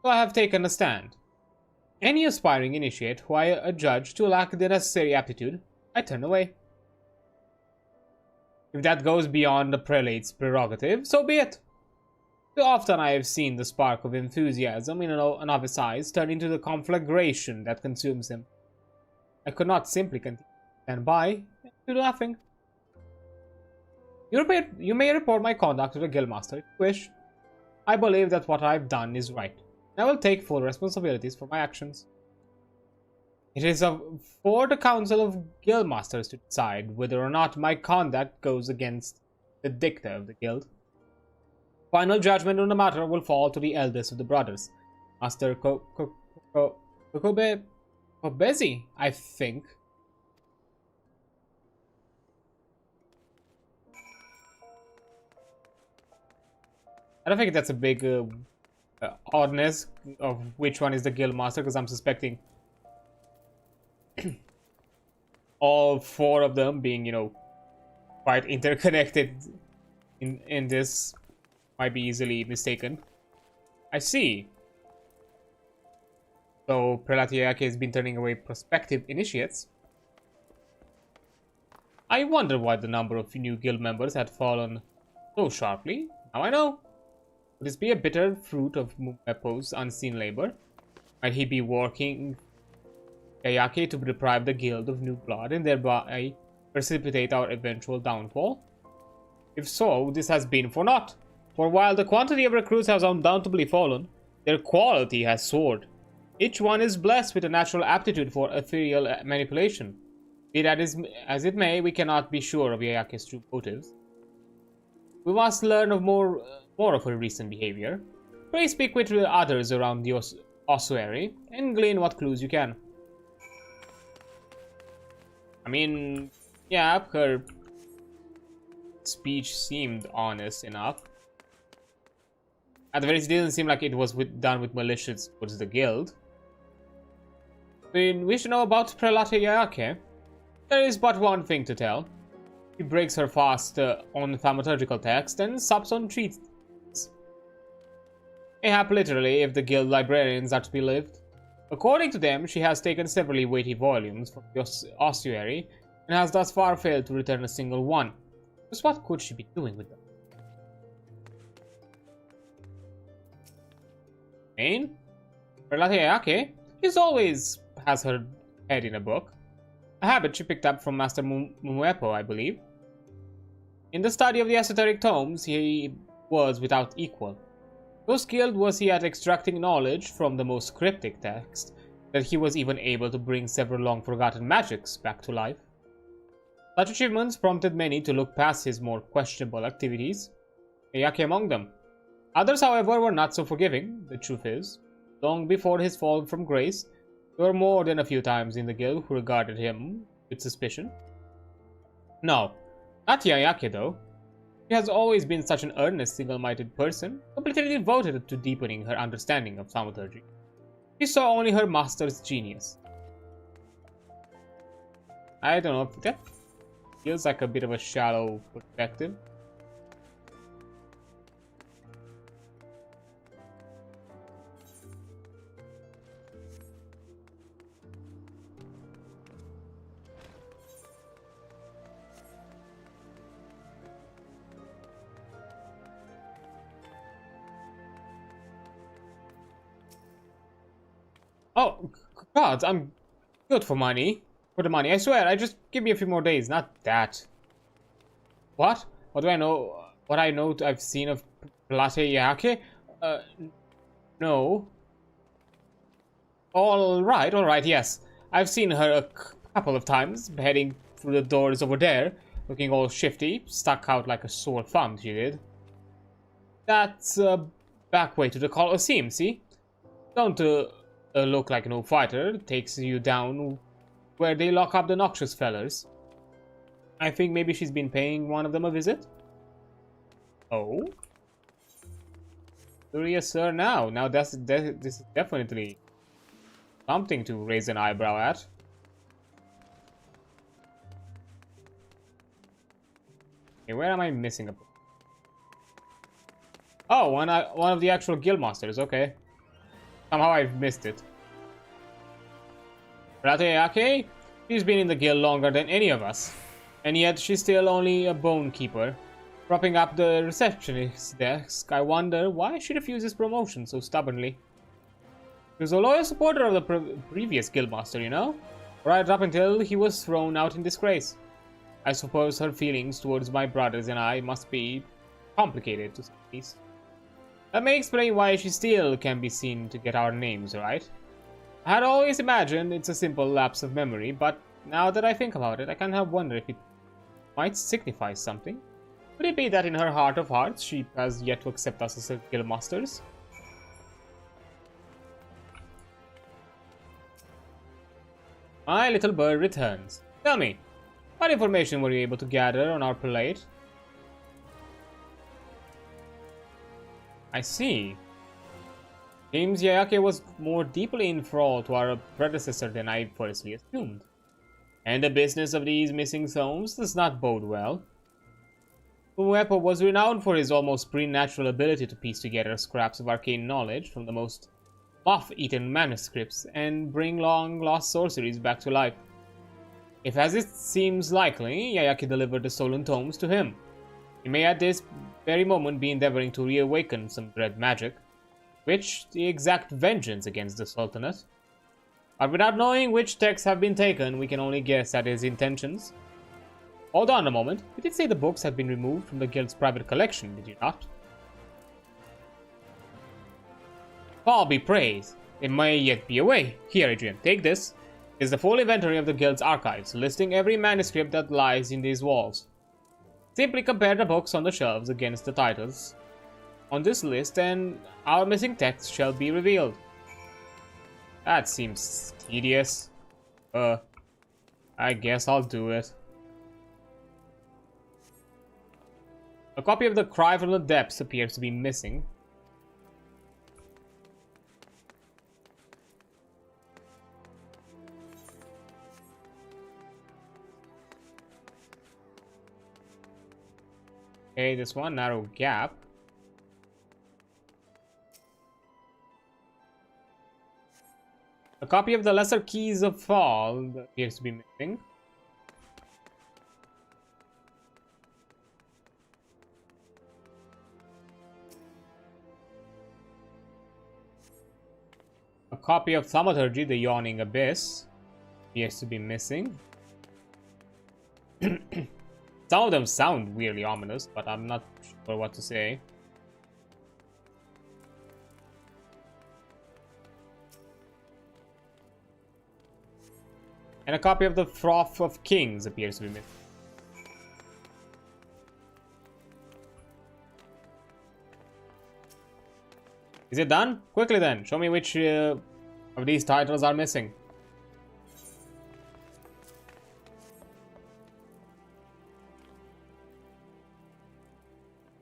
So I have taken a stand. Any aspiring initiate who I adjudge to lack the necessary aptitude, I turn away. If that goes beyond the prelate's prerogative, so be it. Too often I have seen the spark of enthusiasm in a novice's eyes turn into the conflagration that consumes him. I could not simply stand by and do nothing. You may report my conduct to the guildmaster if you wish. I believe that what I've done is right. I will take full responsibilities for my actions. It is for the Council of Guildmasters to decide whether or not my conduct goes against the dicta of the guild. Final judgment on the matter will fall to the eldest of the brothers, Master Kobezi, I think. I don't think that's a big oddness of which one is the guildmaster, because I'm suspecting all four of them being, you know, quite interconnected in this might be easily mistaken. I see. So Prelate Ayake has been turning away prospective initiates. I wonder why the number of new guild members had fallen so sharply. Now I know. Would this be a bitter fruit of Mumepo's unseen labor? Might he be working Ayake to deprive the guild of new blood and thereby precipitate our eventual downfall? If so, this has been for naught. For while the quantity of recruits has undoubtedly fallen, their quality has soared. Each one is blessed with a natural aptitude for ethereal manipulation. Be that as it may, we cannot be sure of Ayake's true motives. We must learn of more of her recent behavior. Pray speak with others around the ossuary and glean what clues you can. I mean, yeah, her speech seemed honest enough. At the very least, it didn't seem like it was done with malicious towards the guild. We wish to know about Prelate Ayake. There is but one thing to tell. She breaks her fast on thaumaturgical text and sups on treats. Mayhap literally, if the guild librarians are to be believed. According to them, she has taken several weighty volumes from the ossuary and has thus far failed to return a single one. Just what could she be doing with them? Main? Prelate Ayake? She always has her head in a book. A habit she picked up from Master Mumepo, I believe. In the study of the esoteric tomes, he was without equal. So skilled was he at extracting knowledge from the most cryptic text that he was even able to bring several long-forgotten magics back to life. Such achievements prompted many to look past his more questionable activities, Yayake among them. Others, however, were not so forgiving. The truth is, long before his fall from grace, there were more than a few times in the guild who regarded him with suspicion. No, not Yayake though. She has always been such an earnest, single-minded person, completely devoted to deepening her understanding of thaumaturgy. She saw only her master's genius. I don't know, that feels like a bit of a shallow perspective. Oh, God, I'm good for money. For the money, I swear, just give me a few more days, not that. What? What do I know? What I know I've seen of Plate Yake? No. Alright, yes. I've seen her a couple of times, heading through the doors over there, looking all shifty, stuck out like a sore thumb, she did. That's back way to the Colosseum, see? Don't look like no fighter, takes you down where they lock up the noxious fellers. I think maybe she's been paying one of them a visit. Oh? Curious, sir, now. Now this is definitely something to raise an eyebrow at. Okay, where am I missing a book? Oh, one of the actual guildmasters, okay. Somehow I've missed it. Rateyake, she's been in the guild longer than any of us, and yet she's still only a bone keeper. Propping up the receptionist's desk, I wonder why she refuses promotion so stubbornly. She was a loyal supporter of the previous guildmaster, you know? Right up until he was thrown out in disgrace. I suppose her feelings towards my brothers and I must be complicated to say the least. That may explain why she still can be seen to get our names right. I had always imagined it's a simple lapse of memory, but now that I think about it, I can't help wonder if it might signify something. Could it be that in her heart of hearts, she has yet to accept us as guildmasters? My little bird returns. Tell me, what information were you able to gather on our prelate? I see. Seems Yayake was more deeply enthralled to our predecessor than I firstly assumed. And the business of these missing stones does not bode well. Uepo was renowned for his almost preternatural ability to piece together scraps of arcane knowledge from the most moth-eaten manuscripts and bring long-lost sorceries back to life. If, as it seems likely, Yayake delivered the stolen tomes to him, he may at this very moment be endeavoring to reawaken some dread magic, which the exact vengeance against the Sultanate. But without knowing which texts have been taken, we can only guess at his intentions. Hold on a moment. You did say the books had been removed from the guild's private collection, did you not? God be praised. It may yet be a way. Here, Adrian, take this. It is the full inventory of the guild's archives, listing every manuscript that lies in these walls. Simply compare the books on the shelves against the titles on this list, and our missing text shall be revealed. That seems tedious. I guess I'll do it. A copy of the Cry from the Depths appears to be missing. Okay, this one narrow gap. A copy of the Lesser Keys of Fall appears to be missing. A copy of Thaumaturgy, the Yawning Abyss, appears to be missing. Some of them sound weirdly ominous, but I'm not sure what to say. And a copy of the Froth of Kings appears to be missing. Is it done? Quickly then, show me which of these titles are missing.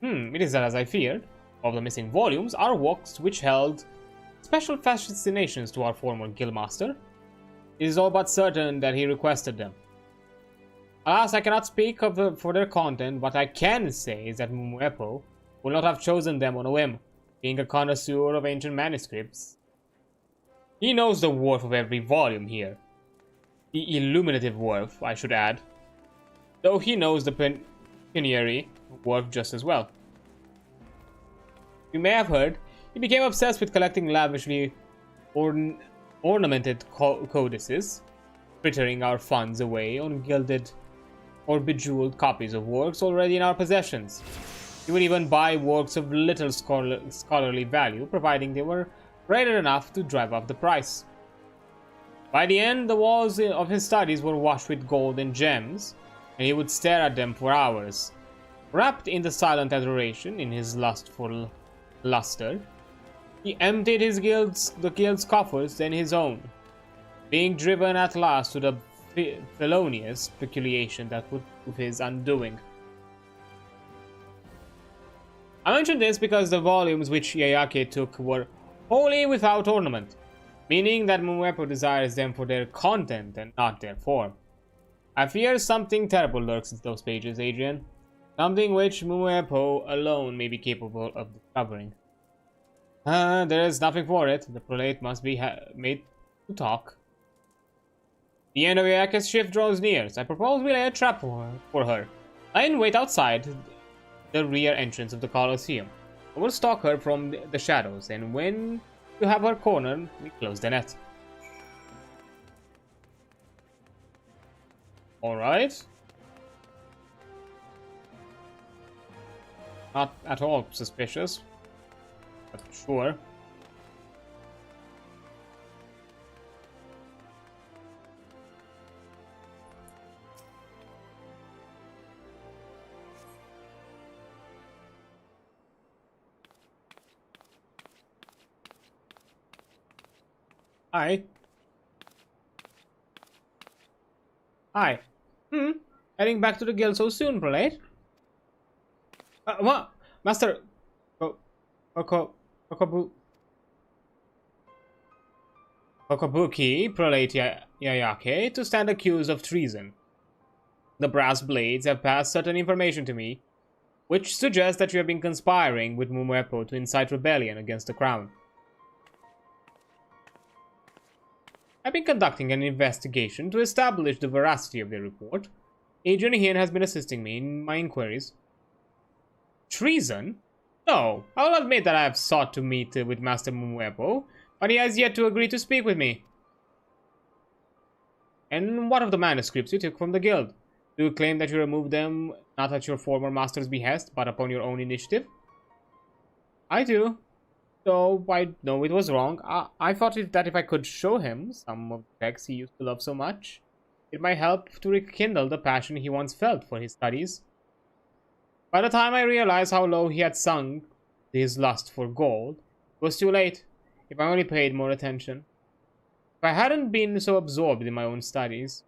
It is as I feared. All the missing volumes are works which held special fascinations to our former guildmaster. It is all but certain that he requested them. Alas, I cannot speak for their content. What I can say is that Mumuepo would not have chosen them on a whim, being a connoisseur of ancient manuscripts. He knows the worth of every volume here. The illuminative worth, I should add. Though he knows the pecuniary worth just as well. You may have heard, he became obsessed with collecting lavishly ornamented codices, frittering our funds away on gilded or bejeweled copies of works already in our possessions. He would even buy works of little scholarly value, providing they were rated enough to drive up the price. By the end, the walls of his studies were washed with gold and gems, and he would stare at them for hours. Wrapped in the silent adoration in his lustful luster, he emptied the guild's coffers then his own, being driven at last to the felonious speculation that would prove his undoing. I mention this because the volumes which Yayake took were wholly without ornament, meaning that Mumuepo desires them for their content and not their form. I fear something terrible lurks in those pages, Adrian. Something which Mumuepo alone may be capable of discovering. There is nothing for it. The prelate must be made to talk. The end of Yayake's shift draws near. I propose we lay a trap for her. And wait outside the rear entrance of the Colosseum. I will stalk her from the shadows, and when you have her cornered, we close the net. Alright. Not at all suspicious, but sure. Hi. Hi. Heading back to the guild so soon, prelate? What? Master... Kokobuki, prelate Yayake, to stand accused of treason. The brass blades have passed certain information to me, which suggests that you have been conspiring with Mumuepo to incite rebellion against the crown. I've been conducting an investigation to establish the veracity of the report. Adrian here has been assisting me in my inquiries. Treason? No, I will admit that I have sought to meet with Master Mumuepo, but he has yet to agree to speak with me. And what of the manuscripts you took from the guild? Do you claim that you removed them not at your former master's behest, but upon your own initiative? I do. Though I know it was wrong, I thought that if I could show him some of the texts he used to love so much, it might help to rekindle the passion he once felt for his studies. By the time I realized how low he had sunk his lust for gold, it was too late. If I only paid more attention. If I hadn't been so absorbed in my own studies,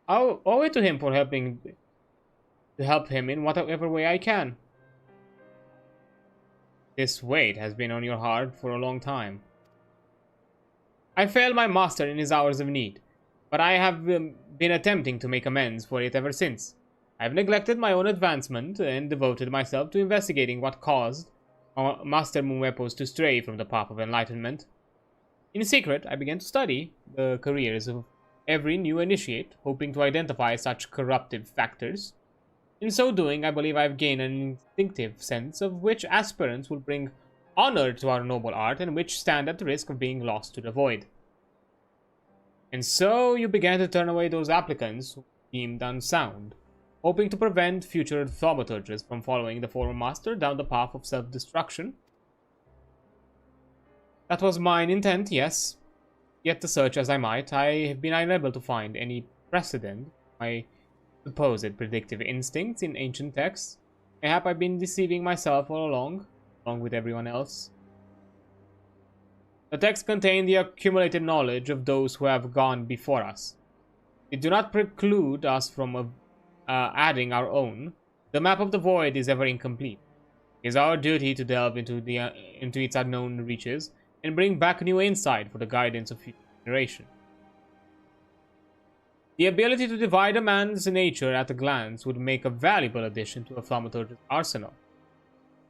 I owe it to him for help him in whatever way I can. This weight has been on your heart for a long time. I failed my master in his hours of need, but I have been attempting to make amends for it ever since. I have neglected my own advancement and devoted myself to investigating what caused Master Mumuepo to stray from the path of enlightenment. In secret, I began to study the careers of every new initiate, hoping to identify such corruptive factors. In so doing, I believe I have gained an instinctive sense of which aspirants will bring honor to our noble art and which stand at the risk of being lost to the void. And so you began to turn away those applicants who deemed unsound, hoping to prevent future thaumaturges from following the former master down the path of self-destruction. That was mine intent, yes. Yet to search as I might, I have been unable to find any precedent for my supposed predictive instincts in ancient texts. Mayhap I've been deceiving myself all along with everyone else. The texts contain the accumulated knowledge of those who have gone before us. They do not preclude us from adding our own. The map of the void is ever incomplete. It is our duty to delve into its unknown reaches and bring back new insight for the guidance of future generations. The ability to divide a man's nature at a glance would make a valuable addition to a thaumaturge's arsenal.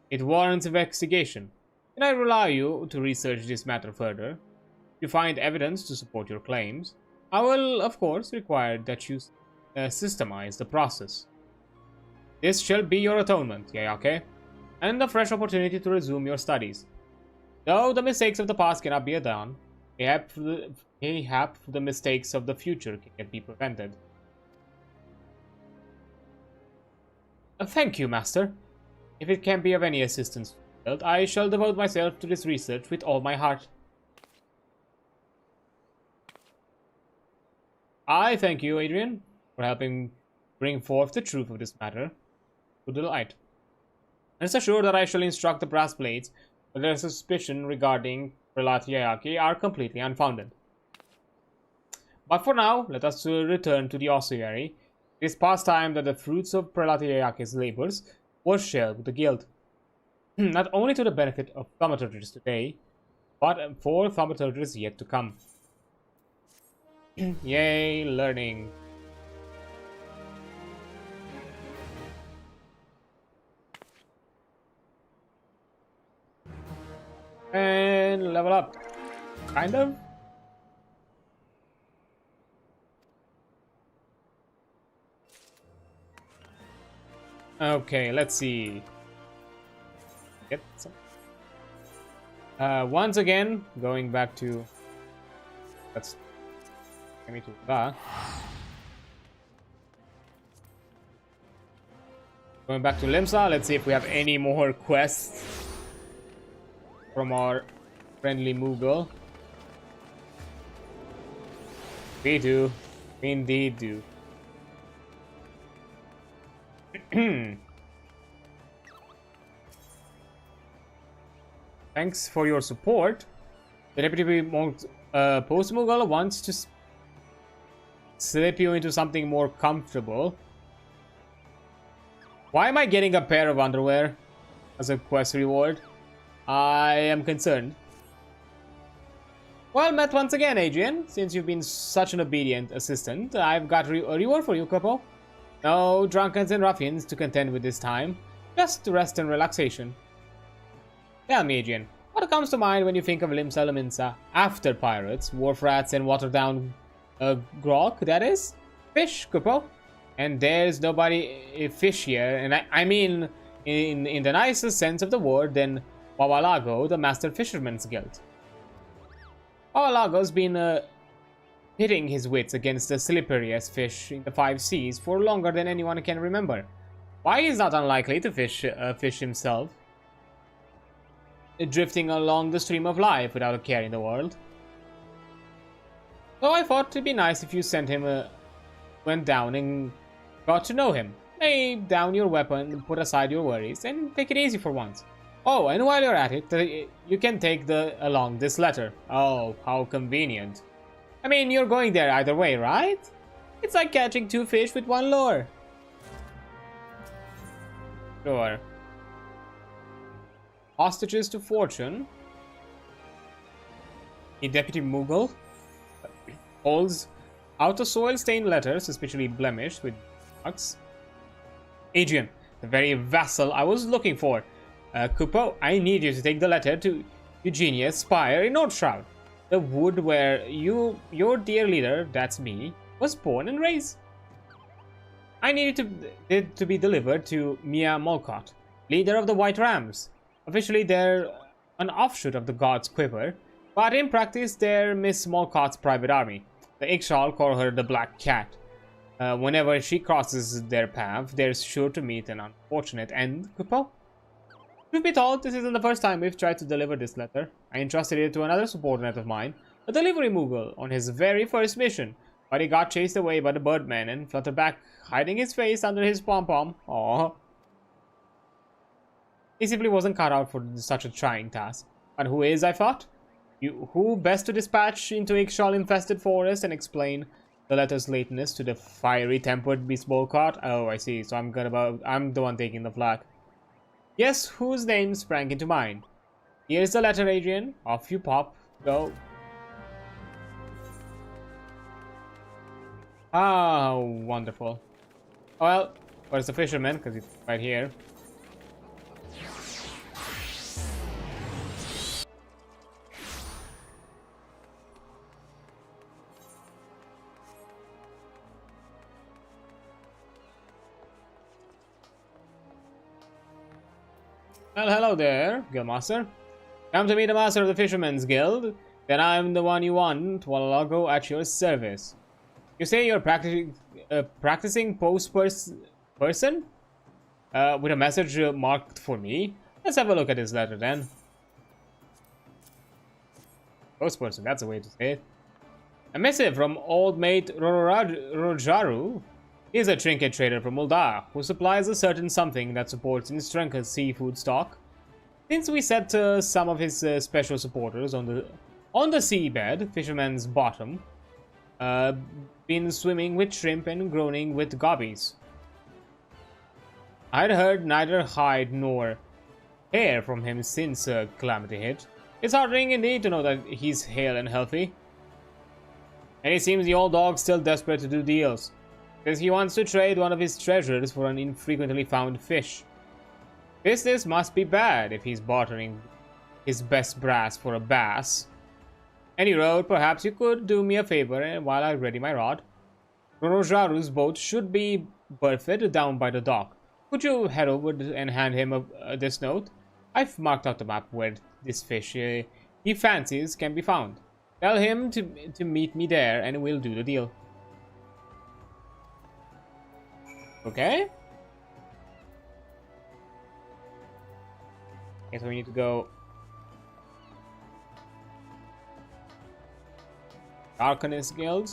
It warrants investigation, and I rely on you to research this matter further. If you find evidence to support your claims, I will, of course, require that you systemize the process. This shall be your atonement, Yayake, and a fresh opportunity to resume your studies. Though the mistakes of the past cannot be undone, mayhap the mistakes of the future can be prevented. Thank you, Master. If it can be of any assistance, I shall devote myself to this research with all my heart. I thank you, Adrian, for helping bring forth the truth of this matter to the light. Rest assured that I shall instruct the brass plates that their suspicion regarding Prelat Yayake are completely unfounded. But for now, let us return to the ossuary. It is past time that the fruits of Prelat Yayake's labors were shared with the guild. Not only to the benefit of thaumaturges today, but for thaumaturges yet to come. Yay, learning. And level up. Kind of. Okay, let's see. Get some. Once again, going back to. Let's. Let me do that. Going back to Limsa, let's see if we have any more quests from our friendly Moogle. We do. We indeed do. Thanks for your support. The Deputy Post Moogle wants to slip you into something more comfortable. Why am I getting a pair of underwear as a quest reward? I am concerned. Well met once again, Adrian. Since you've been such an obedient assistant, I've got a reward for you, couple. No drunkards and ruffians to contend with this time. Just rest and relaxation. Tell me, Adrian, what comes to mind when you think of Limsa Laminsa after pirates, wharf rats, and watered-down grog, that is? Fish, couple. And there's nobody fish here, and I mean in the nicest sense of the word, than Wawalago, the Master Fisherman's Guild. Wawalago's been pitting his wits against the slipperiest fish in the 5 seas for longer than anyone can remember. Why he's not unlikely to fish himself, drifting along the stream of life without a care in the world. So I thought it'd be nice if you sent him went down and got to know him. Lay down your weapon, put aside your worries, and take it easy for once. Oh, and while you're at it, you can take along this letter. Oh, how convenient. I mean, you're going there either way, right? It's like catching 2 fish with 1 lure. Sure. Hostages to fortune. A Deputy Moogle holds out a soil-stained letter, suspiciously blemished with marks. Adrian, the very vassal I was looking for. Kupo, I need you to take the letter to Eugenia's spire in Nordshroud, the wood where your dear leader, that's me, was born and raised. I need it to be delivered to Mia Molcott, leader of the White Rams. Officially, they're an offshoot of the God's Quiver, but in practice, they're Miss Molcott's private army. The Ixchal call her the Black Cat. Whenever she crosses their path, they're sure to meet an unfortunate end, Kupo. Truth be told, this isn't the first time we've tried to deliver this letter. I entrusted it to another subordinate of mine, a delivery Moogle, on his very first mission, but he got chased away by the Birdman and fluttered back, hiding his face under his pom-pom. Aww. He simply wasn't cut out for such a trying task. But who is, I thought? Who best to dispatch into Ixchel-infested forest and explain the letter's lateness to the fiery-tempered baseball cart? Oh, I see. So I'm the one taking the flak. Yes, whose name sprang into mind? Here's the letter, Adrian. Off you pop. Go. Ah, wonderful. Well, where's the fisherman? Because it's right here. Well, hello there, Guildmaster. Come to meet the master of the Fisherman's Guild. Then I'm the one you want, while I'll go at your service. You say you're practicing person? With a message marked for me? Let's have a look at his letter then. Person, that's a way to say it. A missive from old mate Rojaru. He's a trinket trader from Ul'dah, who supplies a certain something that supports Instrenka's seafood stock. Since we set some of his special supporters on the seabed, Fisherman's Bottom, been swimming with shrimp and groaning with gobbies. I'd heard neither hide nor hair from him since Calamity hit. It's heartening indeed to know that he's hale and healthy. And it seems the old dog's still desperate to do deals. Says he wants to trade one of his treasures for an infrequently found fish. Business must be bad if he's bartering his best brass for a bass. And he wrote, perhaps you could do me a favor while I ready my rod. Rojaru's boat should be berthed down by the dock. Could you head over and hand him this note? I've marked out the map where this fish he fancies can be found. Tell him to meet me there and we'll do the deal. Okay. Okay, so we need to go Arcanist Guild.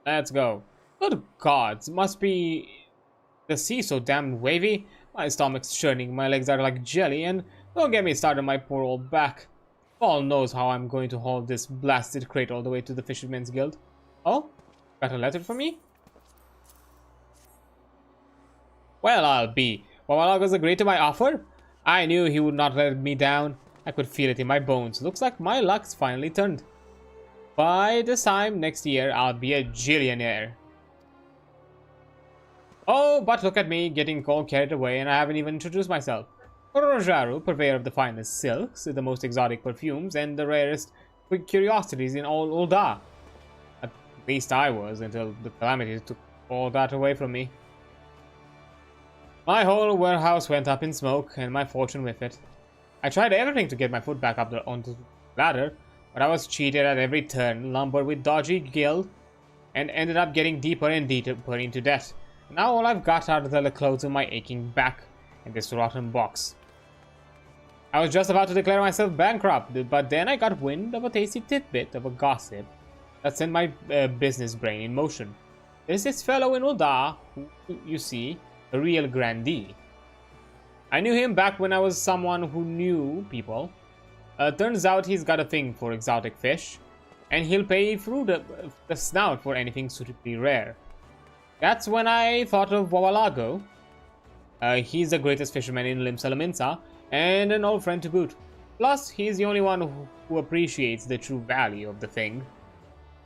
Let's go. Good gods, must be the sea so damn wavy. My stomach's churning, my legs are like jelly, and don't get me started on my poor old back. Paul knows how I'm going to haul this blasted crate all the way to the Fisherman's Guild. Oh? Got a letter for me? Well, I'll be. Wawalaga's agreed to my offer? I knew he would not let me down. I could feel it in my bones. Looks like my luck's finally turned. By this time next year, I'll be a gillionaire. Oh, but look at me, getting all carried away, and I haven't even introduced myself. Rojaru, purveyor of the finest silks, the most exotic perfumes, and the rarest curiosities in all Ul'dah. At least I was, until the Calamity took all that away from me. My whole warehouse went up in smoke, and my fortune with it. I tried everything to get my foot back up onto the ladder, but I was cheated at every turn, lumbered with dodgy gil, and ended up getting deeper and deeper into debt. Now all I've got are the clothes on my aching back and this rotten box. I was just about to declare myself bankrupt, but then I got wind of a tasty tidbit of a gossip that sent my business brain in motion. There's this fellow in Ul'dah who, you see, a real grandee. I knew him back when I was someone who knew people. Turns out he's got a thing for exotic fish, and he'll pay through the snout for anything suitably rare. That's when I thought of Wawalago. He's the greatest fisherman in Lim-Salaminsa, and an old friend to boot. Plus, he's the only one who appreciates the true value of the thing.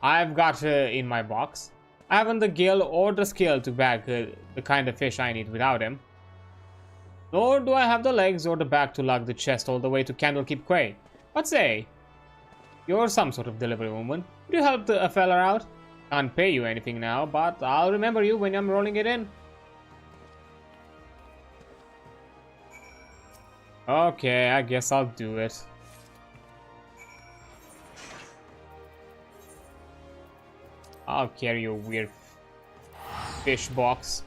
I've got in my box. I haven't the gill or the skill to bag the kind of fish I need without him. Nor do I have the legs or the back to lug the chest all the way to Candlekeep Quay. But say, you're some sort of delivery woman. Would you help a fella out? Can't pay you anything now, but I'll remember you when I'm rolling it in. Okay, I guess I'll do it. I'll carry your weird fish box.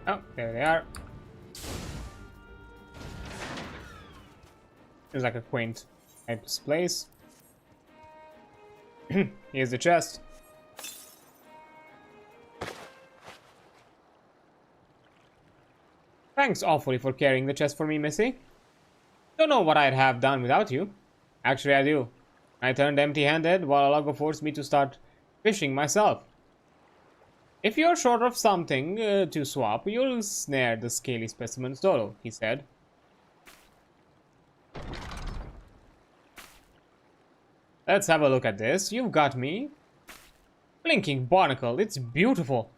Oh, there they are. Seems like a quaint type of place. Here's the chest. Thanks awfully for carrying the chest for me, Missy. Don't know what I'd have done without you. Actually, I do. I turned empty-handed while Alago forced me to start fishing myself. If you're short of something to swap, you'll snare the scaly specimen solo, he said. Let's have a look at this. You've got me. Blinking barnacle, it's beautiful.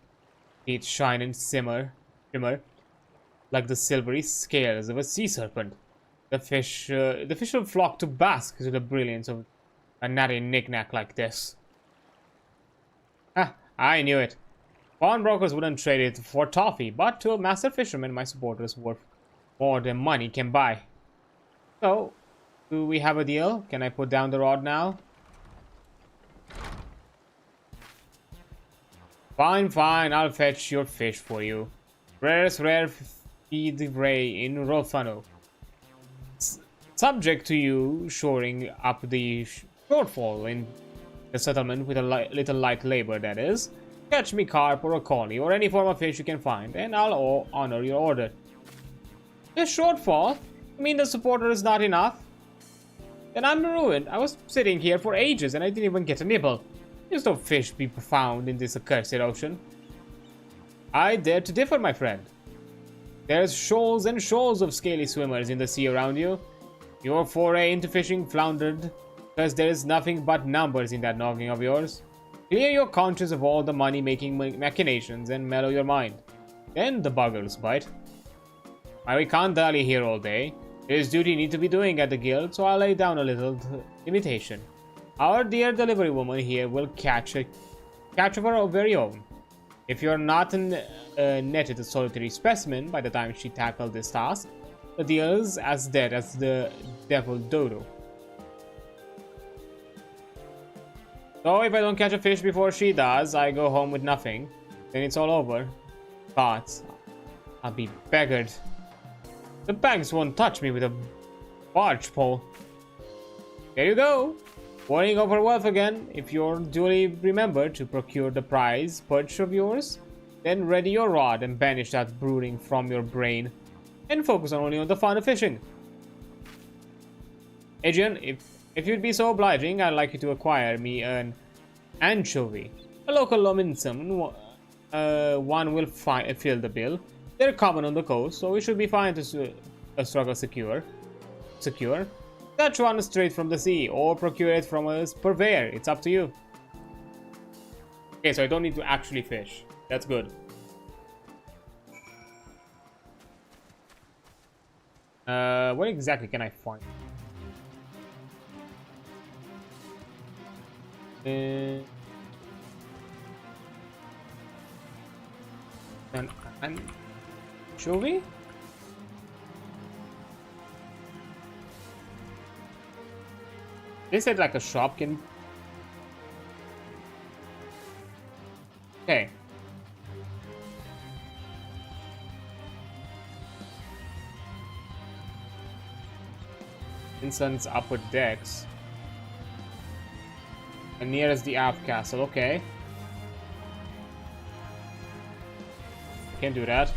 Teeth shine and shimmer, like the silvery scales of a sea serpent. The fish will flock to bask to the brilliance of a natty knick-knack like this. Ah, I knew it. Pawnbrokers wouldn't trade it for toffee, but to a master fisherman, my supporter's worth more than money can buy. So, do we have a deal? Can I put down the rod now? Fine, fine, I'll fetch your fish for you. Rarest rare feed ray in Rolfano. Subject to you shoring up the shortfall in the settlement with a little light labor, that is. Catch me carp or a collie or any form of fish you can find, and I'll honor your order. The shortfall? You mean the supporter is not enough? Then I'm ruined. I was sitting here for ages and I didn't even get a nibble. There's no fish be found in this accursed ocean. I dare to differ, my friend. There's shoals and shoals of scaly swimmers in the sea around you. Your foray into fishing floundered because there is nothing but numbers in that noggin of yours. Clear your conscience of all the money-making machinations and mellow your mind. Then the buggers bite. We can't dally here all day. There's duty need to be doing at the guild, so I'll lay down a little limitation. Our dear delivery woman here will catch of her very own. If you're not netted a solitary specimen by the time she tackled this task, the deal's as dead as the devil dodo. So if I don't catch a fish before she does, I go home with nothing. Then it's all over. But I'll be beggared. The banks won't touch me with a barge pole. There you go. Worrying over wealth again. If you're duly remembered to procure the prize perch of yours, then ready your rod and banish that brooding from your brain, and focus only on the fun of fishing. Adrian, if you'd be so obliging, I'd like you to acquire me an anchovy, a local lominsum. One will fill the bill. They're common on the coast, so we should be fine to struggle secure. Catch one straight from the sea, or procure it from a purveyor. It's up to you. Okay, so I don't need to actually fish. That's good. What exactly can I find? An anchovy? They said like a shop can... Okay. Vincent's upper decks. And nearest the aft castle, okay. Can't do that.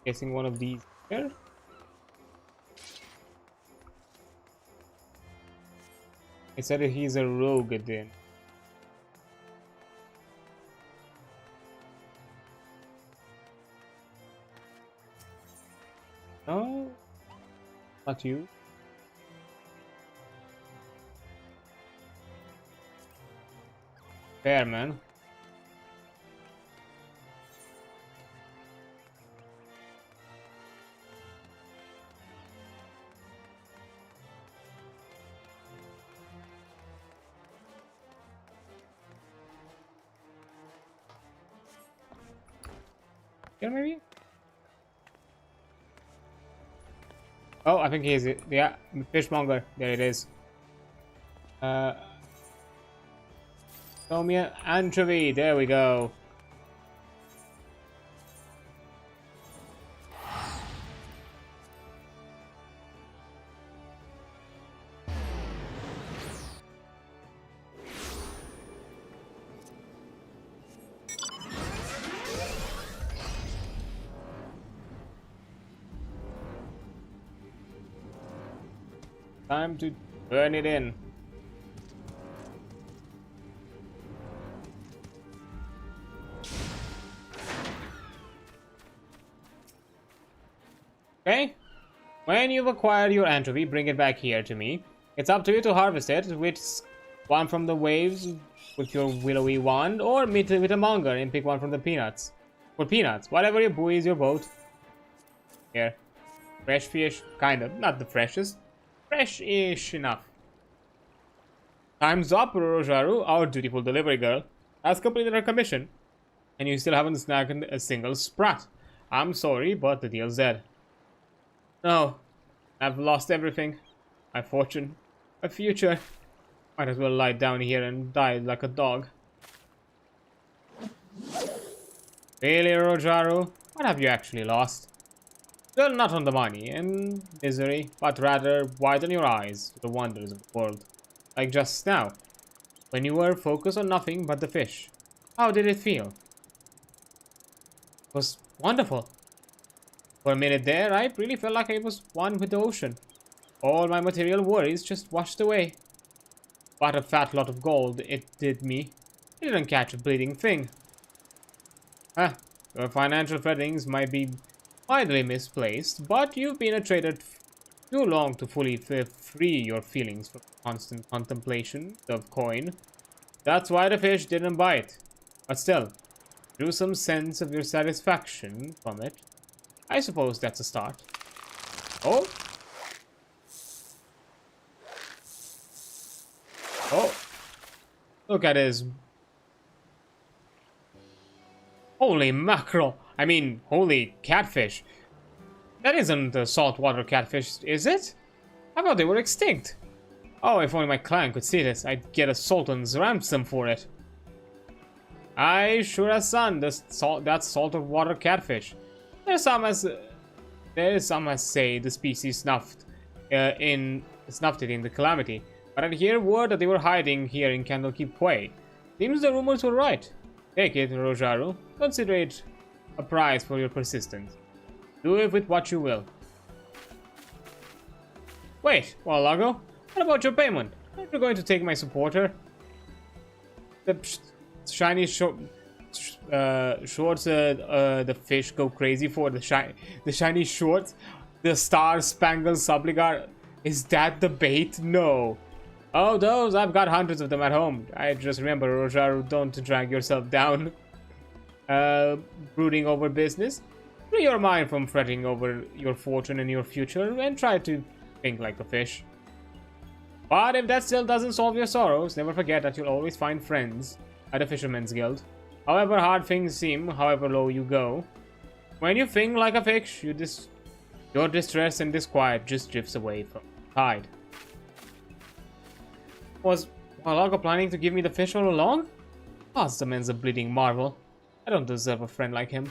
Guessing one of these here. It said he's a rogue then. No, not you. Fair, man. Here, maybe? Oh, I think he is it. Yeah, fishmonger. There it is. Show me an anchovy. There we go. Time to turn it in. Okay. When you've acquired your anchovy, bring it back here to me. It's up to you to harvest it, which one from the waves with your willowy wand, or meet it with a monger and pick one from the peanuts. For peanuts, whatever your buoy is your boat. Here. Fresh fish, kind of. Not the freshest. Fresh-ish enough. Time's up, Rojaru. Our dutiful delivery girl has completed her commission, and you still haven't snagged a single sprat. I'm sorry, but the deal's dead. No, I've lost everything. My fortune, my future. Might as well lie down here and die like a dog. Really, Rojaru? What have you actually lost? Well, not on the money and misery, but rather widen your eyes to the wonders of the world. Like just now, when you were focused on nothing but the fish. How did it feel? It was wonderful. For a minute there, I really felt like I was one with the ocean. All my material worries just washed away. What a fat lot of gold it did me. It didn't catch a bleeding thing. Huh, your financial feelings might be widely misplaced, but you've been a trader too long to fully free your feelings from constant contemplation of coin. That's why the fish didn't bite. But still, drew some sense of your satisfaction from it. I suppose that's a start. Oh! Oh! Look at his... Holy mackerel! I mean, holy catfish. That isn't a saltwater catfish, is it? I thought they were extinct. Oh, if only my clan could see this, I'd get a sultan's ransom for it. I sure as sun, that's saltwater catfish. There's some as say the species snuffed it in the calamity, but I'd hear word that they were hiding here in Candlekeep Quay. Seems the rumors were right. Take it, Rojaru. Consider it a prize for your persistence. Do it with what you will. Wait, Lago, what about your payment? Aren't you going to take my supporter? The shiny shorts, the fish go crazy for the shiny shorts, the star-spangled subligar. Is that the bait? No. Oh, those, I've got hundreds of them at home. I just remember, Rojaru, don't drag yourself down. Brooding over business. Free your mind from fretting over your fortune and your future, and try to think like a fish. But if that still doesn't solve your sorrows, never forget that you'll always find friends at the Fisherman's Guild. However hard things seem, however low you go, when you think like a fish, your distress and disquiet just drifts away from the tide. Was Malaga planning to give me the fish all along? The man's a bleeding marvel. I don't deserve a friend like him.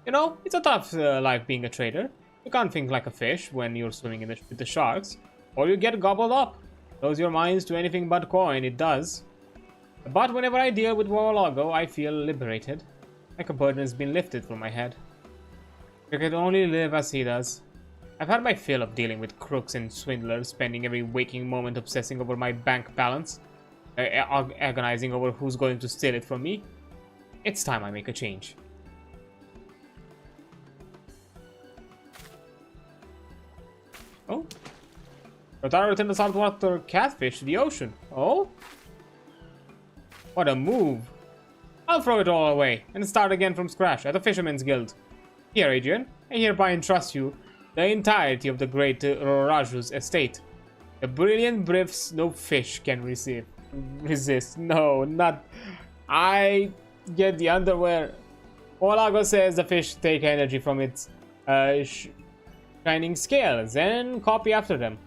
You know, it's a tough life being a trader. You can't think like a fish when you're swimming with the sharks, or you get gobbled up. Close your minds to anything but coin, it does. But whenever I deal with Warlago, I feel liberated. Like a burden has been lifted from my head. I could only live as he does. I've had my fill of dealing with crooks and swindlers, spending every waking moment obsessing over my bank balance, agonizing over who's going to steal it from me. It's time I make a change. Oh? Rotaro returned the saltwater catfish to the ocean. Oh? What a move. I'll throw it all away and start again from scratch at the Fisherman's Guild. Here, Adrian, I hereby entrust you the entirety of the great Roraju's estate. The brilliant briefs no fish can resist. No, not... I get the underwear. Olago says the fish take energy from its shining scales and copy after them.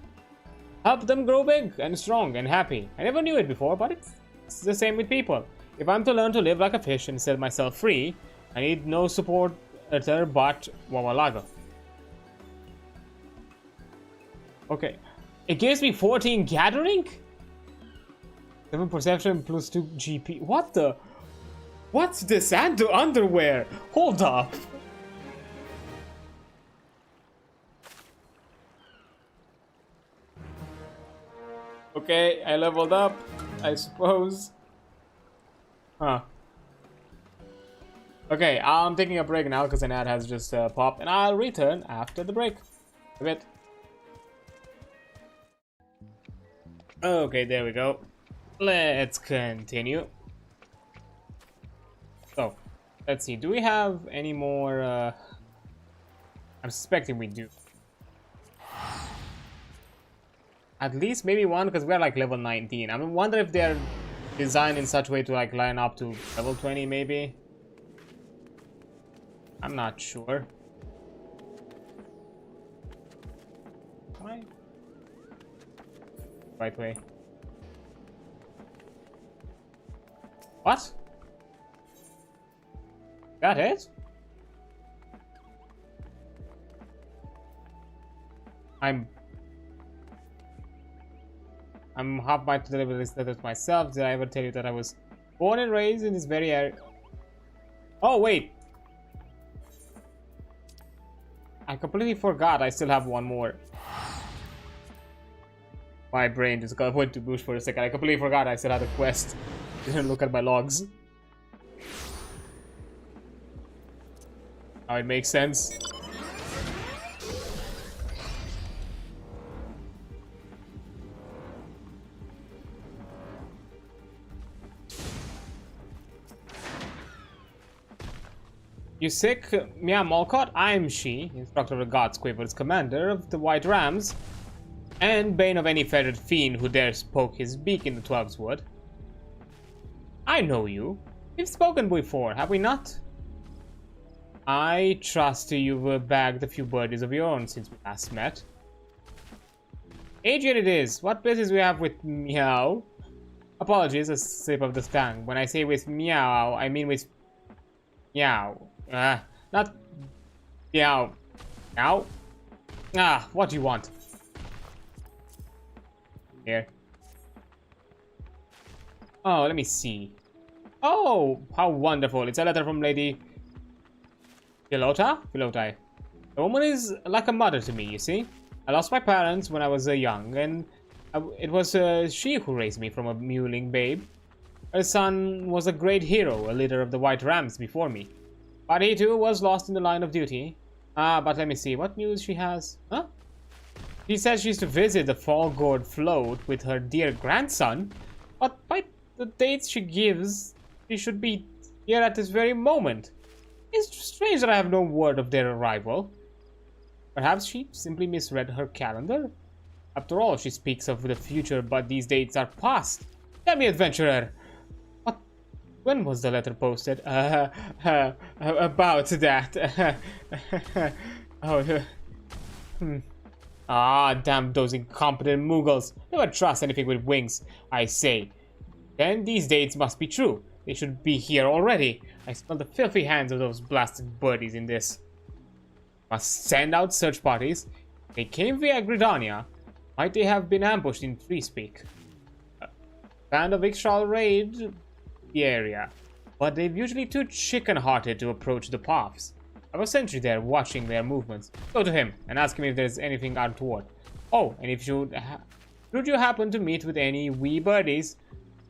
Help them grow big and strong and happy. I never knew it before, but it's the same with people. If I'm to learn to live like a fish and set myself free, I need no support but Wawalago. Okay. It gives me 14 gathering? 7 perception plus 2 GP. What the? What's this underwear? Hold up. Okay, I leveled up, I suppose. Huh. Okay, I'm taking a break now because an ad has just popped, and I'll return after the break. A bit. Okay, there we go. Let's continue. So, let's see. Do we have any more? I'm suspecting we do. At least maybe one, because we're like level 19. I wonder if they're designed in such a way to like line up to level 20 maybe. I'm not sure. Why? Right way. What? That it? I'm half by to deliver this letter to myself. Did I ever tell you that I was born and raised in this very area? Oh, wait. I completely forgot I still have one more. My brain just went to bush for a second. I completely forgot I still had a quest. Didn't look at my logs. Now it makes sense. You sick, Mia Molcott? I'm she, instructor of the God's Quivers, commander of the White Rams, and bane of any feathered fiend who dares poke his beak in the 12's wood. I know you. We've spoken before, have we not? I trust you've bagged a few birdies of your own since we last met. Adrian it is. What business we have with Meow? Apologies, a slip of the tongue. When I say with Meow, I mean with Meow. Not Meow. Meow? Ah, what do you want? Here. Oh, let me see. Oh, how wonderful. It's a letter from Lady Philota? Philotai. The woman is like a mother to me, you see. I lost my parents when I was young, and it was she who raised me from a mewling babe. Her son was a great hero, a leader of the White Rams before me. But he too was lost in the line of duty. But let me see, what news she has? Huh? She says she's to visit the Fall Gourd float with her dear grandson. But by the dates she gives, she should be here at this very moment. It's strange that I have no word of their arrival. Perhaps she simply misread her calendar? After all, she speaks of the future, but these dates are past. Tell me, adventurer, when was the letter posted? About that. Ah, damn those incompetent Mughals. Never trust anything with wings, I say. Then these dates must be true. They should be here already. I smell the filthy hands of those blasted birdies in this. Must send out search parties. They came via Gridania. Might they have been ambushed in Treespeak? Band of Ixral raid the area, but they're usually too chicken-hearted to approach the paths. I have a sentry there watching their movements. Go to him and ask him if there's anything untoward. Oh, and if should you happen to meet with any wee birdies,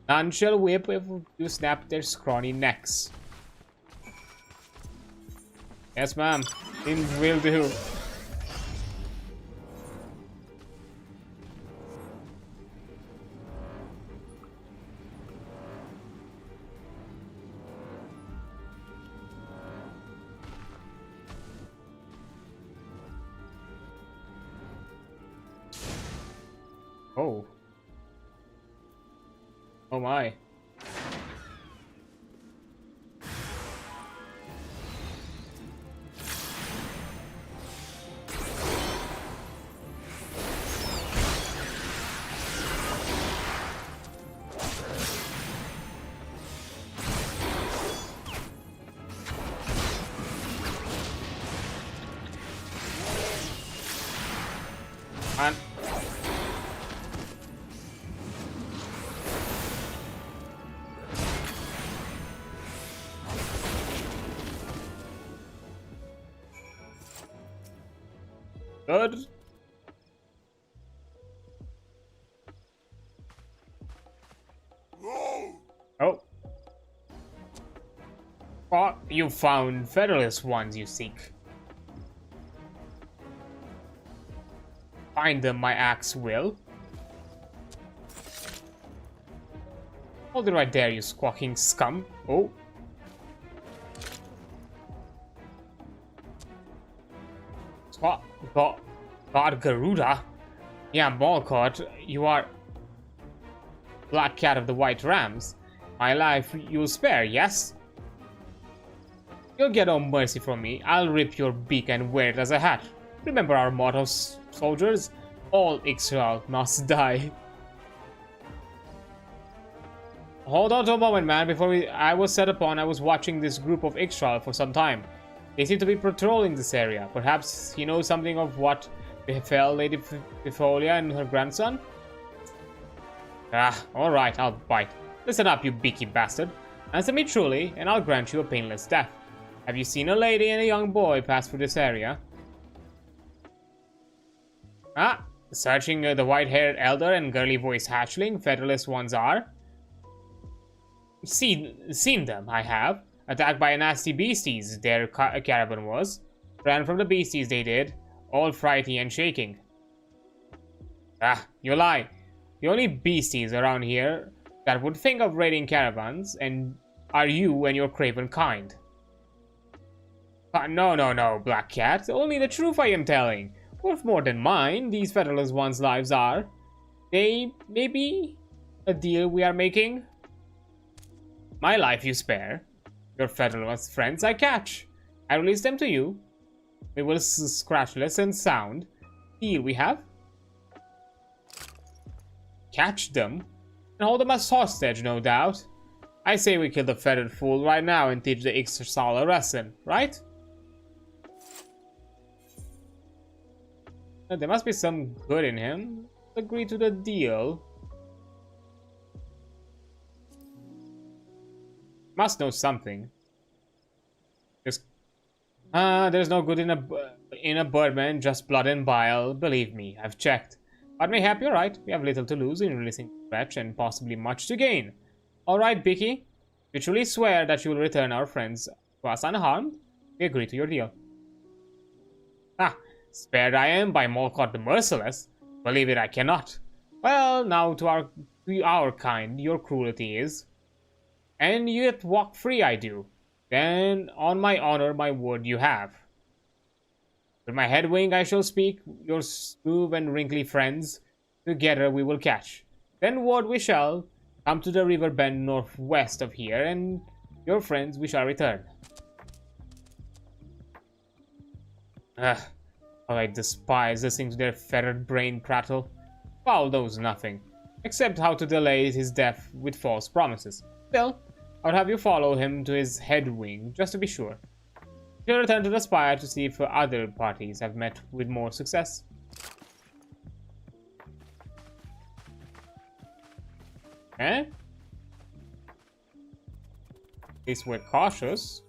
none shall whip if you snap their scrawny necks. Yes, ma'am. Things will do. Oh. Oh my. And good. Oh. Oh, you found Federalist ones you seek. Find them, my axe will. Hold it right there, you squawking scum. Oh. God, Garuda. Yeah, Malcott, you are Black Cat of the White Rams. My life you'll spare, yes? You'll get no mercy from me. I'll rip your beak and wear it as a hat. Remember our motto, soldiers? All Ixral must die. Hold on to a moment, man. I was set upon, I was watching this group of Ixral for some time. They seem to be patrolling this area. Perhaps he knows something of what befell Lady Pifolia and her grandson? Ah, alright, I'll bite. Listen up, you beaky bastard. Answer me truly, and I'll grant you a painless death. Have you seen a lady and a young boy pass through this area? Ah, searching the white-haired elder and girly-voiced hatchling, Federalist ones are. Seen them, I have. Attacked by nasty beasties, their caravan was. Ran from the beasties they did, all frighty and shaking. Ah, you lie. The only beasties around here that would think of raiding caravans and are you and your craven kind. No, Black Cat. Only the truth I am telling. Worth more than mine, these Federalist ones' lives are. They may be a deal we are making. My life you spare. Your Federalist friends I catch. I release them to you. We will scratchless and sound. Deal we have. Catch them and hold them as hostage, no doubt. I say we kill the feathered fool right now and teach the Ixtal a lesson, right? There must be some good in him. Agree to the deal. Must know something. There's no good in a birdman, just blood and bile. Believe me, I've checked. But mayhap you're right. We have little to lose in releasing the wretch, and possibly much to gain. All right, Bicky. You truly swear that you will return our friends to us unharmed? We agree to your deal. Ah, spared I am by Molcott the Merciless. Believe it, I cannot. Well, now to our kind, your cruelty is. And yet walk free I do. Then, on my honor, my word you have. With my head wing I shall speak, your smooth and wrinkly friends, together we will catch. Then word we shall, come to the river bend northwest of here, and your friends we shall return. How I despise listening to their feathered brain prattle. Paul knows nothing, except how to delay his death with false promises. Still, I would have you follow him to his head wing, just to be sure. He'll return to the spire to see if other parties have met with more success. Eh? At least we're cautious.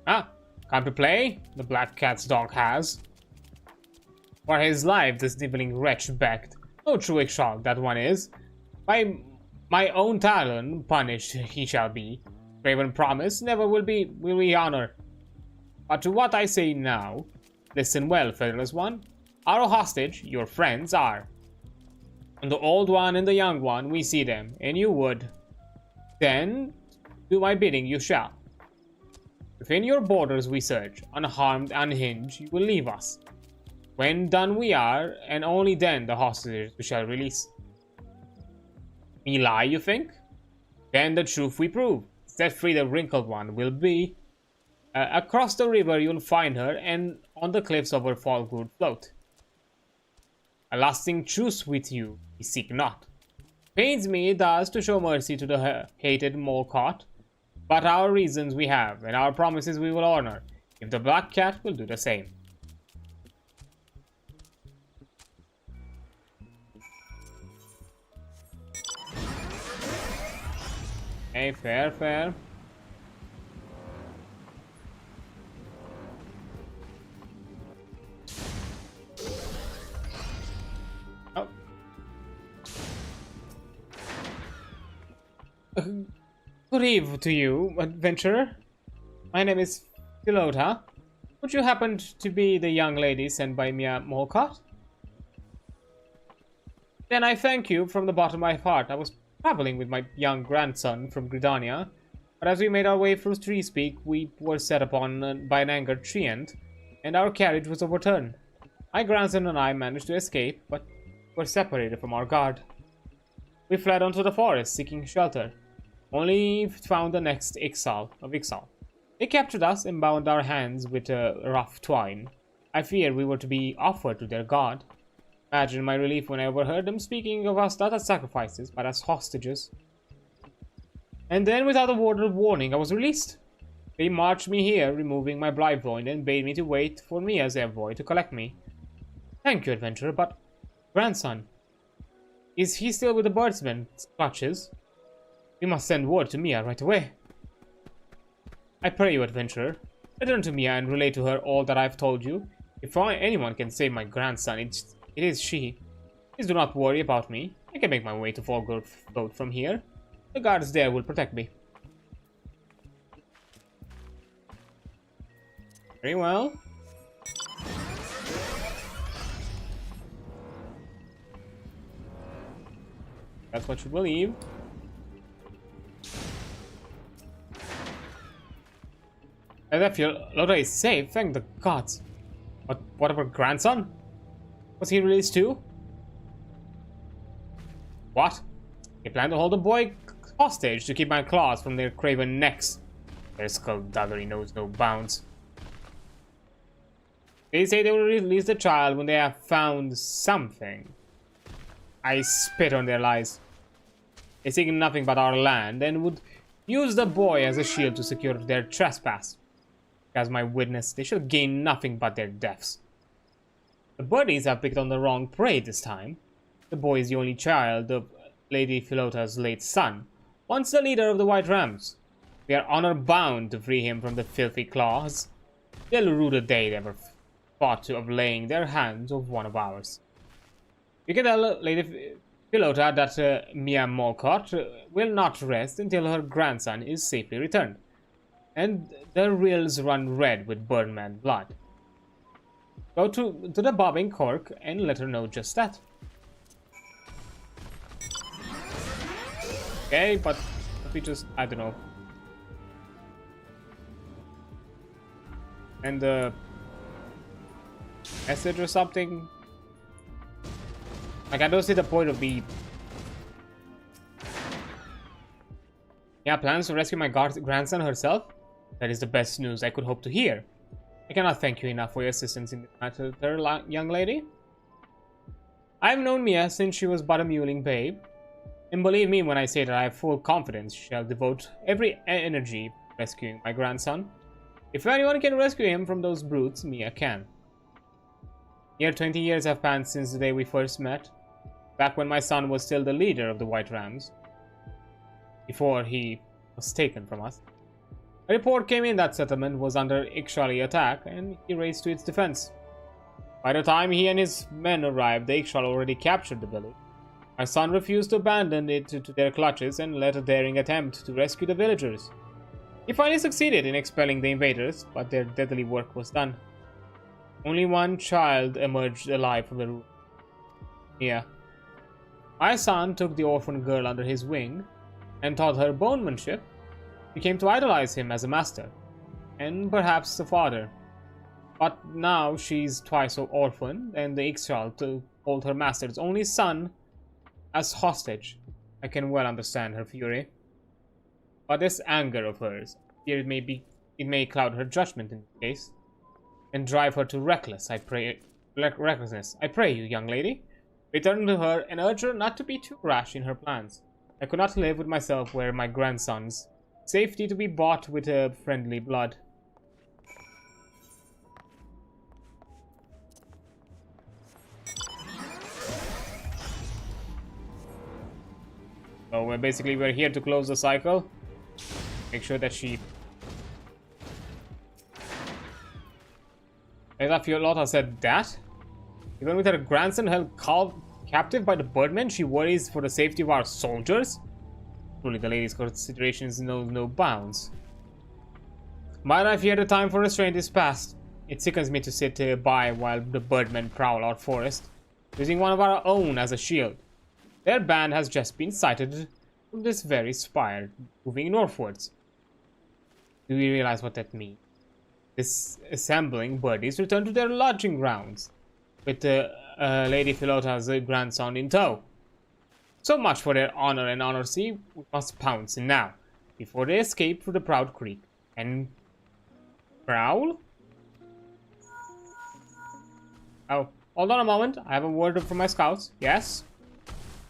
Ah, time to play? The Black Cat's dog has. For his life, this nibbling wretch begged. No true Ixtal, that one is. By my own talon, punished he shall be. Craven promise never will we honor. But to what I say now, listen well, Federalist one. Our hostage, your friends, are. And the old one and the young one, we see them, and you would. Then, do my bidding you shall. Within your borders we search, unharmed, unhinged, you will leave us. When done we are, and only then the hostages we shall release. Me lie, you think? Then the truth we prove. Set free the wrinkled one will be. Across the river you'll find her, and on the cliffs of her Fallgood float. A lasting truce with you we seek not. Pains me thus to show mercy to the hated Molcott, but our reasons we have, and our promises we will honor, if the Black Cat will do the same. Okay, fair, fair. Oh. Good eve to you, adventurer. My name is Philota. Would you happen to be the young lady sent by Mia Molcott? Then I thank you from the bottom of my heart. I was traveling with my young grandson from Gridania, but as we made our way through Treespeak, we were set upon by an angered treant, and our carriage was overturned. My grandson and I managed to escape, but were separated from our guard. We fled onto the forest, seeking shelter, only found the next exile of Ixal. They captured us and bound our hands with a rough twine. I feared we were to be offered to their god. Imagine my relief when I overheard them speaking of us not as sacrifices, but as hostages. And then, without a word of warning, I was released. They marched me here, removing my blindfold, and bade me to wait for Mia's envoy to collect me. Thank you, adventurer, but... grandson, is he still with the birdsman's clutches? We must send word to Mia right away. I pray you, adventurer, return to Mia and relay to her all that I have told you. If anyone can save my grandson, it is she. Please do not worry about me. I can make my way to Fallgoat from here. The guards there will protect me. Very well. That's what you believe. And if your Loda is safe, thank the gods. But what about grandson? Was he released too? What? They plan to hold the boy hostage to keep my claws from their craven necks. Their skullduggery knows no bounds. They say they will release the child when they have found something. I spit on their lies. They seek nothing but our land and would use the boy as a shield to secure their trespass. As my witness, they shall gain nothing but their deaths. The birdies have picked on the wrong prey this time. The boy is the only child of Lady Philota's late son, once the leader of the White Rams. We are honor-bound to free him from the filthy claws. They'll rue the day they ever thought of laying their hands on one of ours. You can tell Lady Philota that Mia Molcott will not rest until her grandson is safely returned, and the rills run red with Birdman blood. Go to the bobbing cork and let her know just that. Okay, but we just, I don't know. And the message or something. Like, I don't see the point of the... Yeah, plans to rescue my grandson herself? That is the best news I could hope to hear. I cannot thank you enough for your assistance in this matter, young lady. I have known Mia since she was but a mewling babe. And believe me when I say that I have full confidence she shall devote every energy rescuing my grandson. If anyone can rescue him from those brutes, Mia can. Near 20 years have passed since the day we first met, back when my son was still the leader of the White Rams, before he was taken from us. A report came in that settlement was under Ixali attack, and he raced to its defense. By the time he and his men arrived, the Ixal already captured the village. My son refused to abandon it to their clutches and led a daring attempt to rescue the villagers. He finally succeeded in expelling the invaders, but their deadly work was done. Only one child emerged alive from the room. Mia. My son took the orphan girl under his wing and taught her bowmanship. He came to idolize him as a master, and perhaps a father. But now she's twice orphaned, and the Ixchal to hold her master's only son as hostage. I can well understand her fury. But this anger of hers, it may cloud her judgment in this case, and drive her to recklessness. I pray you, young lady, returned to her and urged her not to be too rash in her plans. I could not live with myself were my grandson's safety to be bought with a friendly blood. So we're here to close the cycle. Make sure that she... Fiolota said that? Even with her grandson held captive by the birdmen, she worries for the safety of our soldiers? Truly, the lady's considerations know no bounds. But I fear the time for restraint is past. It sickens me to sit by while the birdmen prowl our forest, using one of our own as a shield. Their band has just been sighted from this very spire, moving northwards. Do you realize what that means? This assembling birdies return to their lodging grounds, with Lady Philota's grandson in tow. So much for their honor and honesty. We must pounce now, before they escape through the Proud Creek. And... prowl? Oh, hold on a moment. I have a word from my scouts. Yes?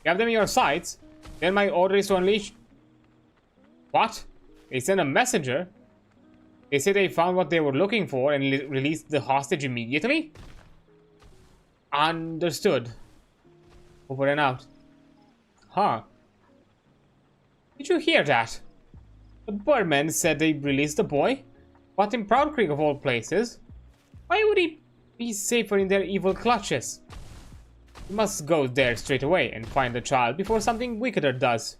You have them in your sights? Then my order is to unleash... What? They sent a messenger? They said they found what they were looking for and released the hostage immediately? Understood. Over and out. Huh. Did you hear that? The birdmen said they released the boy? But in Proud Creek of all places? Why would he be safer in their evil clutches? We must go there straight away and find the child before something wickeder does.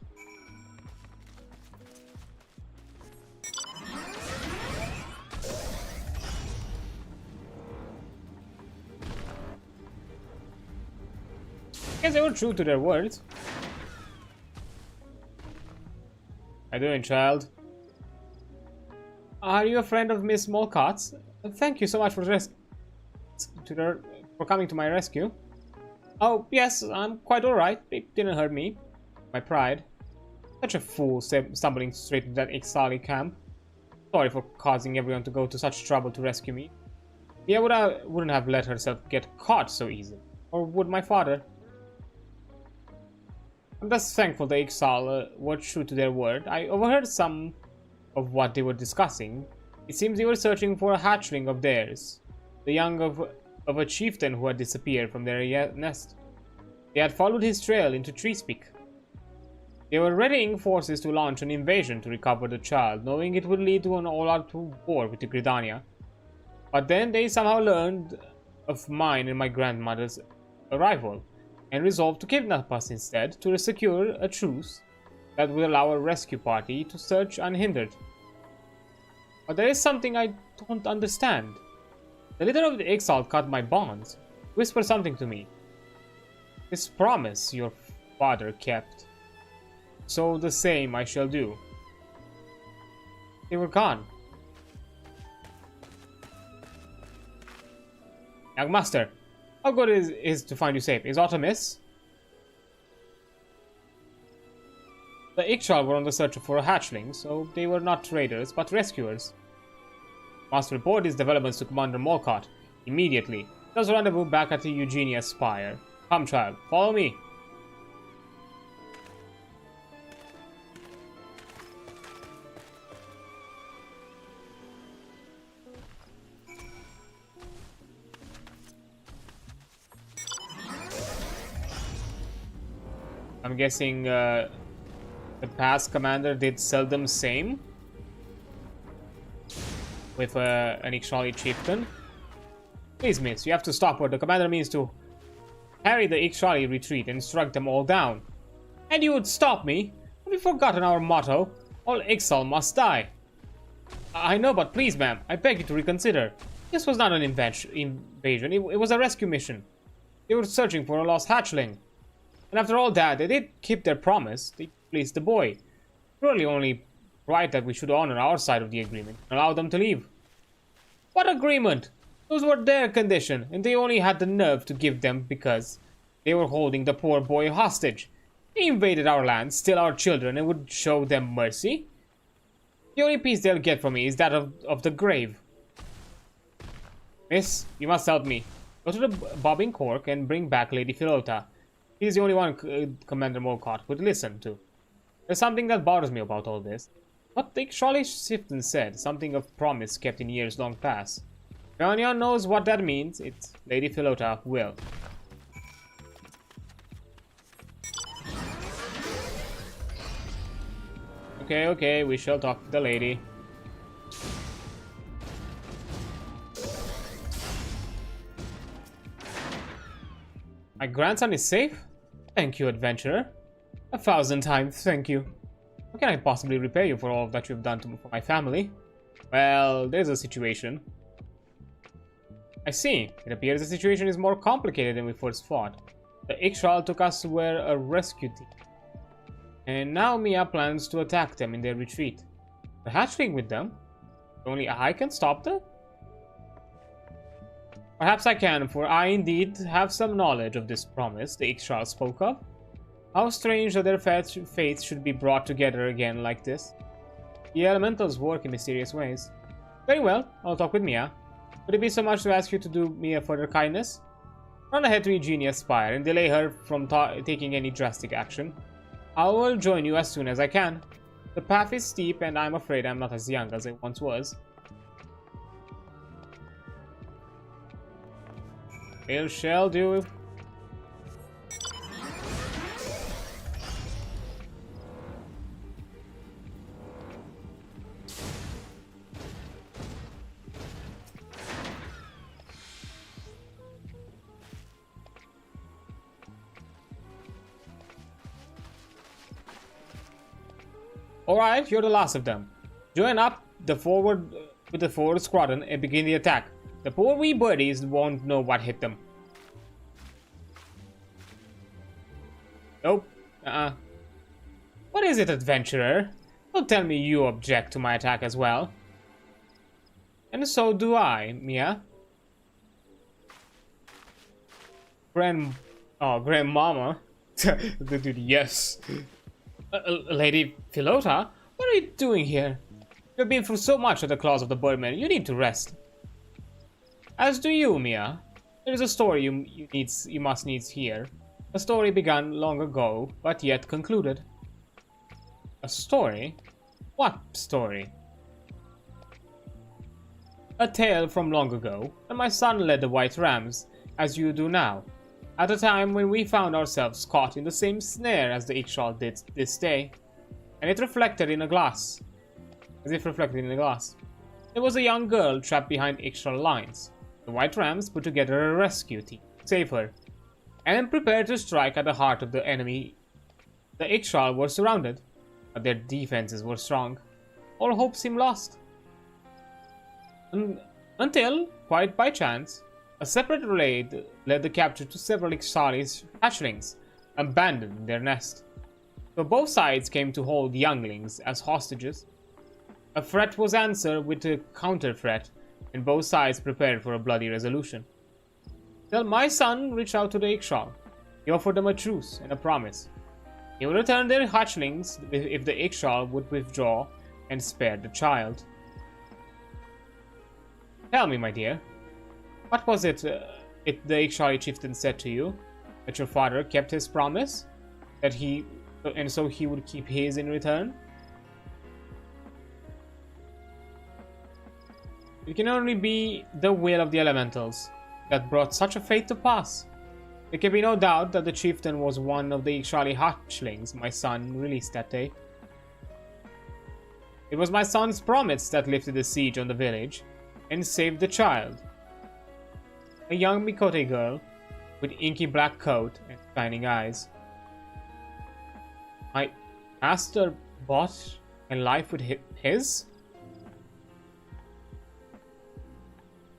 I guess they were true to their words. How you doing, child? Are you a friend of Miss Molcott's? Thank you so much for coming to my rescue. Oh, yes, I'm quite alright. It didn't hurt me. My pride. Such a fool stumbling straight into that Ixali camp. Sorry for causing everyone to go to such trouble to rescue me. Yeah, wouldn't have let herself get caught so easily. Or would my father? I'm just thankful the Ixal were true to their word. I overheard some of what they were discussing. It seems they were searching for a hatchling of theirs. The young of a chieftain who had disappeared from their nest. They had followed his trail into Treespeak. They were readying forces to launch an invasion to recover the child, knowing it would lead to an all-out war with the Gridania. But then they somehow learned of mine and my grandmother's arrival, and resolved to kidnap us instead to secure a truce that would allow a rescue party to search unhindered. But there is something I don't understand. The leader of the Ixal cut my bonds, whispered something to me. This promise your father kept. So the same I shall do. They were gone. Young master, how good is to find you safe? Is aught amiss? The Ixal were on the search for a hatchling, so they were not raiders, but rescuers. Must report these developments to Commander Molcott immediately. Let us rendezvous back at the Eugenia Spire. Come, child, follow me. I'm guessing the past commander did seldom same with an Ixali chieftain. Please, miss, you have to stop her. The commander means to harry the Ixali retreat and strike them all down. And you would stop me? Have you forgotten our motto? All Ixal must die. I know, but please, ma'am, I beg you to reconsider. This was not an invasion. It was a rescue mission. They were searching for a lost hatchling. And after all that, they did keep their promise. They released the boy. Surely only right that we should honor our side of the agreement and allow them to leave. What agreement? Those were their condition, and they only had the nerve to give them because they were holding the poor boy hostage. They invaded our land, still our children, and would show them mercy. The only peace they'll get from me is that of the grave. Miss, you must help me. Go to the bobbing cork and bring back Lady Philota. He's the only one Commander Morcott would listen to. There's something that bothers me about all this. What the ffxiv said, something of promise kept in years long past. If anyone knows what that means, it's Lady Philota will. Okay, we shall talk to the lady. My grandson is safe? Thank you, adventurer. 1,000 times thank you. How can I possibly repay you for all that you've done for my family? Well, there's a situation. I see. It appears the situation is more complicated than we first thought. The Ixchel took us to where a rescue team. And now Mia plans to attack them in their retreat. The hatchling with them? Only I can stop them? Perhaps I can, for I indeed have some knowledge of this promise the Ixchel spoke of. How strange that their fates should be brought together again like this. The elementals work in mysterious ways. Very well, I'll talk with Mia. Would it be so much to ask you to do me a further kindness? Run ahead to Eugenia's spire and delay her from taking any drastic action. I will join you as soon as I can. The path is steep and I'm afraid I'm not as young as I once was. It shall do. Alright, you're the last of them. Join up with the forward squadron and begin the attack. The poor wee birdies won't know what hit them. Nope. What is it, adventurer? Don't tell me you object to my attack as well. And so do I, Mia. Grandmama. Dude, yes. Lady Philota, what are you doing here? You've been through so much at the claws of the Birdman. You need to rest. As do you, Mia. There is a story you must needs hear. A story begun long ago, but yet concluded. A story? What story? A tale from long ago, when my son led the White Rams, as you do now, at a time when we found ourselves caught in the same snare as the Ixchel did this day, and it reflected in a glass. As if reflected in a glass. There was a young girl trapped behind Ixchel lines. The White Rams put together a rescue team to save her, and prepared to strike at the heart of the enemy. The Ixchel were surrounded, but their defenses were strong. All hope seemed lost. Until, quite by chance, a separate raid led the capture to several Ixchel hatchlings, abandoned in their nest. So both sides came to hold younglings as hostages. A threat was answered with a counter-threat, and both sides prepared for a bloody resolution. Till my son reached out to the Ixchel. He offered them a truce and a promise. He would return their hatchlings if the Ixchel would withdraw and spare the child. Tell me, my dear, what was it the Ixchel chieftain said to you? That your father kept his promise? And so he would keep his in return? It can only be the will of the elementals that brought such a fate to pass. There can be no doubt that the chieftain was one of the Ixchel hatchlings my son released that day. It was my son's promise that lifted the siege on the village and saved the child. A young Mikote girl with inky black coat and shining eyes. My master bought a life with his?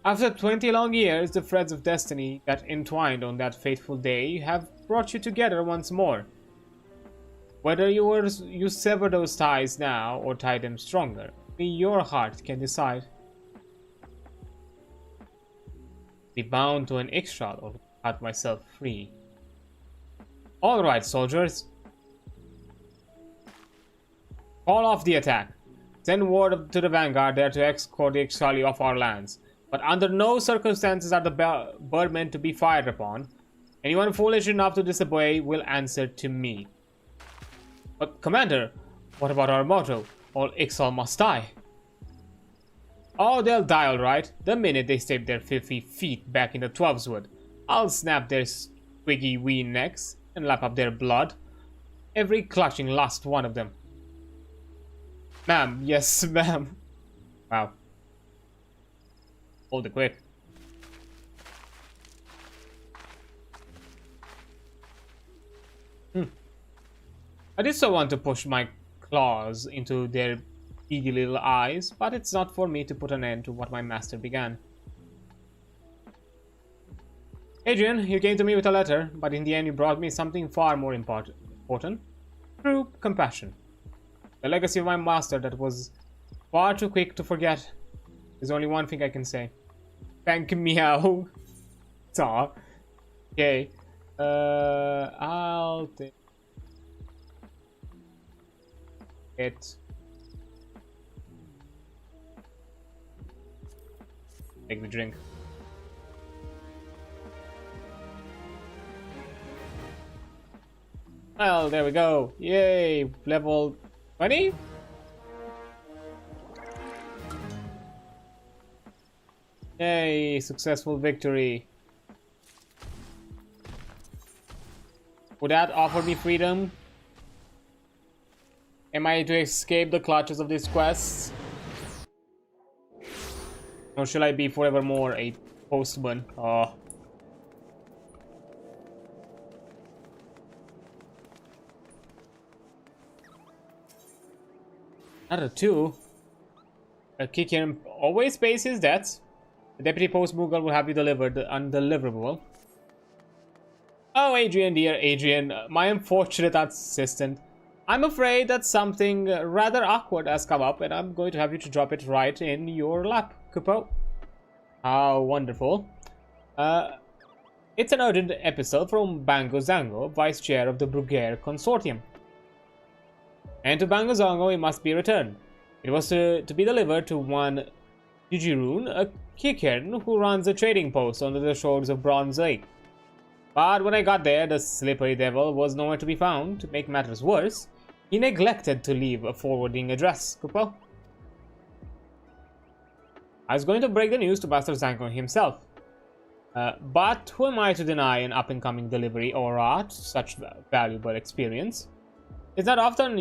After 20 long years, the threads of destiny that entwined on that fateful day have brought you together once more. Whether you sever those ties now or tie them stronger, only your heart can decide. Be bound to an Ixchel or cut myself free. All right, soldiers. Call off the attack. Send word to the vanguard there to escort the Ixchel off our lands. But under no circumstances are the birdmen to be fired upon. Anyone foolish enough to disobey will answer to me. But Commander, what about our motto? All Ixal must die. Oh, they'll die alright, the minute they step their filthy feet back in the 12's wood. I'll snap their squiggy wee necks and lap up their blood. Every clutching last one of them. Ma'am, yes, ma'am. Wow. Hold it quick. I did so want to push my claws into their beady little eyes, but it's not for me to put an end to what my master began. Adrian, you came to me with a letter, but in the end you brought me something far more important. True compassion. The legacy of my master that was far too quick to forget. There's only one thing I can say. Thank meow. Aw. Okay. I'll take it. Take the drink. Well, there we go. Yay! Level 20? Yay! Successful victory. Would that offer me freedom? Am I to escape the clutches of these quests? Or shall I be forevermore a postman? Oh. Another 2. A kick him always pays his debts. The deputy post Moogle will have you delivered the undeliverable. Oh, Adrian, dear Adrian, my unfortunate assistant. I'm afraid that something rather awkward has come up, and I'm going to have you to drop it right in your lap, Kupo. How wonderful. It's an urgent episode from Bango Zango, Vice Chair of the Bruguiere Consortium. And to Bango Zango it must be returned. It was to be delivered to one Jijiroon, a Kikirin who runs a trading post under the shores of Bronze Lake. But when I got there, the slippery devil was nowhere to be found. To make matters worse, he neglected to leave a forwarding address, Kupo. I was going to break the news to Master Zango himself. But who am I to deny an up-and-coming delivery or art such valuable experience? It's not often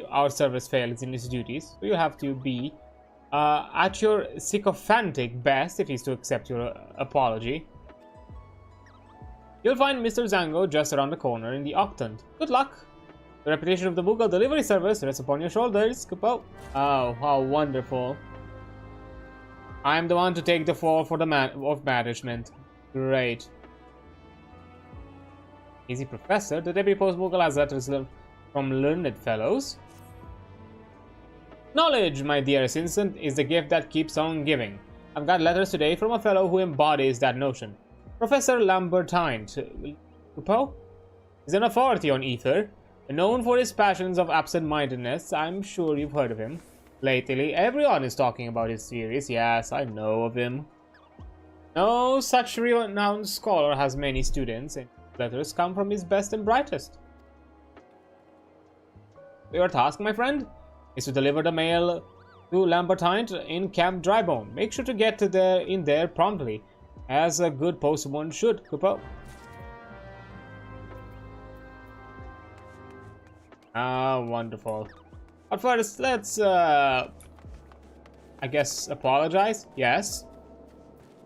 our service fails in its duties, so you have to be at your sycophantic best if he's to accept your apology. You'll find Mr. Zango just around the corner in the Octant. Good luck! The reputation of the Moogle delivery service rests upon your shoulders, Kupo. Oh, how wonderful. I'm the one to take the fall for the management. Great. Easy, Professor. The Deputy Post Moogle has letters from learned fellows. Knowledge, my dearest instant, is the gift that keeps on giving. I've got letters today from a fellow who embodies that notion. Professor Lambertine, Kupo, is an authority on ether, known for his passions of absent-mindedness. I'm sure you've heard of him. Lately, everyone is talking about his theories. Yes, I know of him. No such renowned scholar has many students, and letters come from his best and brightest. Your task, my friend, is to deliver the mail to Lambertine in Camp Drybone. Make sure to get in there promptly, as a good postman should, Kupo. Ah, wonderful. But first, let's, I guess, apologize. Yes.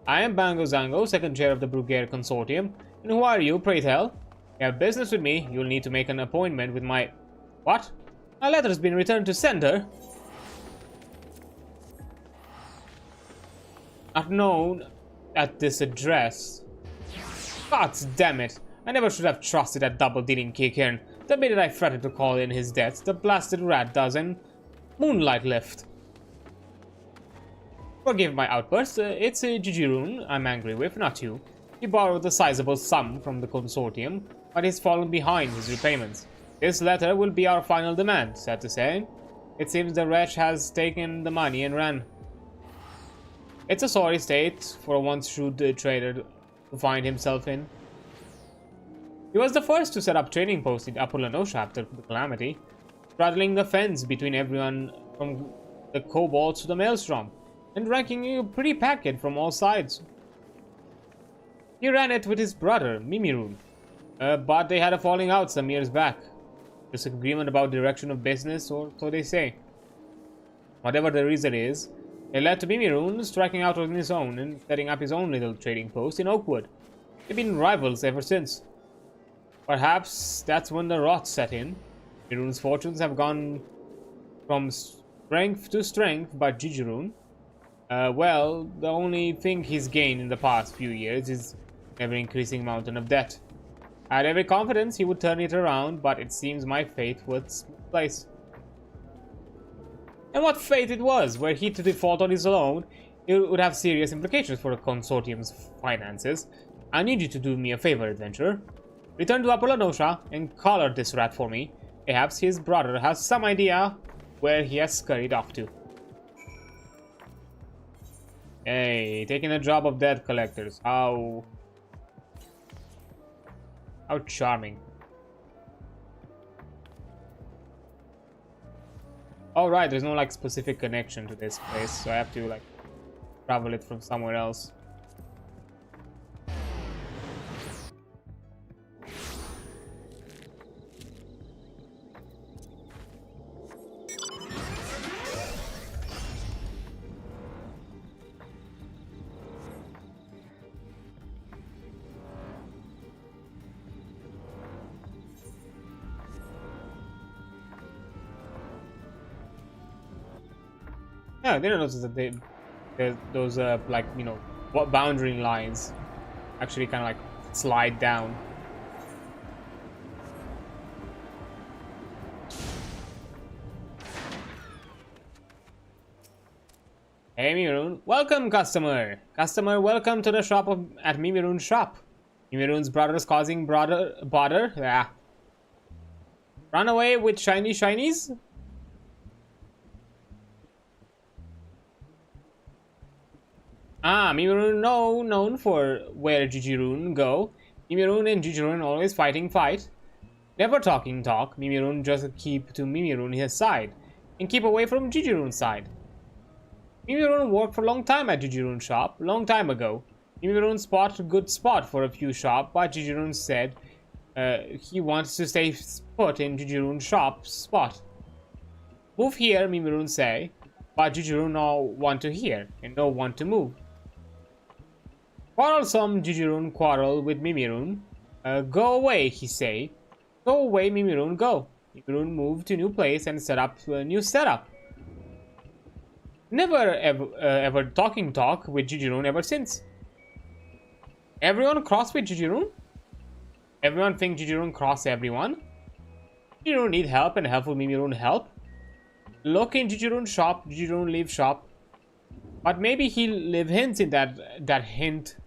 I am Bango Zango, second chair of the Bruguiere Consortium. And who are you, pray tell? You have business with me. You'll need to make an appointment with my... What? My letter has been returned to sender. Not known at this address. God damn it. I never should have trusted that double-dealing Kikirin. The minute I threatened to call in his debts, the blasted rat doesn't moonlight left. Forgive my outburst. It's Jijiroon I'm angry with, not you. He borrowed a sizable sum from the consortium, but he's fallen behind his repayments. This letter will be our final demand, sad to say. It seems the wretch has taken the money and ran. It's a sorry state for a once shrewd trader to find himself in. He was the first to set up trading posts in Upper Lenosha after the calamity, straddling the fence between everyone from the kobolds to the maelstrom, and ranking a pretty packet from all sides. He ran it with his brother, Mimirun, but they had a falling out some years back. Disagreement about direction of business, or so they say. Whatever the reason is, it led to Mimirun striking out on his own and setting up his own little trading post in Oakwood. They've been rivals ever since. Perhaps that's when the rot set in. Mimirun's fortunes have gone from strength to strength, but Jijirun, well, the only thing he's gained in the past few years is an ever-increasing mountain of debt. I had every confidence he would turn it around, but it seems my fate was misplaced. And what fate it was! Were he to default on his loan, it would have serious implications for the consortium's finances. I need you to do me a favor, adventurer. Return to Upper Lenosha and collar this rat for me. Perhaps his brother has some idea where he has scurried off to. Hey, taking a job of debt collectors. How charming. Oh right, there's no like specific connection to this place, so I have to like travel it from somewhere else. Yeah, I didn't notice that those like, you know, what boundary lines actually kind of like slide down. Hey Mimirun, welcome customer! Customer, welcome to the shop at Mimirun's shop. Mimirun's brother's causing bother. Ah. Run away with shinies? Ah, Mimirun known for where Jijirun go. Mimirun and Jijirun always fight. Never talking talk. Mimirun just keep to Mimirun his side. And keep away from Jijirun's side. Mimirun worked for a long time at Jijirun's shop, long time ago. Mimirun spot a good spot for a few shop, but Jijirun said he wants to stay put in Jijirun's shop spot. Move here, Mimirun say, but Jijirun no want to hear, and no want to move. Quarrelsome Jijirun quarrel with Mimirun. Go away, he say. Go away, Mimirun, go. Mimirun moved to new place and set up a new setup. Never ever talking talk with Jijirun ever since. Everyone cross with Jijirun? Everyone think Jijirun cross everyone? Jijirun need help and help with Mimirun help? Look in Jijirun's shop, Jijirun leave shop. But maybe he'll leave hints in that hint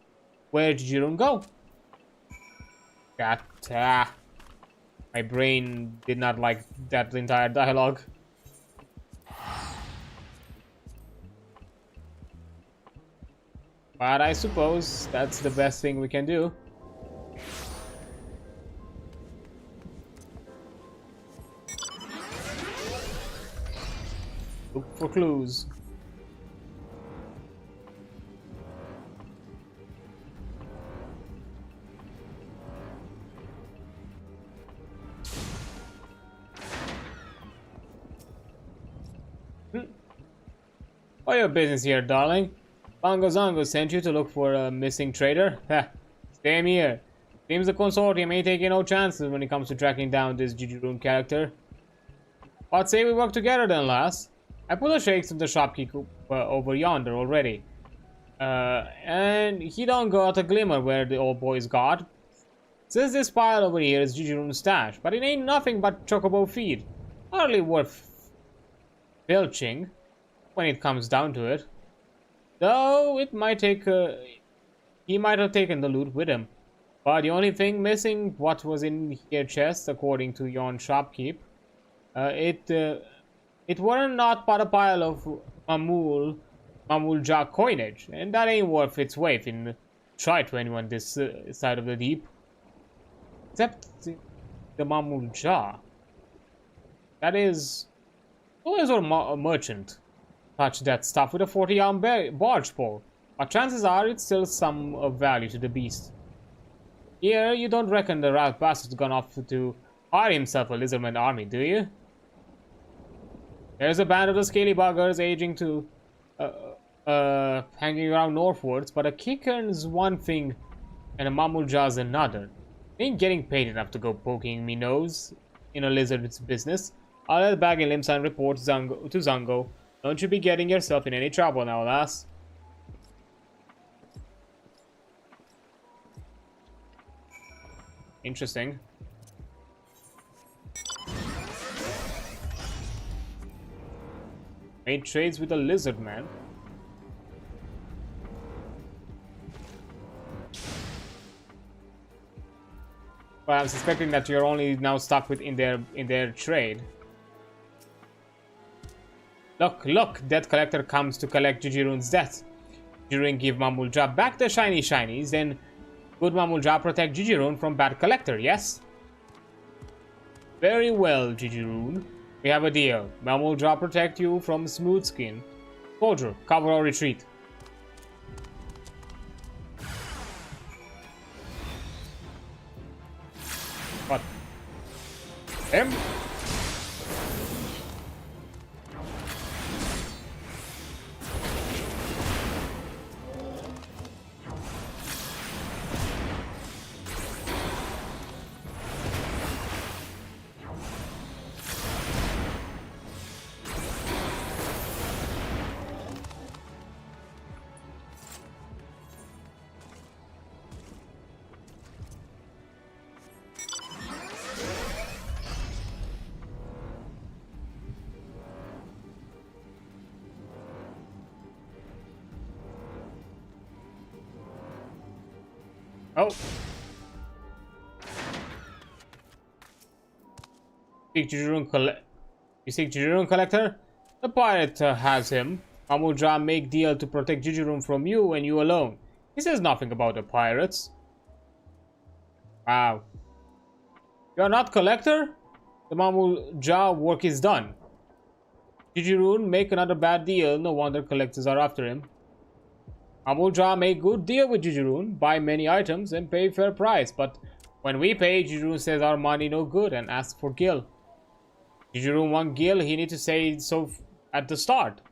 where Jijirun go. My brain did not like that entire dialogue. But I suppose that's the best thing we can do. Look for clues. Oh, your business here, darling. Bongo Zongo sent you to look for a missing trader? Heh, same here. Seems the consortium ain't taking no chances when it comes to tracking down this Jijirun character. What say we work together then, lass? I pull the shakes of the shopkeeper over yonder already. And he don't got a glimmer where the old boy's got. Says this pile over here is Jijirun's stash, but it ain't nothing but chocobo feed. Hardly worth filching when it comes down to it. Though it might take, he might have taken the loot with him. But the only thing missing, what was in your chest, according to yon shopkeep, it weren't not but a pile of Mamul coinage, and that ain't worth its weight in try to anyone this side of the deep. Except the Mamul Jar. That is... Always a merchant touch that stuff with a 40-arm barge pole. But chances are it's still some of value to the beast. Here, you don't reckon the rat bastard's gone off to hire himself a lizardman army, do you? There's a band of the scaly buggers aging to... hanging around northwards, but a kicker's one thing and a Mamul Jar's another. Ain't getting paid enough to go poking me nose in a lizard's business. I'll let Bag and Limsan report to Zango. Don't you be getting yourself in any trouble now, lass. Interesting. Made trades with a lizard man. But I'm suspecting that you're only now stuck with in their trade. Look, Debt Collector comes to collect Jijirune's debt. Jijirune give Mamul Jar back the shiny shinies, then good Mamul Jar protect Jijirune from bad Collector, yes? Very well, Jijirune. We have a deal. Mamul Jar protect you from smooth skin. Soldier, cover or retreat. What? Him? Oh. You seek Jijirune Collector? The pirate has him. Mamul Jar make deal to protect Jijirune from you and you alone. He says nothing about the pirates. Wow. You're not Collector? The Mamul Jar work is done. Jijirune make another bad deal. No wonder collectors are after him. Mamul Jar make good deal with Jijirune, buy many items and pay fair price, but when we pay, Jijirune says our money no good and asks for gil. Jijirune want gil, he need to say so at the start.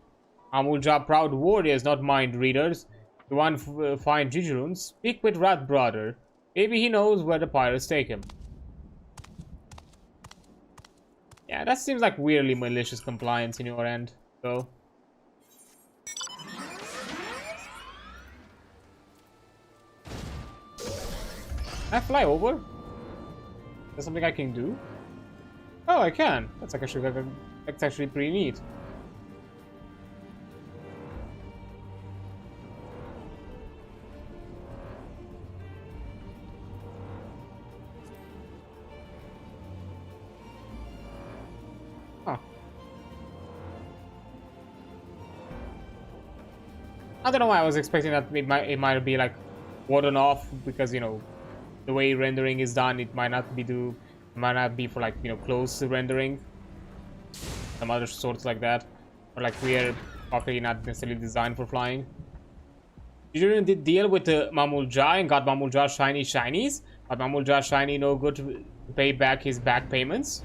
Mamul Jar proud warriors, not mind readers. You want to find Jijirune, speak with Rat Brother. Maybe he knows where the pirates take him. Yeah, that seems like weirdly malicious compliance in your end, though. Can I fly over? Is that something I can do? Oh, I can. That's actually pretty neat. Huh. I don't know why I was expecting that it might be like warded off because, you know, the way rendering is done, it might not be for like, you know, close rendering, some other sorts like that, or like we're probably not necessarily designed for flying. Jijirune did deal with the Mamul Jar and got Mamul Jar shiny shinies, but Mamul Jar shiny no good to pay back his back payments.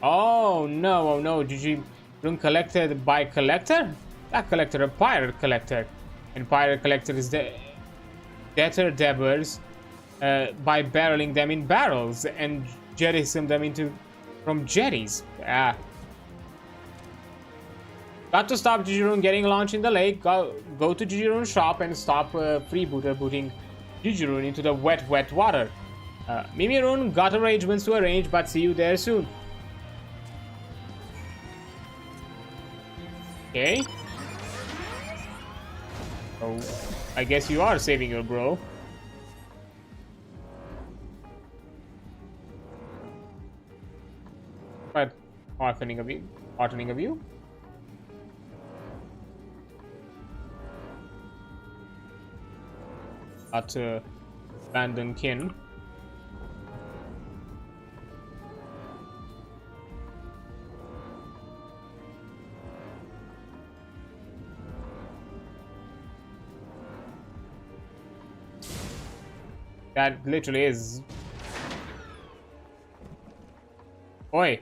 Oh no, Jijirune collected by collector? That collector, a pirate collector. And pirate collector is the debtor debtors by barreling them in barrels and jettisoning them from jetties. Ah. Got to stop Jijirune getting launched in the lake. Go to Jijirune's shop and stop freebooting Jijirune into the wet water. Mimirune got arrangements to arrange, but see you there soon. Okay. Oh, I guess you are saving your bro. But heartening of you. Not abandon kin. That literally is. Oi.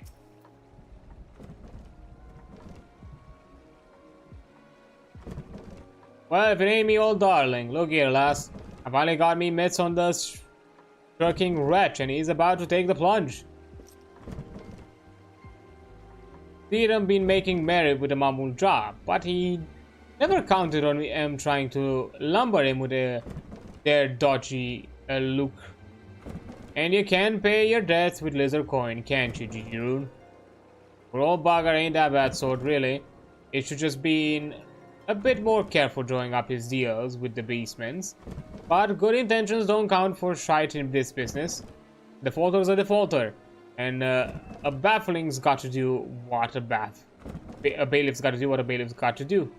Well, if it ain't me old darling, look here, lass. I finally got me mitts on the shirking wretch, and he's about to take the plunge. He'd been making merry with a mumble job, but he never counted on me trying to lumber him with their dodgy look. And you can pay your debts with lizard coin, can't you, Gigi? For old bugger ain't that bad sort, really. It should just be a bit more careful drawing up his deals with the beastmans. But good intentions don't count for shite in this business. Defaulter's a defaulter. And a baffling's got to do what a bailiff's got to do what a bailiff's got to do.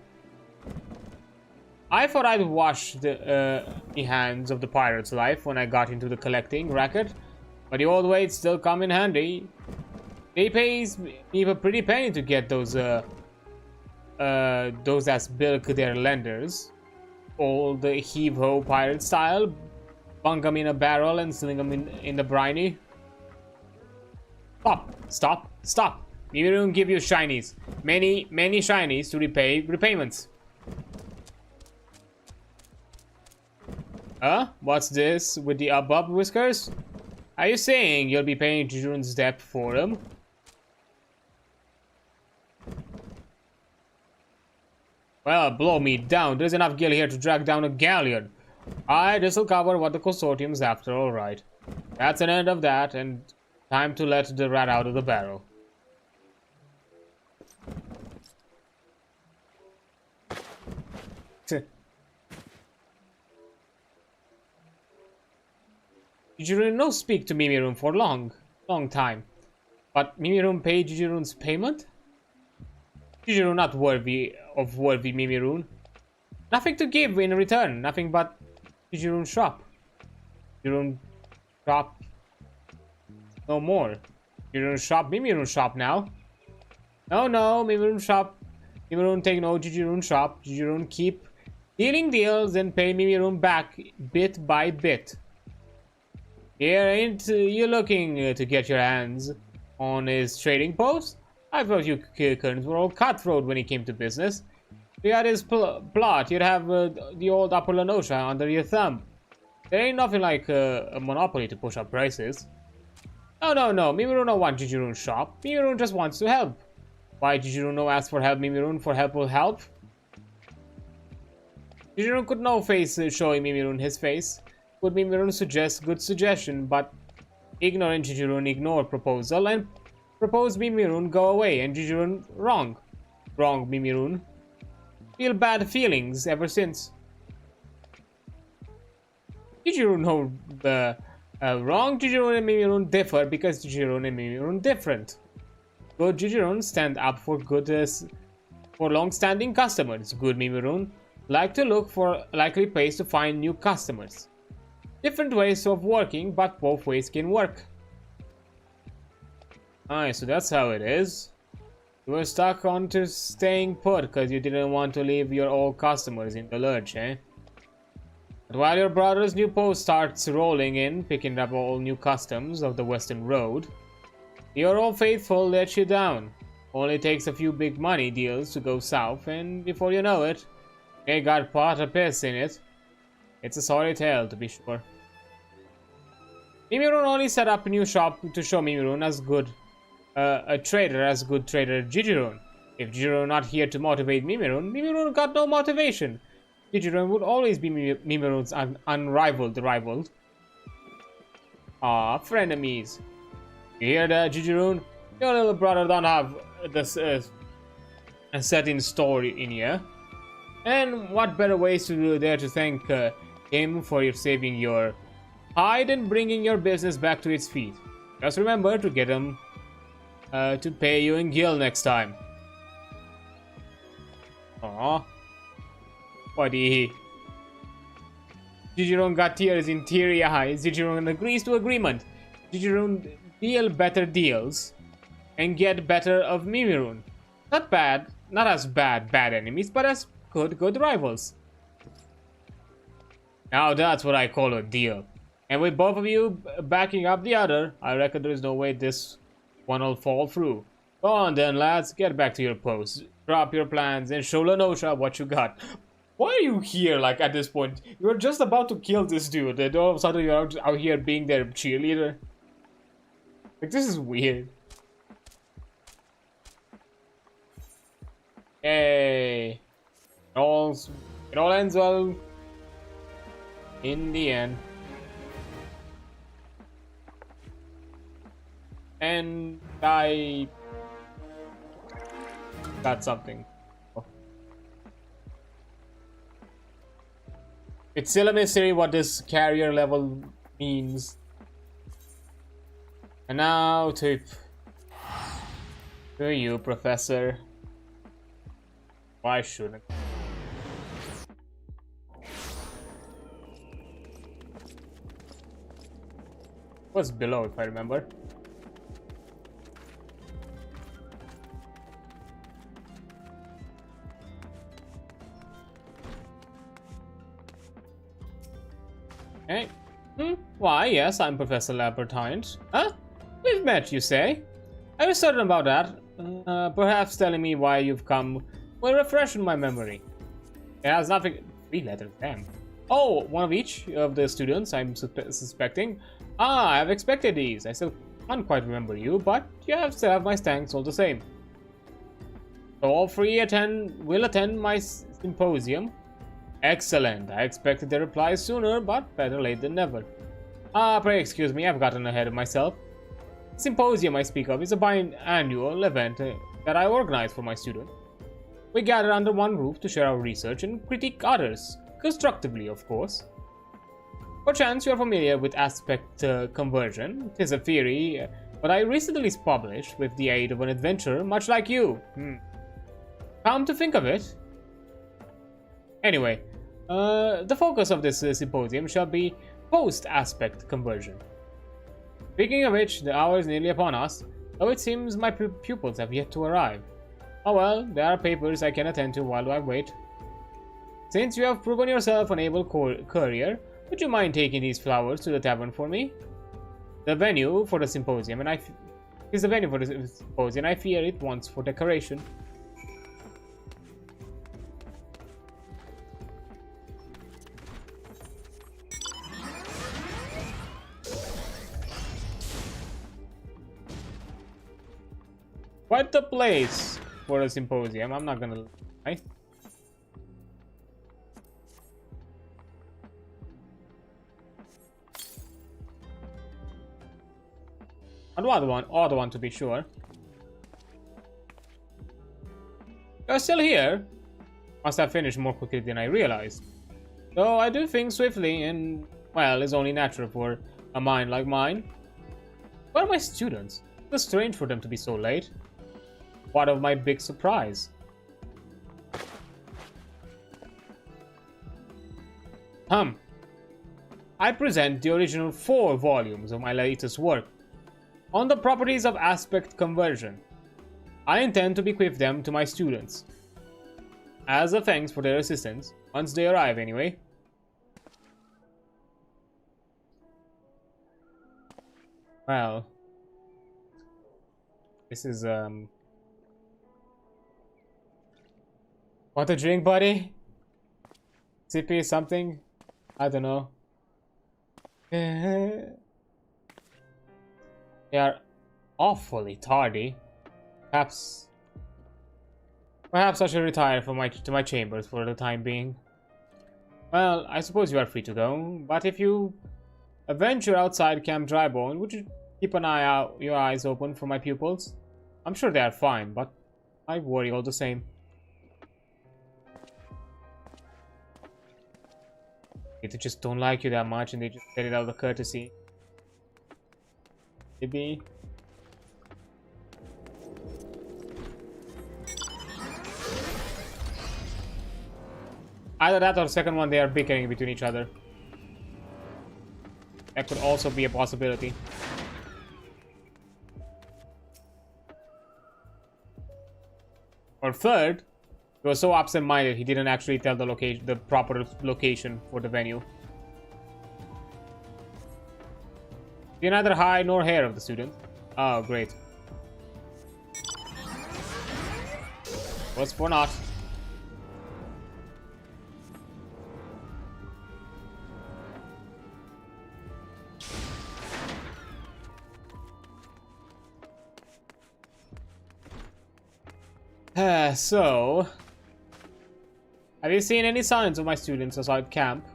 I thought I'd wash the hands of the pirate's life when I got into the collecting racket, but the old ways still come in handy. They pays me a pretty penny to get those that bilk their lenders. Old heave-ho pirate style. Bunk them in a barrel and sling them in the briny. Stop. We don't give you shinies. Many shinies to repay repayments. What's this with the above whiskers? Are you saying you'll be paying Jijun's debt for him? Well, blow me down. There's enough gil here to drag down a galleon. Aye, this'll cover what the consortium's after, alright. That's an end of that, and time to let the rat out of the barrel. Jijirun no speak to Mimirun for long time. But Mimirun paid Jijirun's payment? Jijirun not worthy Mimirun. Nothing to give in return, nothing but Jijirun shop. Jijirun shop no more. Jijirun shop, Mimirun shop now. No, Mimirun shop. Mimirun take no Jijirun shop. Jijirun keep dealing deals and pay Mimirun back bit by bit. Here, ain't you looking to get your hands on his trading post? I thought you Kirkans were all cutthroat when he came to business. If you had his plot, you'd have the old Upper Lenosha under your thumb. There ain't nothing like a monopoly to push up prices. No, Mimirun don't want Jijirun's shop. Mimirun just wants to help. Why Jijirun no ask for help? Mimirun for help will help? Jijirun could no face showing Mimirun his face. Could Mimirun suggest good suggestion, but ignorant Jijirun ignore proposal and propose Mimirun go away and Jijirun wrong. Wrong Mimirun. Feel bad feelings ever since. Jijirun no wrong Jijirun and Mimirun differ because Jijirun and Mimirun different. Good Jijirun stand up for long-standing customers. Good Mimirun like to look for likely place to find new customers. Different ways of working, but both ways can work. Alright, so that's how it is. You were stuck on to staying put because you didn't want to leave your old customers in the lurch, eh? But while your brother's new post starts rolling in, picking up all new customs of the Western Road, your old faithful lets you down. Only takes a few big money deals to go south, and before you know it, they got pot a piss in it. It's a sorry tale, to be sure. Mimirun only set up a new shop to show Mimirun as good a trader as good trader Jijirun. If Jijirun not here to motivate Mimirun, Mimirun got no motivation. Jijirun would always be Mimirun's unrivaled rival. Ah, frenemies. You hear that, Jijirun? Your little brother don't have this a set in story in here. And what better ways to do there to thank him for saving your hide and bringing your business back to its feet. Just remember to get him to pay you in gil next time. Aww. Buddy. Jijiron got tears in teary eyes. Jijiron agrees to agreement. Jijiron deal better deals and get better of Mimirun. Not bad, not as bad enemies, but as good rivals. Now that's what I call a deal. And with both of you backing up the other, I reckon there is no way this one will fall through. Go on then, lads, get back to your posts. Drop your plans and show Lenosha what you got. Why are you here, like, at this point? You're just about to kill this dude, and all of a sudden you're out here being their cheerleader? Like, this is weird. Hey. It all ends well. In the end. And I got something. Oh. It's still a mystery what this carrier level means. And now to you, Professor. Why shouldn't? What's below, if I remember? Hey. Why, yes, I'm Professor Labertine. Huh? We've met, you say? Are you certain about that? Perhaps telling me why you've come will refreshen my memory. It has nothing... 3 letters, damn. Oh, one of each of the students I'm suspecting. Ah, I have expected these. I still can't quite remember you, but you still have my thanks all the same. So all 3 will attend my symposium. Excellent. I expected their replies sooner, but better late than never. Ah, pray excuse me, I've gotten ahead of myself. The symposium I speak of is a biannual event that I organize for my students. We gather under one roof to share our research and critique others, constructively, of course. Perchance you are familiar with aspect conversion. It is a theory, but I recently published with the aid of an adventurer much like you. Come to think of it. Anyway, the focus of this symposium shall be post-aspect conversion. Speaking of which, the hour is nearly upon us, though it seems my pupils have yet to arrive. Oh well, there are papers I can attend to while I wait. Since you have proven yourself an able courier, would you mind taking these flowers to the tavern for me? The venue for the symposium, and I fear it wants for decoration. Quite the place for a symposium, I'm not gonna lie. An odd one to be sure. You're still here? Must have finished more quickly than I realized. Though I do things swiftly and, well, is only natural for a mind like mine. Where are my students? It's strange for them to be so late. What of my big surprise? I present the original 4 volumes of my latest work on the properties of aspect conversion. I intend to bequeath them to my students, as a thanks for their assistance, once they arrive anyway. Well, this is, want a drink, buddy? Sippy, something? I don't know. They are awfully tardy. Perhaps I should retire from to my chambers for the time being. Well, I suppose you are free to go, but if you venture outside Camp Drybone, would you keep your eyes open for my pupils? I'm sure they are fine, but I worry all the same. They just don't like you that much and they just said it out of courtesy. Maybe. Either that or the second one, they are bickering between each other. That could also be a possibility. Or third, he was so absent-minded he didn't actually tell the location, the proper location for the venue. See neither hide nor hair of the student. Oh, great. Was for not. So, have you seen any signs of my students outside camp?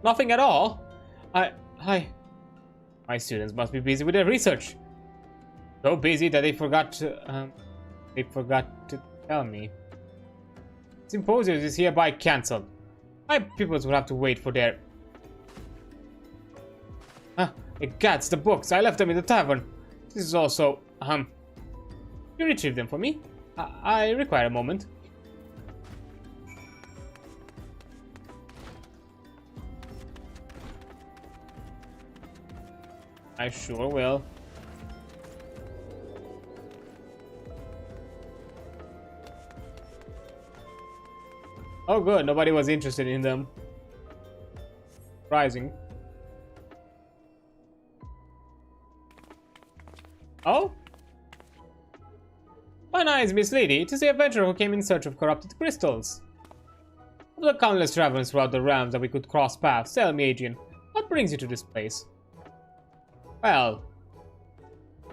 Nothing at all. My students must be busy with their research. So busy that they forgot to tell me. Symposium is hereby cancelled. My pupils will have to wait for their... Gats, the books. I left them in the tavern. This is also, You retrieve them for me? I require a moment. I sure will. Oh good, nobody was interested in them. Surprising. Oh? My name is Miss Lady. It is the adventurer who came in search of corrupted crystals. Of the countless travelers throughout the realms that we could cross paths, tell me, Adrian, what brings you to this place? Well,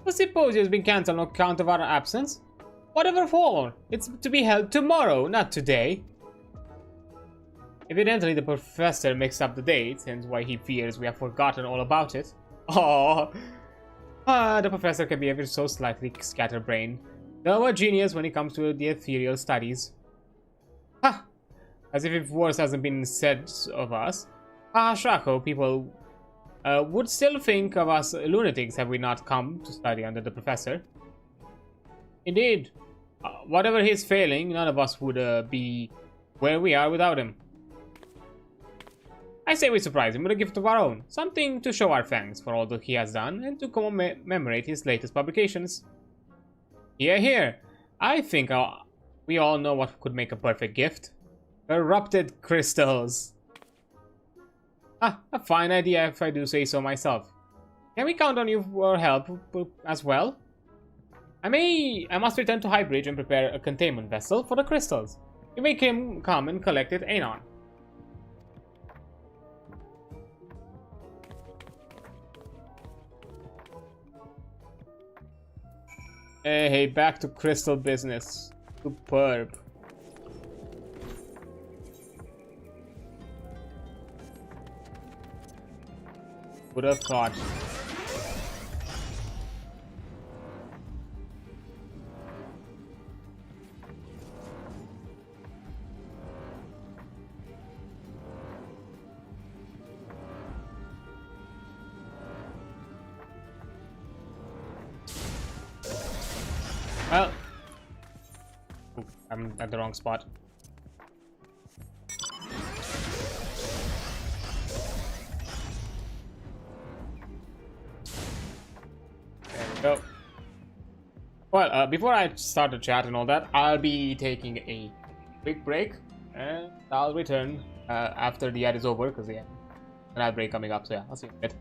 the symposium has been cancelled on account of our absence. Whatever for? It's to be held tomorrow, not today. Evidently, the professor mixed up the dates, hence why he fears we have forgotten all about it. Oh, the professor can be ever so slightly scatterbrained. Though a genius when it comes to the ethereal studies. Ha! As if worse hasn't been said of us. Shako, people would still think of us lunatics had we not come to study under the professor. Indeed, whatever he's failing, none of us would be where we are without him. I say we surprise him with a gift of our own, something to show our thanks for all that he has done and to commemorate his latest publications. Hear, hear. I think we all know what could make a perfect gift. Corrupted crystals. A fine idea if I do say so myself. Can we count on you for help as well? I must return to Highbridge and prepare a containment vessel for the crystals. You may come and collect it anon. Hey, back to crystal business. Superb. Would have thought. Well, I'm at the wrong spot. There we go. Well, before I start the chat and all that, I'll be taking a quick break, and I'll return after the ad is over, because yeah, an ad break coming up. So yeah, I'll see you in a bit.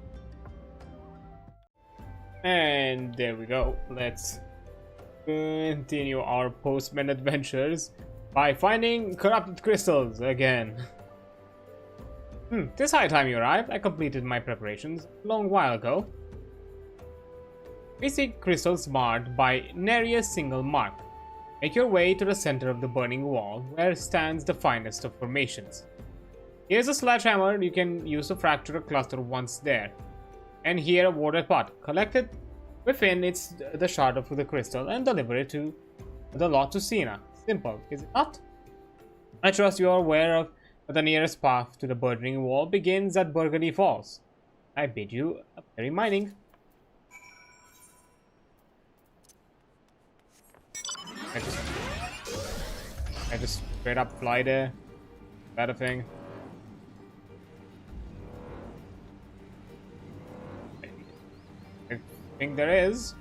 And there we go. Let's continue our postman adventures by finding corrupted crystals again. Tis high time you arrived. I completed my preparations a long while ago. We seek crystals marked by nary a single mark. Make your way to the center of the burning wall, where stands the finest of formations. Here's a sledgehammer you can use to fracture a cluster once there. And here a warded pot. Collect it within the shard of the crystal and deliver it to the lot to Siena. Simple, is it not? I trust you are aware of that the nearest path to the burning wall begins at Burgundy Falls. I bid you a merry mining. I just straight up fly there. That a thing. think there is.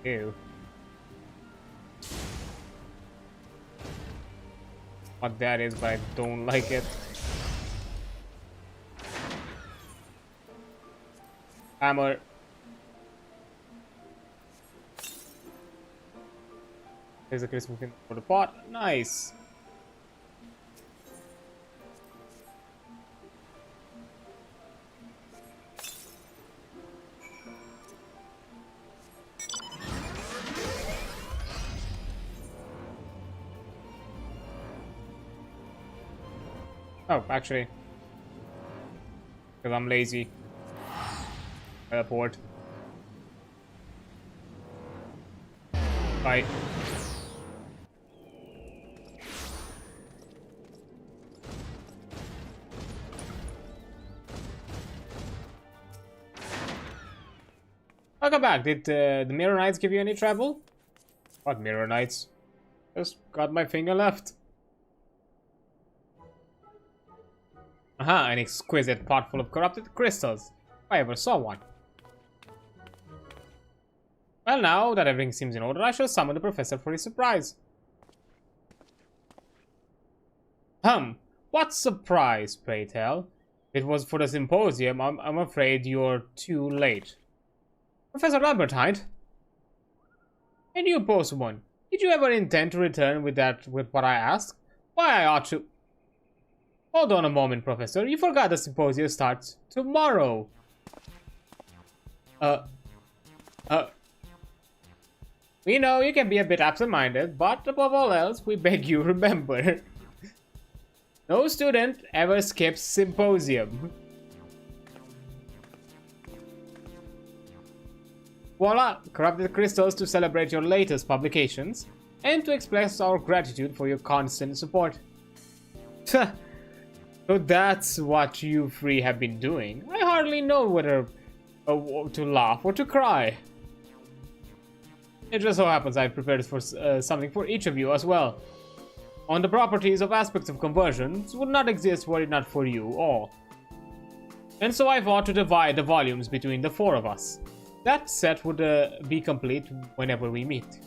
Ew. What that is, but I don't like it. Hammer. There's a Christmas thing for the pot. Nice. Oh, actually, because I'm lazy. Teleport. Bye. Welcome back. Did the Mirror Knights give you any trouble? What Mirror Knights? Just got my finger left. Aha, an exquisite pot full of corrupted crystals. If I ever saw one. Well, now that everything seems in order, I shall summon the professor for his surprise. What surprise, pray tell? It was for the symposium. I'm afraid you're too late. Professor Albertine? And you, postman, did you ever intend to return with what I asked? Why, I ought to... Hold on a moment, Professor. You forgot the symposium starts tomorrow. We know you can be a bit absent-minded, but above all else, we beg you remember. No student ever skips symposium. Voila! Corrupted crystals to celebrate your latest publications, and to express our gratitude for your constant support. So that's what you three have been doing. I hardly know whether to laugh or to cry. It just so happens I've prepared for something for each of you as well. On the properties of aspects of conversions would not exist were it not for you all. And so I thought to divide the volumes between the four of us. That set would be complete whenever we meet.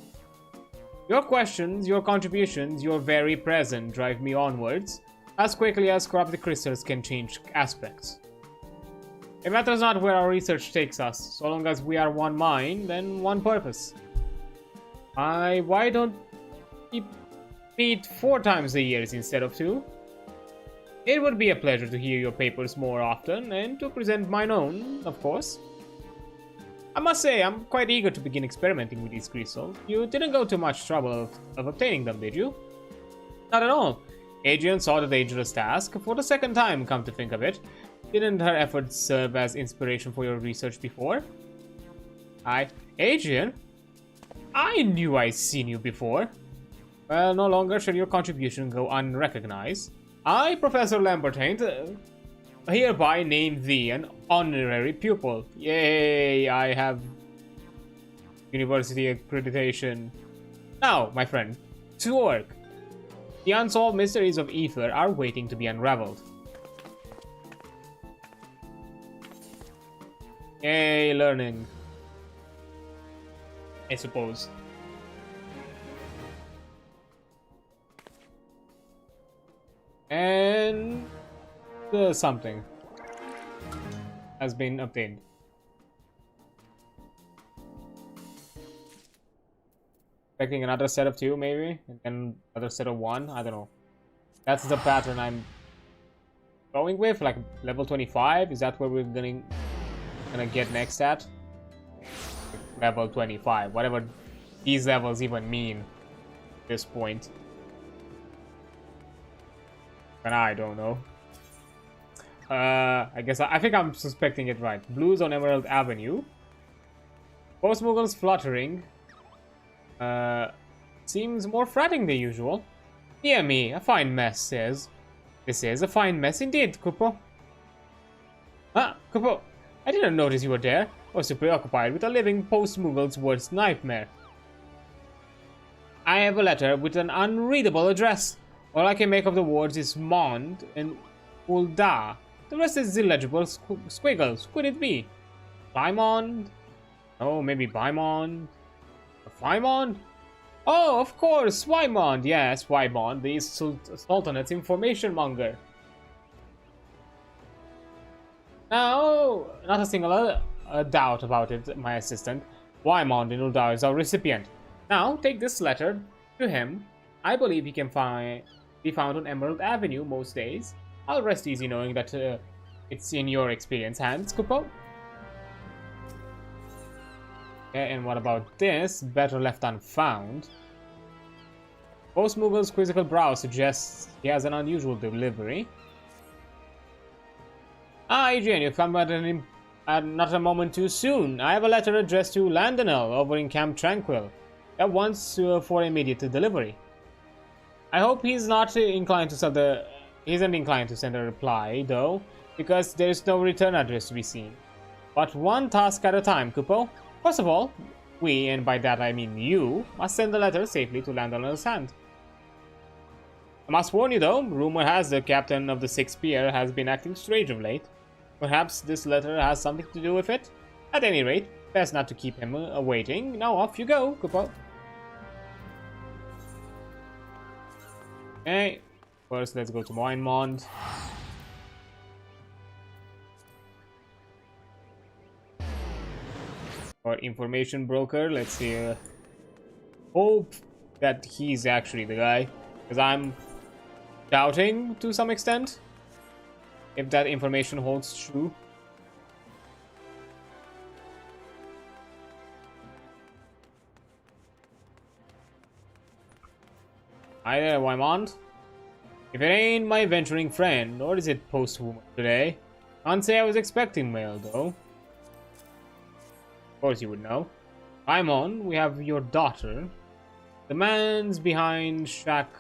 Your questions, your contributions, your very present drive me onwards, as quickly as corrupted crystals can change aspects. It matters not where our research takes us, so long as we are one mind and one purpose. Why don't we meet 4 times a year instead of 2? It would be a pleasure to hear your papers more often, and to present mine own, of course. I must say, I'm quite eager to begin experimenting with these crystals. You didn't go to much trouble of obtaining them, did you? Not at all. Adrian saw the dangerous task for the second time, come to think of it. Didn't her efforts serve as inspiration for your research before? Adrian? I knew I'd seen you before. Well, no longer shall your contribution go unrecognized. I, Professor Lambertaint, hereby name thee an honorary pupil. Yay, I have university accreditation. Now, my friend, to work. The unsolved mysteries of ether are waiting to be unraveled. Yay, learning. I suppose. And something has been obtained. Expecting another set of 2 maybe, and then another set of 1. I don't know. That's the pattern I'm going with. Like level 25. Is that where we're gonna get next at? Level 25. Whatever these levels even mean at this point. And I don't know. I think I'm suspecting it right. Blues on Emerald Avenue. Post Muggles fluttering. Seems more fretting than usual. Dear me, a fine mess, says. This is a fine mess indeed, Kupo. Kupo, I didn't notice you were there. I was too preoccupied with a living post-Muggle's worst nightmare. I have a letter with an unreadable address. All I can make of the words is Mond and Ulda. The rest is illegible squiggles. Could it be? Plymond? Oh, maybe Bymond? Flymond? Oh, of course, Wymond. Yes, Wymond, the Sultanate's information monger. Now, not a single doubt about it, my assistant. Wymond in Ulda is our recipient. Now, take this letter to him. I believe he can be found on Emerald Avenue most days. I'll rest easy knowing that it's in your experienced hands, Kupo. Okay, and what about this? Better left unfound. Post-Muggle's quizzical brow suggests he has an unusual delivery. Ah, Adrian, you've come at not a moment too soon. I have a letter addressed to Landonel over in Camp Tranquil. At once for immediate delivery. I hope he's not inclined to isn't inclined to send a reply, though, because there is no return address to be seen. But one task at a time, Kupo. First of all, we, and by that I mean you, must send the letter safely to Landonel's hand. I must warn you, though, rumor has the captain of the Sixth Pier has been acting strange of late. Perhaps this letter has something to do with it. At any rate, best not to keep him waiting. Now off you go, Kupo. Okay, first let's go to Wymond. Or information broker, let's see. Hope that he's actually the guy, because I'm doubting to some extent if that information holds true. Hi there, Wymond. If it ain't my venturing friend, or is it post-woman today? Can't say I was expecting mail, though. Of course you would know. Wymond, we have your daughter. The man's behind Shack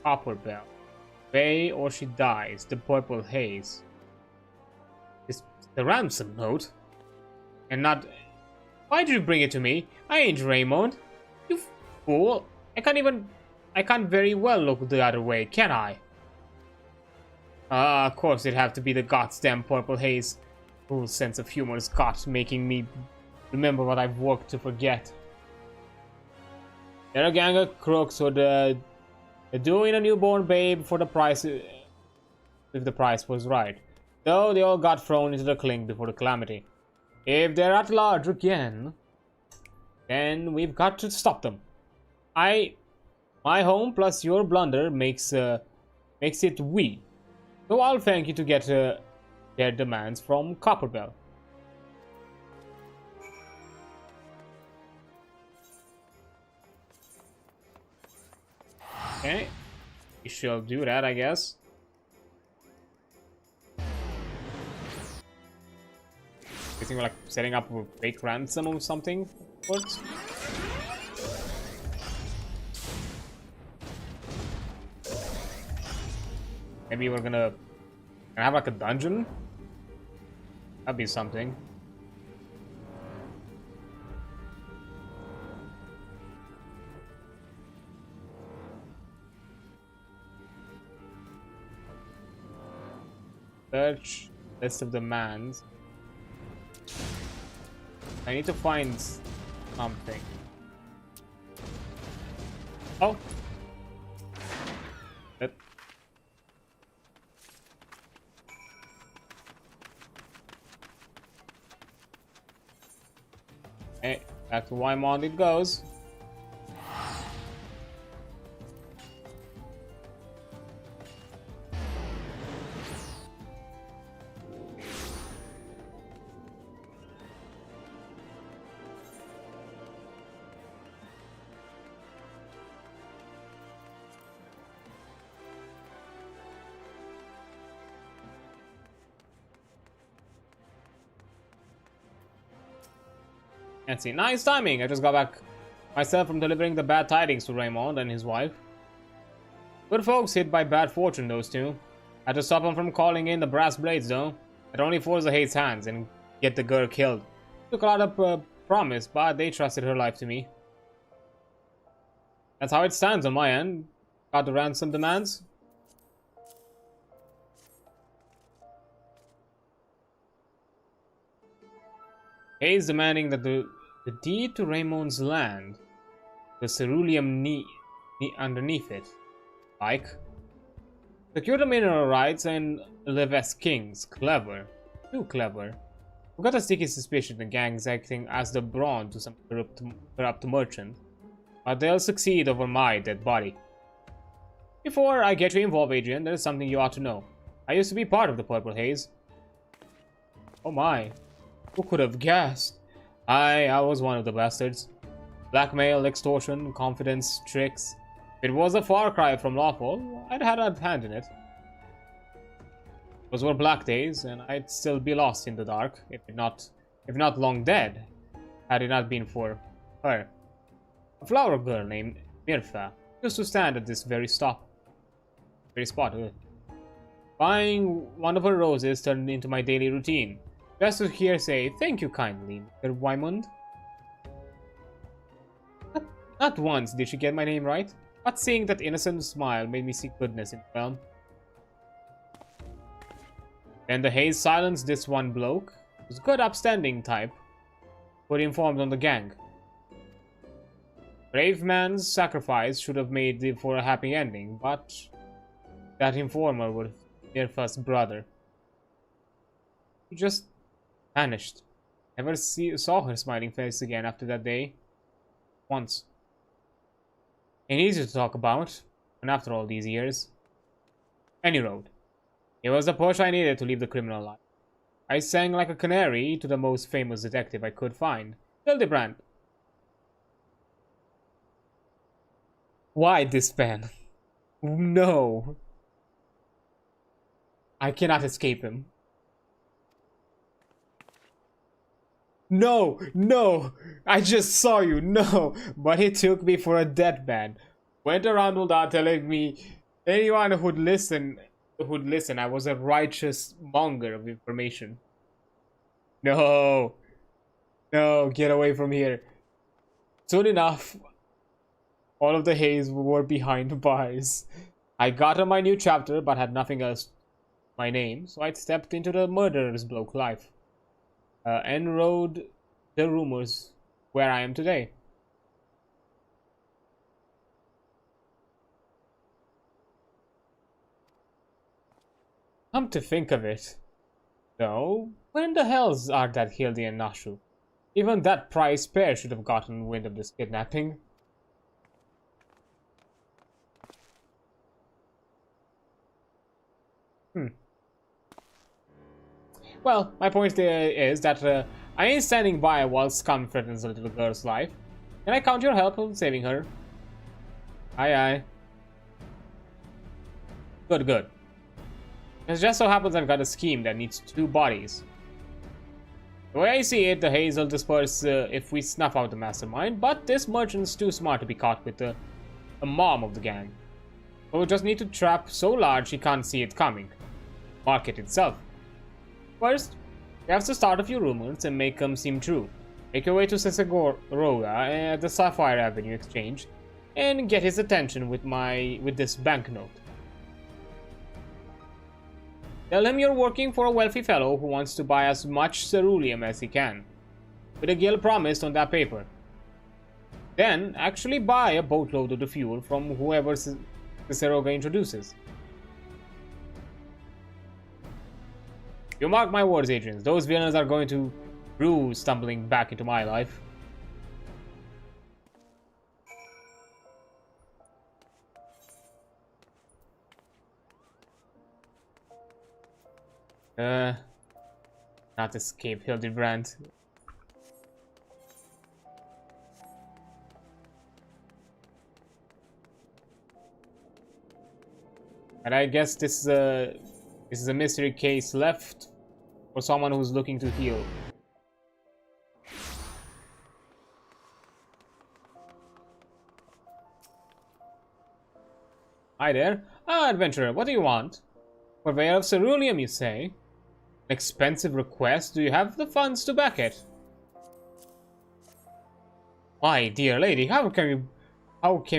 Copperbell. Pay or she dies. The purple haze. It's the ransom note. And not... Why did you bring it to me? I ain't Raymond. You fool. I can't very well look the other way, can I? Of course it'd have to be the goddamn purple haze. Whose sense of humor's got making me remember what I've worked to forget. They're a gang of crooks who'd doing a newborn babe for the price, if the price was right. Though they all got thrown into the clink before the calamity. If they're at large again, then we've got to stop them. My home plus your blunder makes it we. So I'll thank you to get their demands from Copperbell. Okay, we shall do that, I guess. I think we're like setting up a fake ransom or something. Works. Maybe we're gonna have like a dungeon. That'd be something. Search list of demands. I need to find something. Oh. Yep. Okay, back to Wymond it goes. Let's see, nice timing. I just got back myself from delivering the bad tidings to Raymond and his wife. Good folks hit by bad fortune, those two. Had to stop them from calling in the brass blades, though. It only forced the Hate's hands, and get the girl killed. Took a lot of promise, but they trusted her life to me. That's how it stands on my end. Got the ransom demands. Hayes demanding that the deed to Raymond's land, the ceruleum underneath it, like, secure the mineral rights and live as kings. Clever. Too clever. We've got a sticky suspicion the gang's acting as the brawn to some corrupt merchant, but they'll succeed over my dead body. Before I get you involved, Adrian, there is something you ought to know. I used to be part of the Purple Haze. Oh my. Who could have guessed? I was one of the bastards. Blackmail, extortion, confidence, tricks. If it was a far cry from lawful, I'd had a hand in it. Those were black days, and I'd still be lost in the dark, if not long dead, had it not been for her. A flower girl named Mirfa used to stand at this very spot. Buying one of her roses turned into my daily routine. Just to hear say, "Thank you kindly, Mr. Wymond." Not once did she get my name right, but seeing that innocent smile made me see goodness in the realm. Then the Haze silenced this one bloke, who's a good upstanding type, who informed on the gang. Brave man's sacrifice should have made for a happy ending, but that informer was Mirfa's brother. He just vanished. Never saw her smiling face again after that day. Once. Ain't easy to talk about, and after all these years. Any road. It was the push I needed to leave the criminal life. I sang like a canary to the most famous detective I could find, Hildebrand. Why this pen? No. I cannot escape him. No, no, I just saw you, no. But he took me for a dead man. Went around without telling me anyone who'd listen, I was a righteous monger of information. No, no, get away from here. Soon enough, all of the Haze were behind bars. I got on my new chapter, but had nothing else my name, so I stepped into the murderer's bloke life. And rode the rumors where I am today. Come to think of it, though, where in the hells are that Hildy and Nashu? Even that prize pair should have gotten wind of this kidnapping. Well, my point is that I ain't standing by while scum threatens a little girl's life. Can I count your help in saving her? Aye, aye. Good, good. It just so happens I've got a scheme that needs 2 bodies. The way I see it, the Haze will disperse if we snuff out the mastermind, but this merchant's too smart to be caught with the mom of the gang. We'll just need to trap so large he can't see it coming. Market itself. First, we have to start a few rumors and make them seem true. Make your way to Sesagora at the Sapphire Avenue Exchange and get his attention with this banknote. Tell him you're working for a wealthy fellow who wants to buy as much ceruleum as he can, with a gill promised on that paper. Then, actually buy a boatload of the fuel from whoever Cesaroga introduces. You mark my words, Adrian, those villains are going to rue stumbling back into my life. Not escape Hildebrand. And I guess this is a mystery case left for someone who's looking to heal. Hi there. Ah, adventurer, what do you want? Purveyor of ceruleum, you say? expensive request. Do you have the funds to back it? My dear lady, how came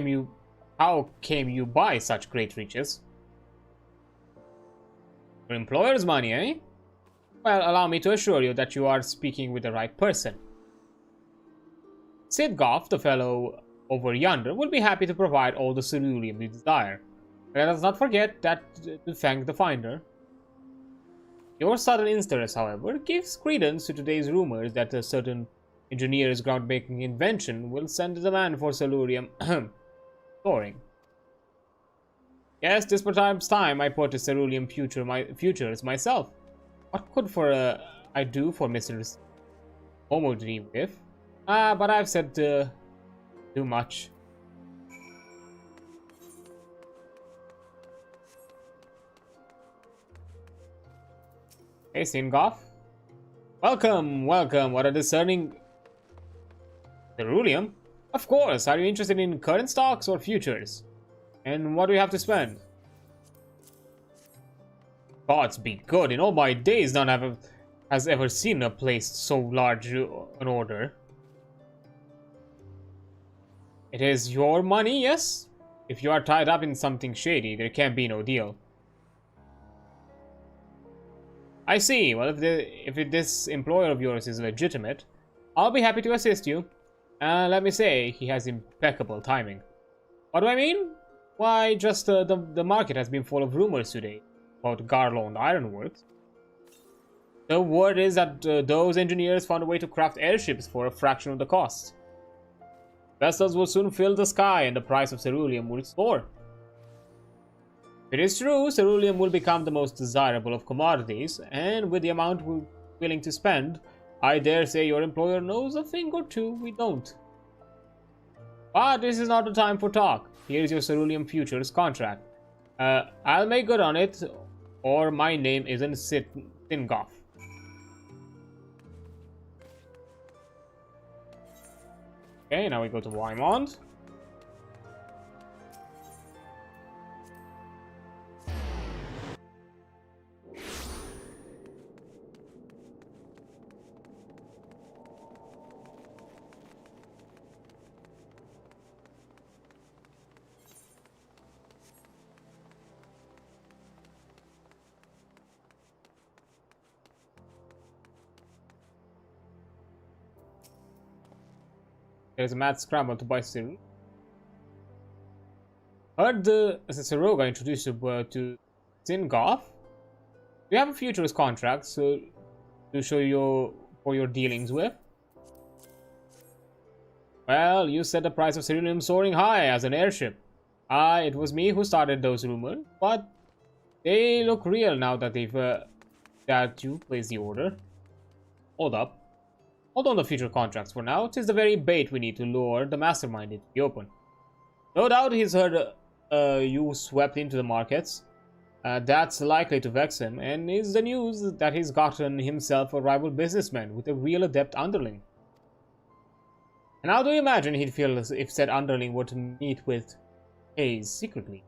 you by such great riches? Your employer's money, eh? Well, allow me to assure you that you are speaking with the right person. Sidgoff, the fellow over yonder, will be happy to provide all the ceruleum you desire. Let us not forget that to thank the finder. Your sudden interest, however, gives credence to today's rumors that a certain engineer's groundbreaking invention will send the demand for ceruleum soaring. Yes, this perhaps time I purchased ceruleum futures myself. What could I do for Mr. Homodream with? But I've said too much. Hey, Singoff. Welcome. What a discerning... Ceruleum? Of course. Are you interested in current stocks or futures? And what do you have to spend? Gods be good. In all my days, none has ever seen a place so large an order. It is your money, yes? If you are tied up in something shady, there can be no deal. I see. Well, if this employer of yours is legitimate, I'll be happy to assist you. Let me say, he has impeccable timing. What do I mean? Why, just the market has been full of rumors today about Garland Ironworks. The word is that those engineers found a way to craft airships for a fraction of the cost. Vessels will soon fill the sky and the price of ceruleum will soar. If it is true, ceruleum will become the most desirable of commodities, and with the amount we're willing to spend, I dare say your employer knows a thing or two we don't. But this is not the time for talk. Here's your ceruleum futures contract. I'll make good on it, or my name isn't Singoff. Okay, now we go to Wymond. There's a mad scramble to buy ceruleum. Heard the Siroga introduced you to Singoff. You have a futures contract to show you for your dealings with. Well, you said the price of ceruleum soaring high as an airship. It was me who started those rumors, but they look real now that that you placed the order. Hold up. Hold on the future contracts for now. 'Tis the very bait we need to lure the mastermind into the open. No doubt he's heard you swept into the markets. That's likely to vex him, and is the news that he's gotten himself a rival businessman with a real adept underling. And how do you imagine he'd feel if said underling were to meet with Hayes secretly?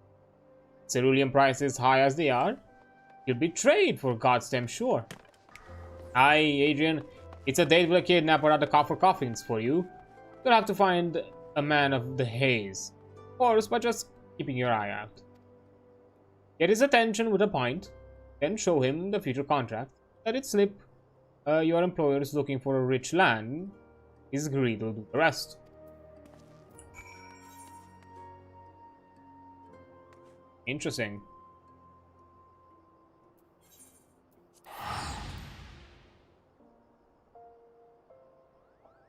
Ceruleum prices high as they are, he'll be betrayed for God's damn sure. Aye, Adrian. It's a date with a kidnapper at the coffer coffins for you. You'll have to find a man of the haze. Of course, by just keeping your eye out. Get his attention with a pint, then show him the future contract. Let it slip. Your employer is looking for a rich land. His greed will do the rest. Interesting.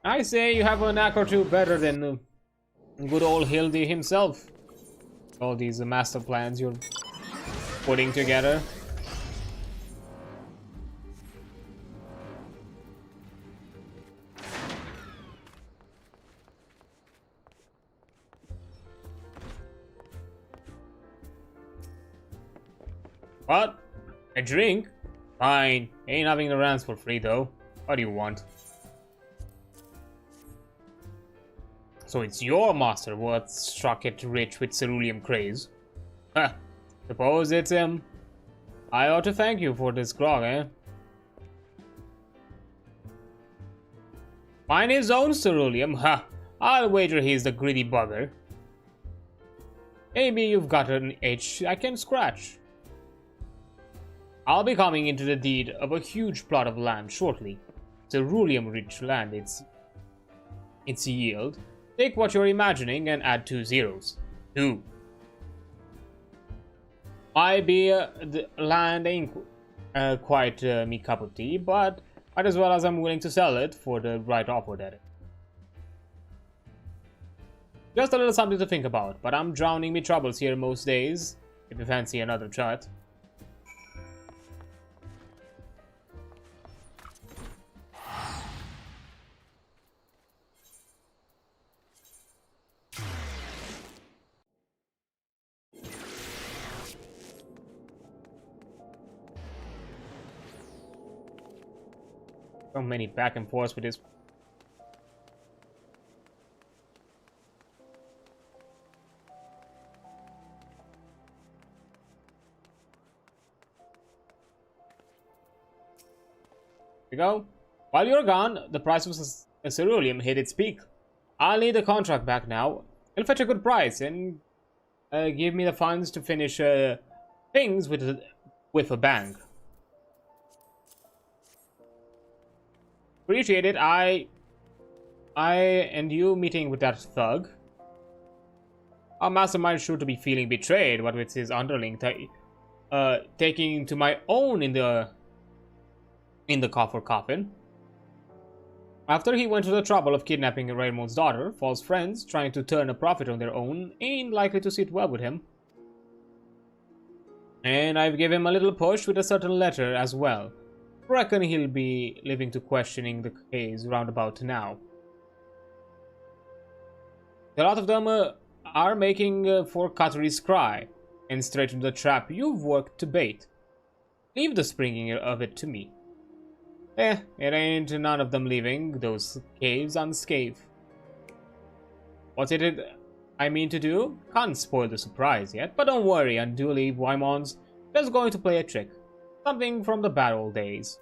I say you have a knack or two better than good old Hildy himself. All these master plans you're putting together. What? A drink? Fine. Ain't having the rants for free though. What do you want? So it's your master what struck it rich with ceruleum craze. Suppose it's him. I ought to thank you for this grog, eh? Mine his own ceruleum, ha! I'll wager he's the greedy bugger. Maybe you've got an itch I can scratch. I'll be coming into the deed of a huge plot of land shortly. Ceruleum-rich land, its yield. Take what you're imagining and add 2 zeros. 2. Might be the land ain't quite me cup of tea, but might as well as I'm willing to sell it for the right offer at it. Just a little something to think about, but I'm drowning me troubles here most days, if you fancy another chat. So many back and forth with this. We go. While you're gone, the price of ceruleum hit its peak. I'll need the contract back now. It'll fetch a good price and give me the funds to finish things with a bang. Appreciate it. I and you meeting with that thug. Our mastermind sure to be feeling betrayed, what with his underling taking to my own in the coffer coffin. After he went to the trouble of kidnapping Raymond's daughter, false friends trying to turn a profit on their own ain't likely to sit well with him. And I've given him a little push with a certain letter as well. Reckon he'll be living to questioning the case roundabout now. A lot of them are making for Cuttery's cry, and straight into the trap you've worked to bait. Leave the springing of it to me. It ain't none of them leaving those caves unscathed. What's it I mean to do? Can't spoil the surprise yet, but don't worry, unduly, Wymon's just going to play a trick. Something from the bad old days.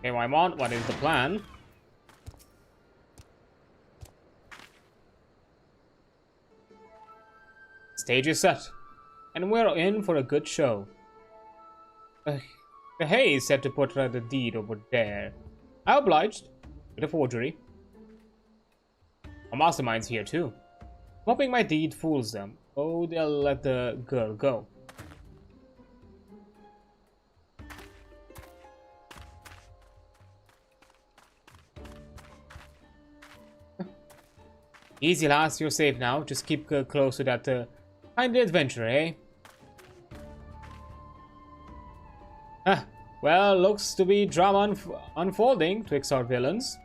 Okay, Wymont, what is the plan? Stage is set, and we're in for a good show. The Hay is set to put the deed over there. I obliged, with a forgery. A mastermind's here too. Hoping my deed fools them. Oh, they'll let the girl go. Easy, lass, you're safe now. Just keep close to that kindly adventurer, eh? Well, looks to be drama unfolding twixt our villains.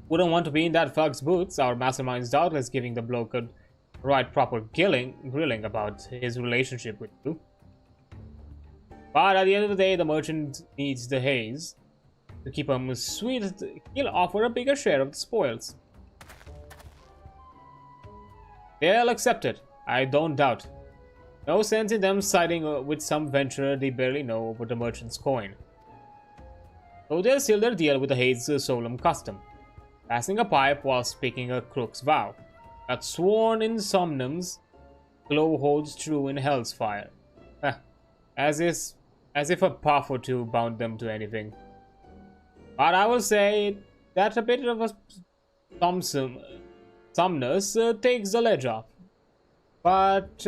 Wouldn't want to be in that thug's boots. Our mastermind's doubtless giving the bloke a right proper grilling about his relationship with you. But at the end of the day, the merchant needs the haze. To keep him sweet, he'll offer a bigger share of the spoils. They'll accept it, I don't doubt. No sense in them siding with some venturer they barely know over the merchant's coin. So they'll seal their deal with the Hade's solemn custom, passing a pipe while speaking a crook's vow. That sworn in somnums, glow holds true in hell's fire. As if a puff or two bound them to anything. But I will say that a bit of a Somnus takes the ledge off. But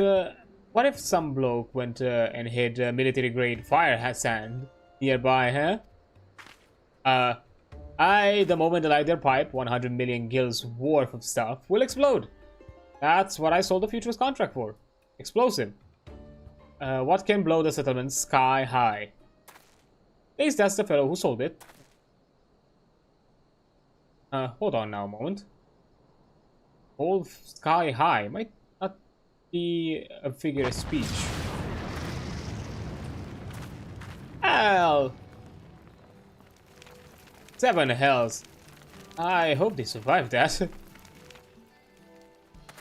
what if some bloke went and hid military-grade fire sand nearby, huh? The moment they light their pipe, 100 million gills worth of stuff will explode. That's what I sold the futures contract for. Explosive. What can blow the settlement sky high? At least that's the fellow who sold it. Hold on now a moment. All sky high might not be a figure of speech. Hell! 7 hells. I hope they survived that.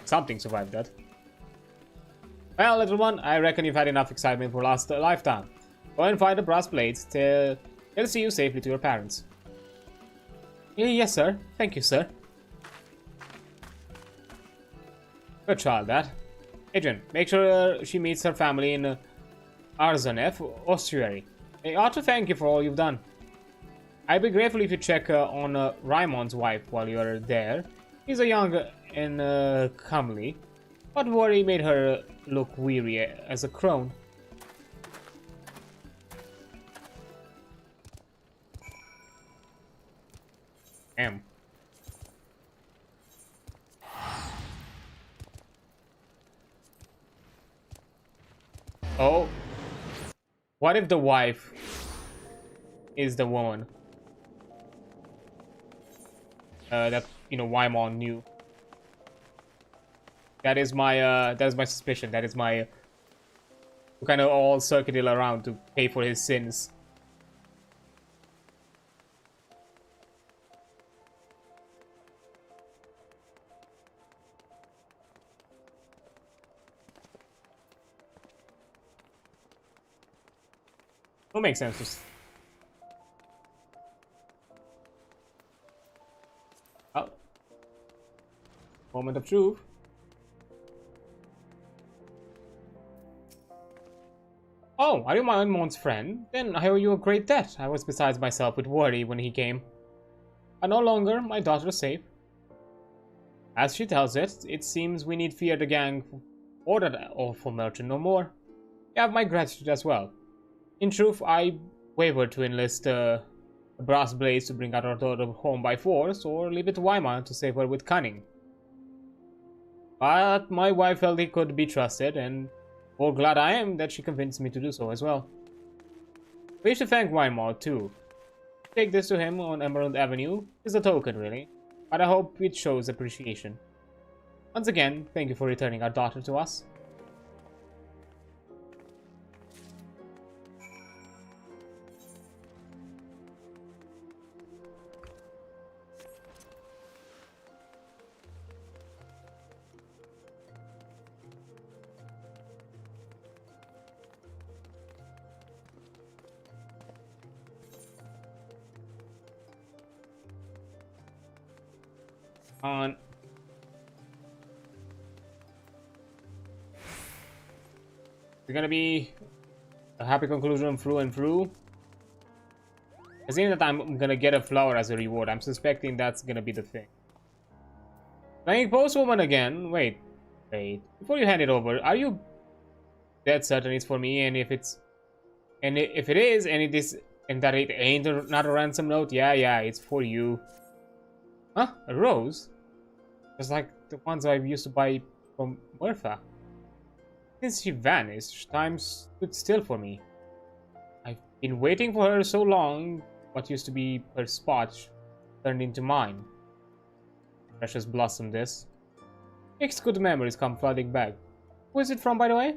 Something survived that. Well, little one, I reckon you've had enough excitement for last lifetime. Go and find the brass blades till they'll see you safely to your parents. Yes, sir. Thank you, sir. Good child, that. Adrian, make sure she meets her family in Arzanef ossuary. They ought to thank you for all you've done. I'd be grateful if you check on Raimon's wife while you're there. He's a young and comely, but worry made her look weary as a crone. Damn. Oh. What if the wife is the woman? That, you know, Waimon knew. That is my suspicion. That is my kind of all circuited around to pay for his sins. It makes sense. Oh. Moment of truth. Oh, are you Mon's friend? Then I owe you a great debt. I was beside myself with worry when he came. But no longer, my daughter is safe. As she tells it, it seems we need fear the gang or that awful merchant no more. You have my gratitude as well. In truth, I wavered to enlist the brass blades to bring out our daughter home by force, or leave it to Wyman to save her with cunning. But my wife felt he could be trusted, and more glad I am that she convinced me to do so as well. We should thank Wyman too. Take this to him on Emerald Avenue is a token, really, but I hope it shows appreciation. Once again, thank you for returning our daughter to us. On. It's gonna be a happy conclusion through and through. I think that I'm gonna get a flower as a reward. I'm suspecting that's gonna be the thing. Playing Postwoman again. Wait. Before you hand it over, are you dead certain it's for me? And if it is, and that it ain't not a ransom note, yeah, it's for you. Huh? A rose? Just like the ones I used to buy from Murpha. Since she vanished, time stood still for me. I've been waiting for her so long, what used to be her spot turned into mine. Precious blossom this. Makes good memories come flooding back. Who is it from, by the way?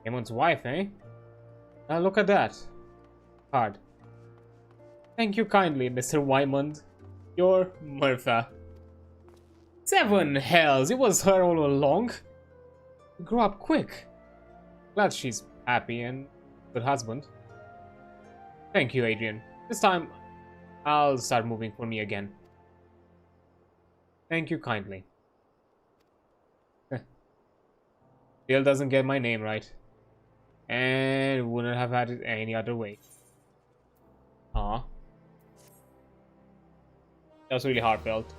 Amon's wife, eh? Now look at that. Card. Thank you kindly, Mr. Wymond. You're Murpha. 7 hells! It was her all along. You grew up quick. Glad she's happy and good husband. Thank you, Adrian. This time, I'll start moving for me again. Thank you kindly. Still doesn't get my name right. And wouldn't have had it any other way. Aw. That was really heartfelt.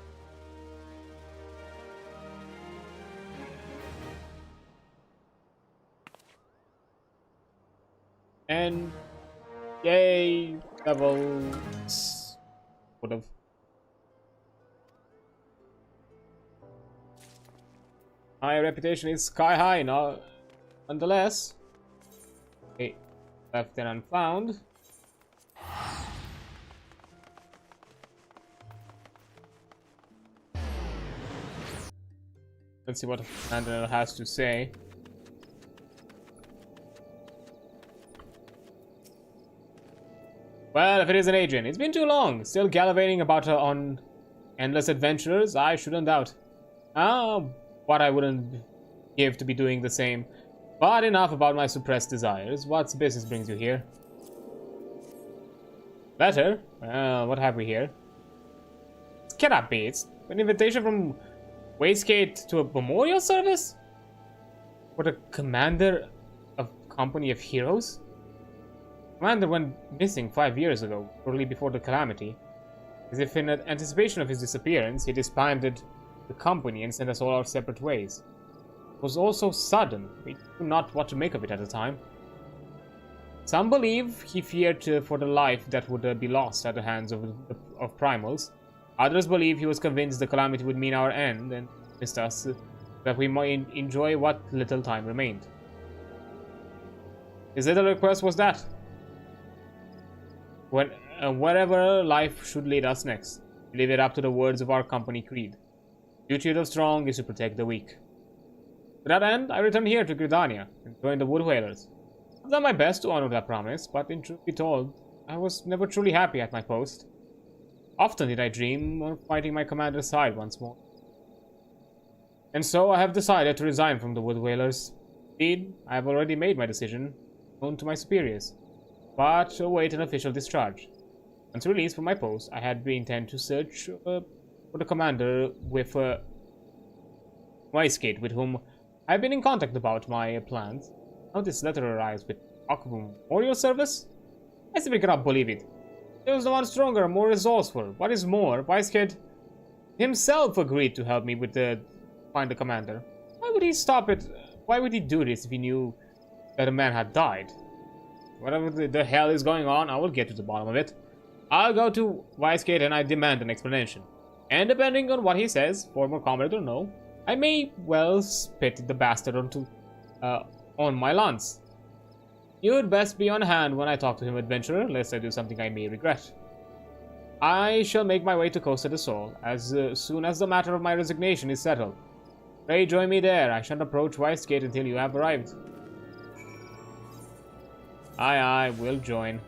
And yay, levels. Would've. My reputation is sky high now, nonetheless. Okay, left and unfound. Let's see what Commander has to say. Well, if it is an agent, it's been too long. Still gallivanting about on endless adventures, I shouldn't doubt. What I wouldn't give to be doing the same. But enough about my suppressed desires. What business brings you here? Letter? What have we here? It cannot be. It's an invitation from Wastegate to a memorial service? For the commander of Company of Heroes? Commander went missing 5 years ago, shortly before the calamity. As if in anticipation of his disappearance, he disbanded the company and sent us all our separate ways. It was all so sudden, we knew not what to make of it at the time. Some believe he feared for the life that would be lost at the hands of primals. Others believe he was convinced the calamity would mean our end and missed us, that we might enjoy what little time remained. His little request was that wherever life should lead us next, leave it up to the words of our company creed. Duty of the strong is to protect the weak. To that end, I returned here to Gridania and joined the Wood Whalers. I've done my best to honor that promise, but in truth be told, I was never truly happy at my post. Often did I dream of fighting my commander's side once more. And so I have decided to resign from the Wood Whalers. Indeed, I have already made my decision, known to my superiors, but await an official discharge. Once released from my post, I had intent to search for the commander with Wastegate, with whom I have been in contact about my plans. Now this letter arrives with talk of a memorial service? I simply cannot believe it. There was no one stronger, more resourceful. What is more, Wastegate himself agreed to help me with find the commander. Why would he stop it? Why would he do this if he knew that a man had died? Whatever the hell is going on, I will get to the bottom of it. I'll go to Wastegate and I demand an explanation. And depending on what he says, former comrade or no, I may well spit the bastard on my lance. You'd best be on hand when I talk to him, adventurer, lest I do something I may regret. I shall make my way to Costa del Sol as soon as the matter of my resignation is settled. Pray join me there. I shan't approach Wastegate until you have arrived. Aye, we'll join.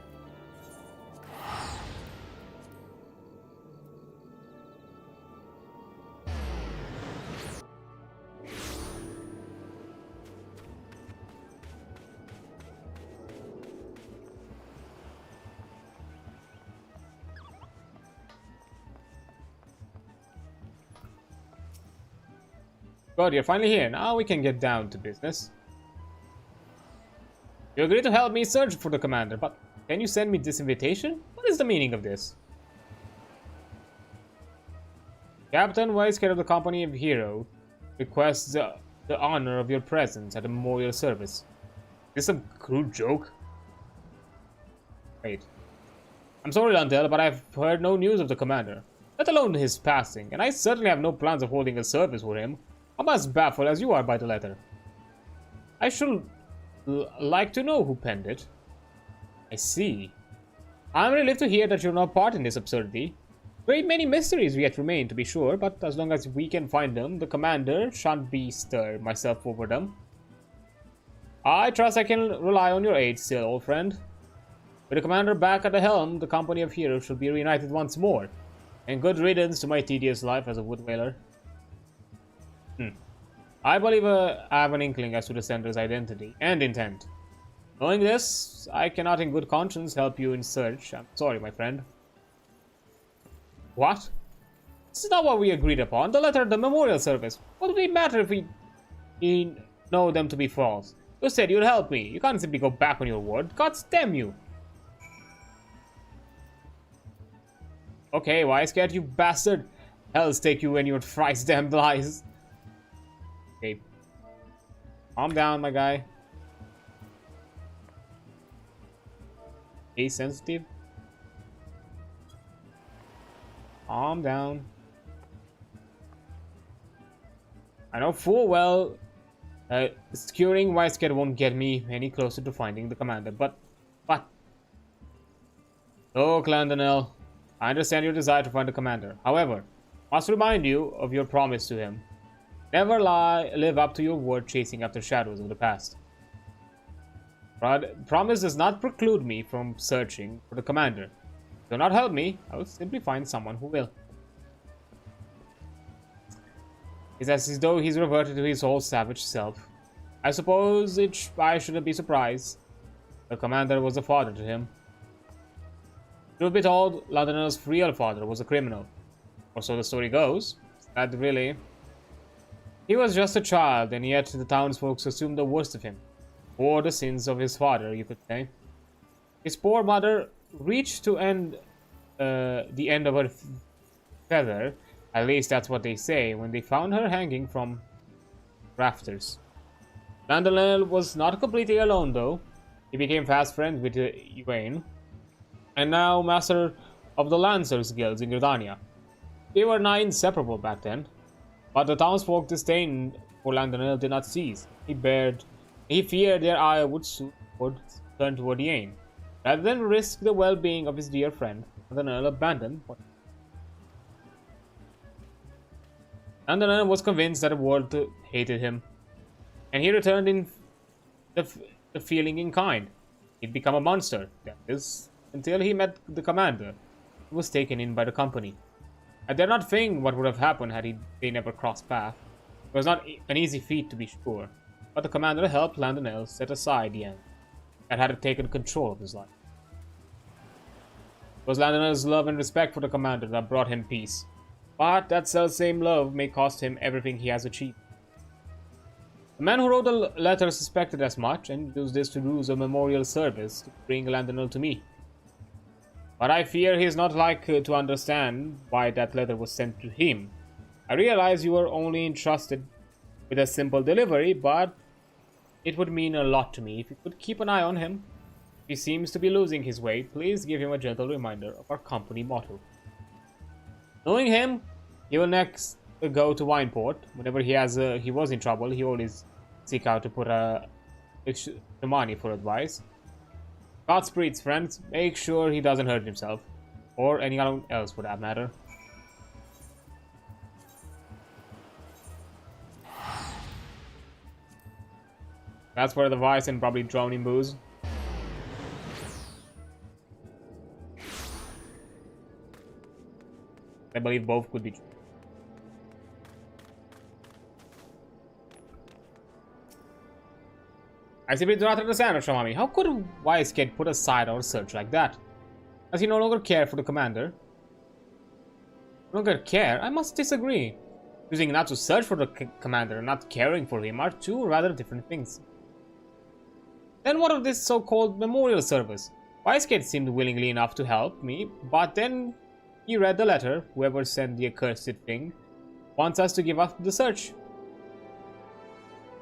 Good, you're finally here. Now we can get down to business. You agreed to help me search for the commander, but can you send me this invitation? What is the meaning of this? Captain Wastegate of the Company of Heroes requests the honor of your presence at a memorial service. Is this a crude joke? Wait. I'm sorry, Lundell, but I've heard no news of the commander, let alone his passing, and I certainly have no plans of holding a service for him. I'm as baffled as you are by the letter. I should like to know who penned it. I see. I'm relieved to hear that you're not part in this absurdity. Great many mysteries yet remain, to be sure, but as long as we can find them, the commander shan't be stirred myself over them. I trust I can rely on your aid still, old friend. With the commander back at the helm, the Company of Heroes should be reunited once more, and good riddance to my tedious life as a wood whaler. I believe I have an inkling as to the sender's identity and intent. Knowing this, I cannot in good conscience help you in search. I'm sorry, my friend. What? This is not what we agreed upon. The letter of the memorial service. What would it matter if we know them to be false? You said you'd help me. You can't simply go back on your word. God damn you. Okay, Wastegate, you bastard. Hell's take you and your thrice damned lies. Okay. Calm down, my guy. Stay sensitive. Calm down. I know full well securing Wastegate won't get me any closer to finding the commander, but... Oh, Clandonel, I understand your desire to find the commander. However, I must remind you of your promise to him. Never live up to your word chasing after shadows of the past. But promise does not preclude me from searching for the commander. Do not help me, I will simply find someone who will. It's as though he's reverted to his old savage self. I suppose I shouldn't be surprised. The commander was a father to him. Truth be told, Londoner's real father was a criminal. Or so the story goes. Sad, really. He was just a child, and yet the townsfolk assumed the worst of him. Bore the sins of his father, you could say. His poor mother reached to the end of her feather. At least that's what they say, when they found her hanging from rafters. Landonel was not completely alone, though. He became fast friends with Yvain, and now master of the Lancers Guilds in Gridania. They were nigh inseparable back then, but the townsfolk disdain for Landonel did not cease. He feared their ire would soon turn toward Yvain. Rather than risk the well-being of his dear friend, Landonel abandoned what. Landonel was convinced that the world hated him, and he returned in the feeling in kind. He'd become a monster, that is, until he met the commander, who was taken in by the company. I dare not think what would have happened had they never crossed paths. It was not an easy feat, to be sure, but the commander helped Landonel set aside the end that had taken control of his life. It was Landonel's love and respect for the commander that brought him peace, but that self-same love may cost him everything he has achieved. The man who wrote the letter suspected as much, and used this to use a memorial service to bring Landonel to me. But I fear he is not likely to understand why that letter was sent to him. I realize you were only entrusted with a simple delivery, but it would mean a lot to me if you could keep an eye on him. If he seems to be losing his way, please give him a gentle reminder of our company motto. Knowing him, he will next go to Wineport. Whenever he was in trouble, he always seek out to put the money for advice. Godspeed, friends. Make sure he doesn't hurt himself, or anyone else for that matter. That's for the advice and probably drowning booze. I believe both could be true. I simply do not understand, Shamami. How could a wise kid put aside our search like that? Does he no longer care for the commander? No longer care? I must disagree. Choosing not to search for the commander and not caring for him are two rather different things. Then what of this so-called memorial service? Wise kid seemed willingly enough to help me, but then he read the letter. Whoever sent the accursed thing wants us to give up the search.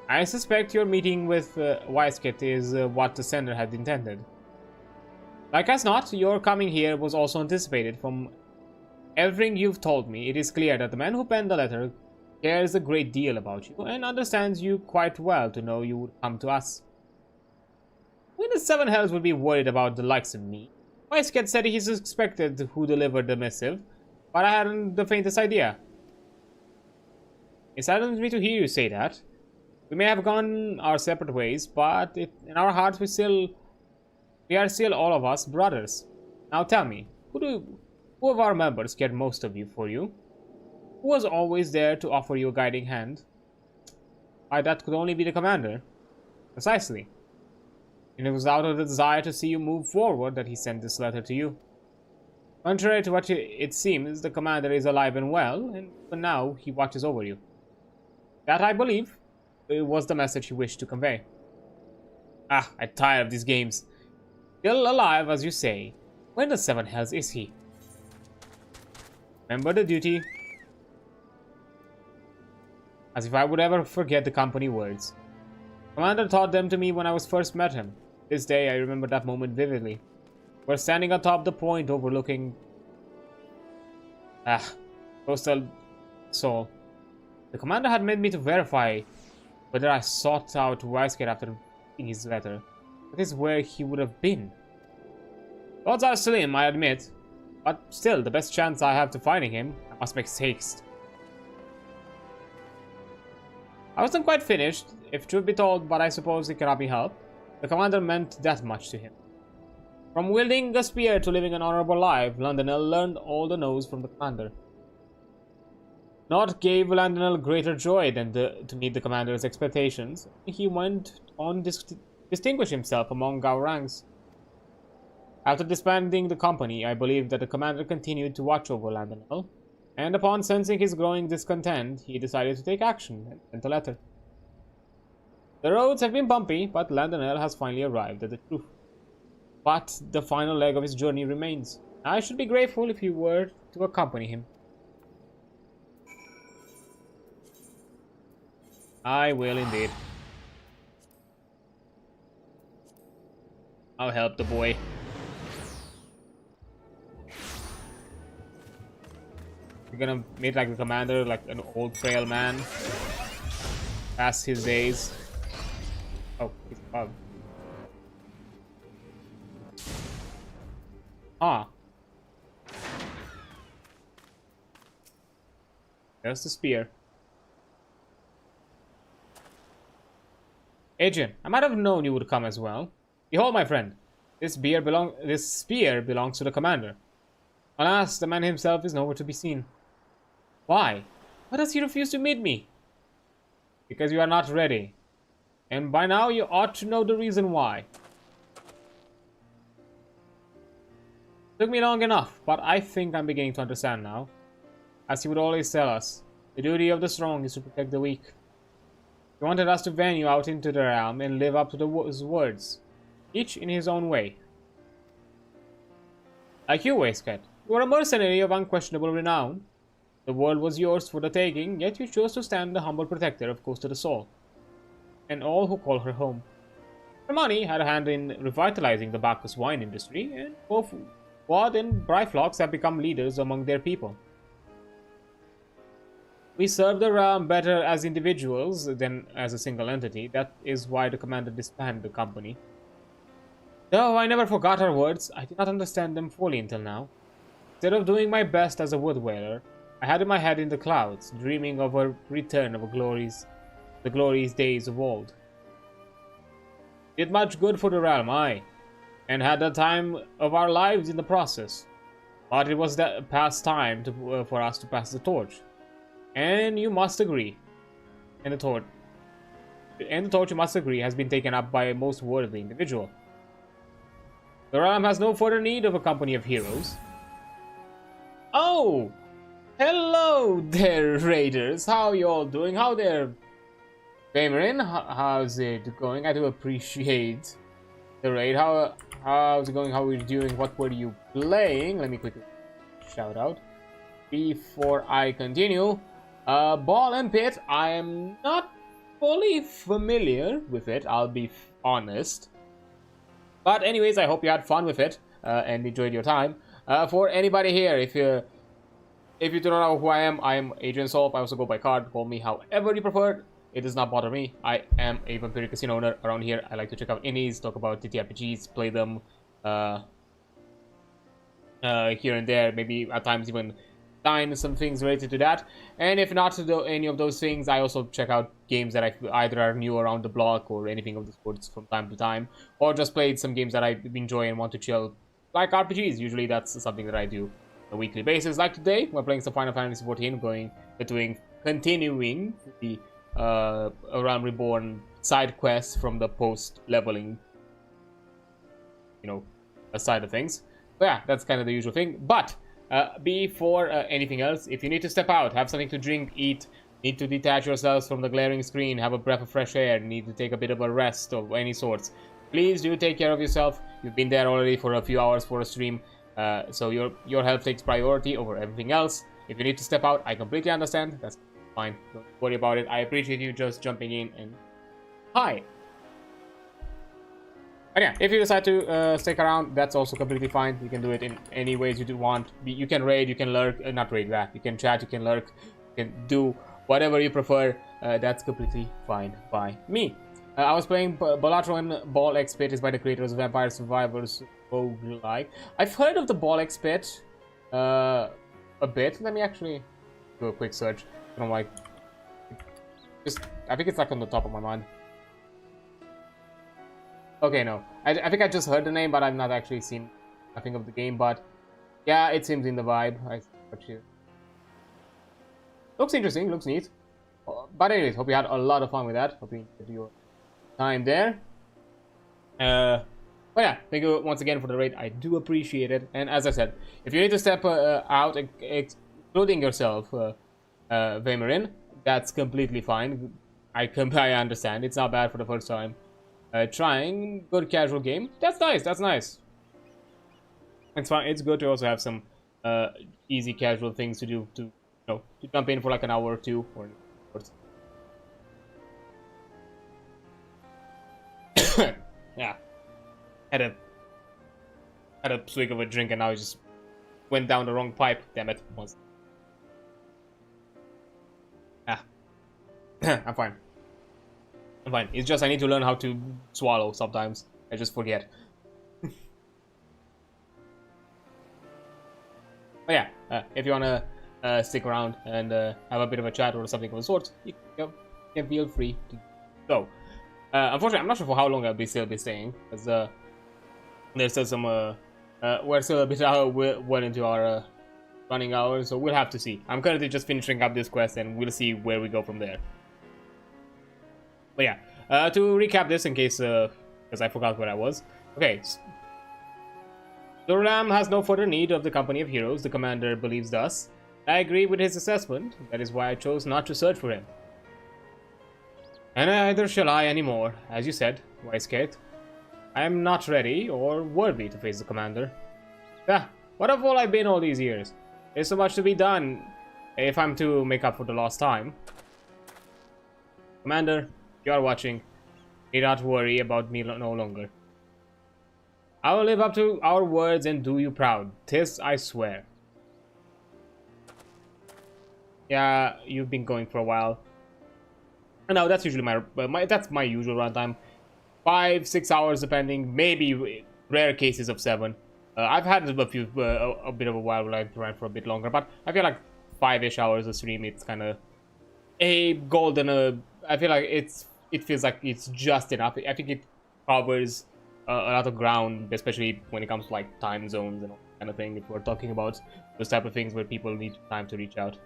I suspect your meeting with Wiseket is what the sender had intended. Like as not, your coming here was also anticipated. From everything you've told me, it is clear that the man who penned the letter cares a great deal about you and understands you quite well to know you would come to us. When the Seven Hells would be worried about the likes of me. Wiseket said he suspected who delivered the missive, but I hadn't the faintest idea. It saddens me to hear you say that. We may have gone our separate ways, but in our hearts we are still all of us brothers. Now tell me, who of our members cared most of you for you? Who was always there to offer you a guiding hand? Why, that could only be the commander. Precisely. And it was out of the desire to see you move forward that he sent this letter to you. Contrary to what it seems, the commander is alive and well, and for now he watches over you. That, I believe, was the message he wished to convey. Ah, I'm tired of these games. Still alive, as you say. Where the Seven Hells is he? Remember the duty. As if I would ever forget the company words. Commander taught them to me when I was first met him. This day I remember that moment vividly. We're standing atop the point overlooking Coastal Soul. The commander had made me to verify whether I sought out Wiseket after reading his letter. That is where he would have been. Odds are slim, I admit, but still, the best chance I have to finding him, I must make haste. I wasn't quite finished, if truth be told, but I suppose it cannot be helped. The commander meant that much to him. From wielding a spear to living an honorable life, Londonell learned all the no's from the commander. Naught gave Londonell greater joy than to meet the commander's expectations. He went on to distinguish himself among our ranks. After disbanding the company, I believe that the commander continued to watch over Londonell, and upon sensing his growing discontent, he decided to take action and sent a letter. The roads have been bumpy, but Londonell has finally arrived at the truth. But the final leg of his journey remains. I should be grateful if you were to accompany him. I will indeed. I'll help the boy. You're gonna meet like the commander, like an old frail man. Past his days. Oh, he's above. Ah. There's the spear. Adrian, I might have known you would come as well. Behold, my friend, this spear belongs to the commander. Alas, the man himself is nowhere to be seen. Why? Why does he refuse to meet me? Because you are not ready. And by now you ought to know the reason why. Took me long enough, but I think I'm beginning to understand now. As he would always tell us, the duty of the strong is to protect the weak. He wanted us to van you out into the realm and live up to his words, each in his own way. Like you, Waistcat, you were a mercenary of unquestionable renown. The world was yours for the taking, yet you chose to stand the humble protector of Coast of the Soul, and all who call her home. Hermione had a hand in revitalizing the Bacchus wine industry, and both Ward and Bryflox have become leaders among their people. We serve the realm better as individuals than as a single entity. That is why the commander disbanded the company. Though I never forgot her words, I did not understand them fully until now. Instead of doing my best as a wood-whaler, I had my head in the clouds, dreaming of a return of the glorious days of old. Did much good for the realm, aye, and had the time of our lives in the process. But it was past time for us to pass the torch. And you must agree. And the torch, you must agree, has been taken up by a most worthy individual. The realm has no further need of a company of heroes. Oh! Hello there, raiders! How you all doing? How there, Bamerin? How's it going? I do appreciate the raid. How's it going? How are you doing? What were you playing? Let me quickly shout out before I continue. Ball and Pit, I am not fully familiar with it, I'll be honest. But anyways, I hope you had fun with it and enjoyed your time. For anybody here, if you do not know who I am adreansulph. I also go by card. Call me however you prefer. It does not bother me. I am a vampiric casino owner around here. I like to check out indies, talk about TTRPGs, play them here and there. Maybe at times even some things related to that, and if not any of those things, I also check out games that either are new around the block or anything of the sorts from time to time, or just played some games that I enjoy and want to chill, like RPGs. Usually that's something that I do on a weekly basis. Like today, we're playing some Final Fantasy XIV, continuing the Realm Reborn side quests from the post-leveling, side of things. But yeah, that's kind of the usual thing. But before anything else, if you need to step out, have something to drink, eat, need to detach yourselves from the glaring screen, have a breath of fresh air, need to take a bit of a rest of any sorts, please do take care of yourself. You've been there already for a few hours for a stream, so your health takes priority over everything else. If you need to step out, I completely understand. That's fine. Don't worry about it. I appreciate you just jumping in and hi. And yeah, if you decide to stick around, that's also completely fine. You can do it in any ways you do want. You can raid, you can lurk, not raid that. You can chat, you can lurk, you can do whatever you prefer. That's completely fine by me. I was playing Balatron Ball X Pit, is by the creators of Vampire Survivors roguelike. I've heard of the Ball X Pit a bit. Let me actually do a quick search. I don't like Just, I think it's like on the top of my mind. Okay, no. I think I just heard the name, but I've not actually seen nothing of the game. But yeah, it seems in the vibe. I see what you. Looks interesting. Looks neat. But anyways, hope you had a lot of fun with that. Hope you enjoyed your time there. But yeah, thank you once again for the raid. I do appreciate it. And as I said, if you need to step out, including yourself, Vamerin, that's completely fine. I understand. It's not bad for the first time. Trying good casual game. That's nice. That's nice. It's fine. It's good to also have some easy casual things to do to jump in for like an hour or two or. Yeah. Had a swig of a drink and now I just went down the wrong pipe. Damn it. Ah. I'm fine. I'm fine. It's just I need to learn how to swallow sometimes. I just forget. But yeah, if you wanna stick around and have a bit of a chat or something of the sort, you can feel free to go. Unfortunately, I'm not sure for how long I'll still be staying, because there's still some we're still a bit well into our running hours, so we'll have to see. I'm currently just finishing up this quest, and we'll see where we go from there. But yeah, to recap this in case because I forgot where I was. Okay. The Realm has no further need of the company of heroes. The commander believes thus. I agree with his assessment. That is why I chose not to search for him. And neither shall I anymore. As you said, wise Kate, I am not ready or worthy to face the commander. Ah, what have all I been all these years? There's so much to be done if I'm to make up for the lost time. Commander, if you are watching, need not worry about me no longer. I will live up to our words and do you proud. 'Tis I swear. Yeah, you've been going for a while. No, that's usually that's my usual runtime. 5-6 hours depending, maybe rare cases of 7. I've had a few a bit of a while where I ran for a bit longer, but I feel like 5-ish hours a stream, it's kind of a golden. I feel like it feels like it's just enough. I think it covers a lot of ground, especially when it comes to like time zones and all that kind of thing. If we're talking about those type of things where people need time to reach out,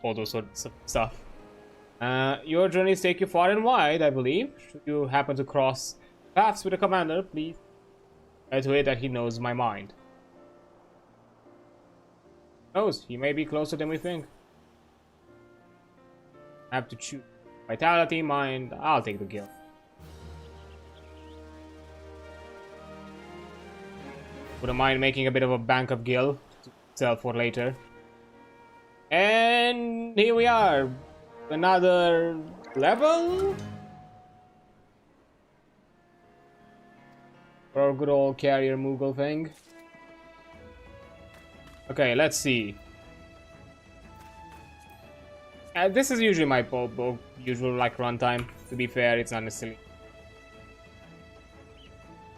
all those sorts of stuff. Your journeys take you far and wide, I believe. Should you happen to cross paths with the commander, please to it that he knows my mind. Knows he may be closer than we think. I have to choose vitality, mind. I'll take the guild. Wouldn't mind making a bit of a bank of gil to sell for later. And here we are. Another level? For our good old carrier Moogle thing. Okay, let's see. This is usually my usual like runtime. To be fair, it's not necessarily.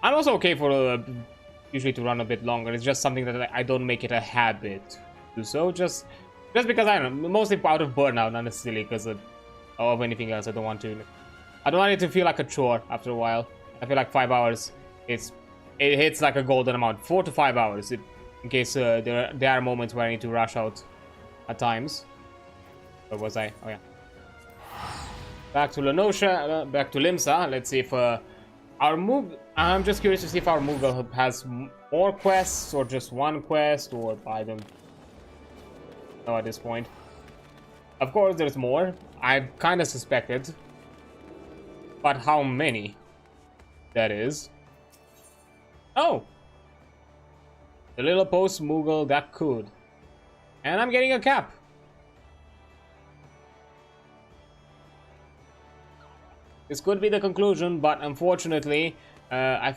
I'm also okay for usually to run a bit longer. It's just something that I don't make it a habit to do so. Just because I don't know, mostly out of burnout, not necessarily because of anything else. I don't want it to feel like a chore after a while. I feel like 5 hours, it hits like a golden amount. 4 to 5 hours, in case there are moments where I need to rush out at times. Where was I? Oh yeah. Back to Lenosha, back to Limsa. Let's see if our move. I'm just curious to see if our Moogle has more quests or just one quest, or I don't know at this point. Of course, there's more. I kind of suspected, but how many? That is. Oh, the little post Moogle that could, and I'm getting a cap. This could be the conclusion, but unfortunately, I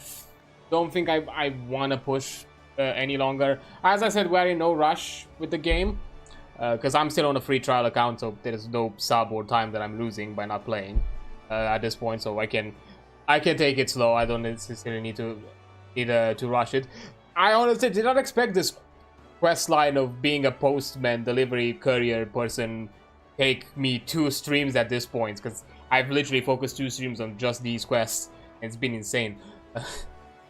don't think I want to push any longer. As I said, we're in no rush with the game, because I'm still on a free trial account, so there is no sub or time that I'm losing by not playing at this point. So I can take it slow. I don't necessarily need to rush it. I honestly did not expect this quest line of being a postman, delivery courier person take me 2 streams at this point, because I've literally focused 2 streams on just these quests, and it's been insane.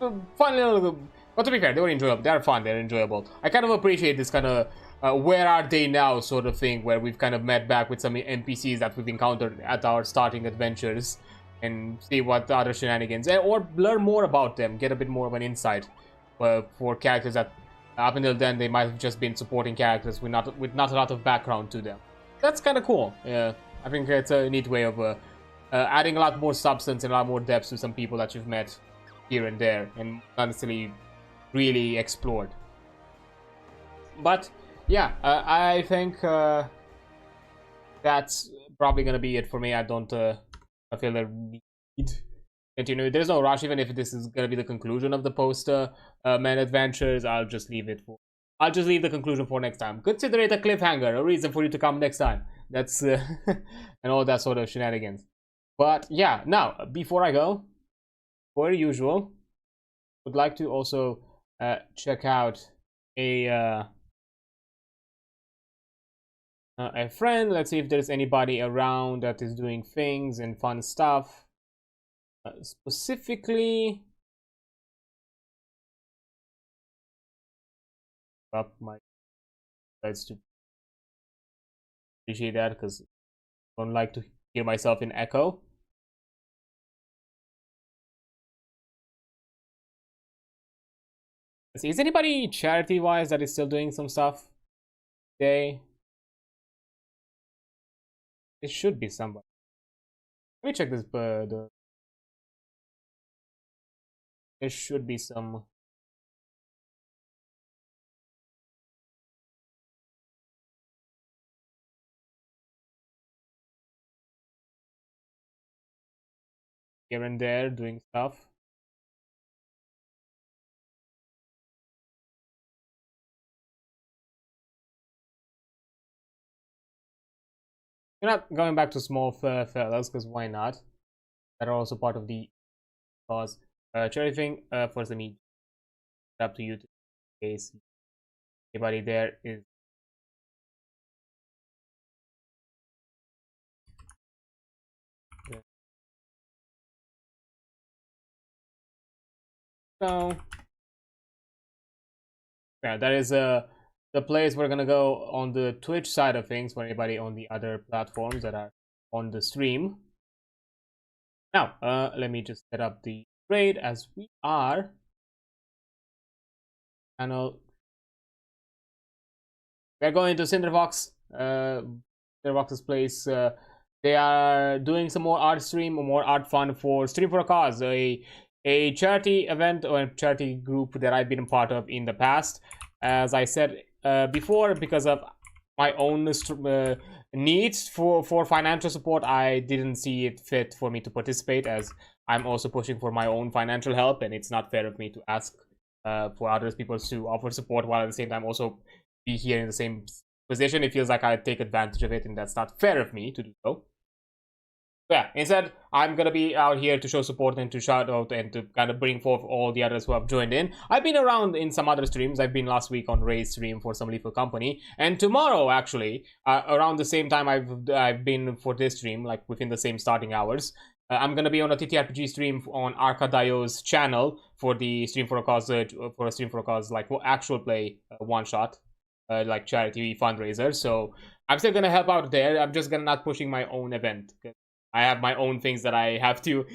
Fun little, but to be fair, they were enjoyable. They're fun, they're enjoyable. I kind of appreciate this kind of where are they now sort of thing, where we've kind of met back with some NPCs that we've encountered at our starting adventures, and see what the other shenanigans, or learn more about them, get a bit more of an insight for characters that up until then they might have just been supporting characters with not a lot of background to them. That's kind of cool. Yeah, I think it's a neat way of adding a lot more substance and a lot more depth to some people that you've met here and there, and not necessarily really explored. But yeah, I think that's probably gonna be it for me. I don't I feel the need to continue. There's no rush, even if this is gonna be the conclusion of the man adventures. I'll just leave the conclusion for next time. Consider it a cliffhanger, a reason for you to come next time. That's and all that sort of shenanigans. But yeah, now before I go, per usual, would like to also check out a friend. Let's see if there's anybody around that is doing things and fun stuff. Specifically, up my sides to appreciate that, because I don't like to hear myself in echo. Let's see, is anybody charity-wise that is still doing some stuff today? It should be somebody. Let me check this bird. There should be some. Here and there doing stuff. We're not going back to small fellas, because why not? That are also part of the cause. Charity thing, for the meet. Up to you to case anybody there is. So yeah, that is the place we're gonna go on the Twitch side of things for anybody on the other platforms that are on the stream. Now, let me just set up the trade as we are. Channel. We're going to Cinderfox's place. They are doing some more art stream, or more art fun for Stream for a Cause, a charity event or a charity group that I've been a part of in the past. As I said before, because of my own needs for financial support, I didn't see it fit for me to participate, as I'm also pushing for my own financial help, and it's not fair of me to ask for other people to offer support while at the same time also be here in the same position. It feels like I take advantage of it, and that's not fair of me to do so. Yeah, instead, I'm gonna be out here to show support and to shout out and to kind of bring forth all the others who have joined in. I've been around in some other streams. I've been last week on Ray's stream for some Lethal Company, and tomorrow, actually, around the same time I've been for this stream, like within the same starting hours, I'm gonna be on a TTRPG stream on Arcadio's channel for the Stream for a Cause, like actual play one shot, like charity fundraiser. So I'm still gonna help out there. I'm just gonna not pushing my own event. I have my own things that I have to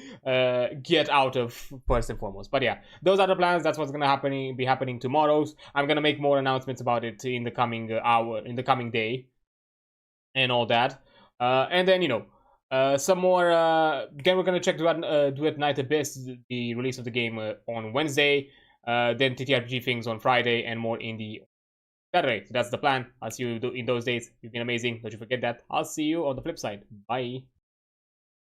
get out of first and foremost. But yeah, those are the plans. That's what's gonna be happening tomorrow. I'm gonna make more announcements about it in the coming day, and all that. And then, you know, some more. Again, we're gonna check Duet Night Abyss, the release of the game on Wednesday. Then TTRPG things on Friday, and more indie Saturday. So that's the plan. I'll see you in those days. You've been amazing. Don't you forget that. I'll see you on the flip side. Bye.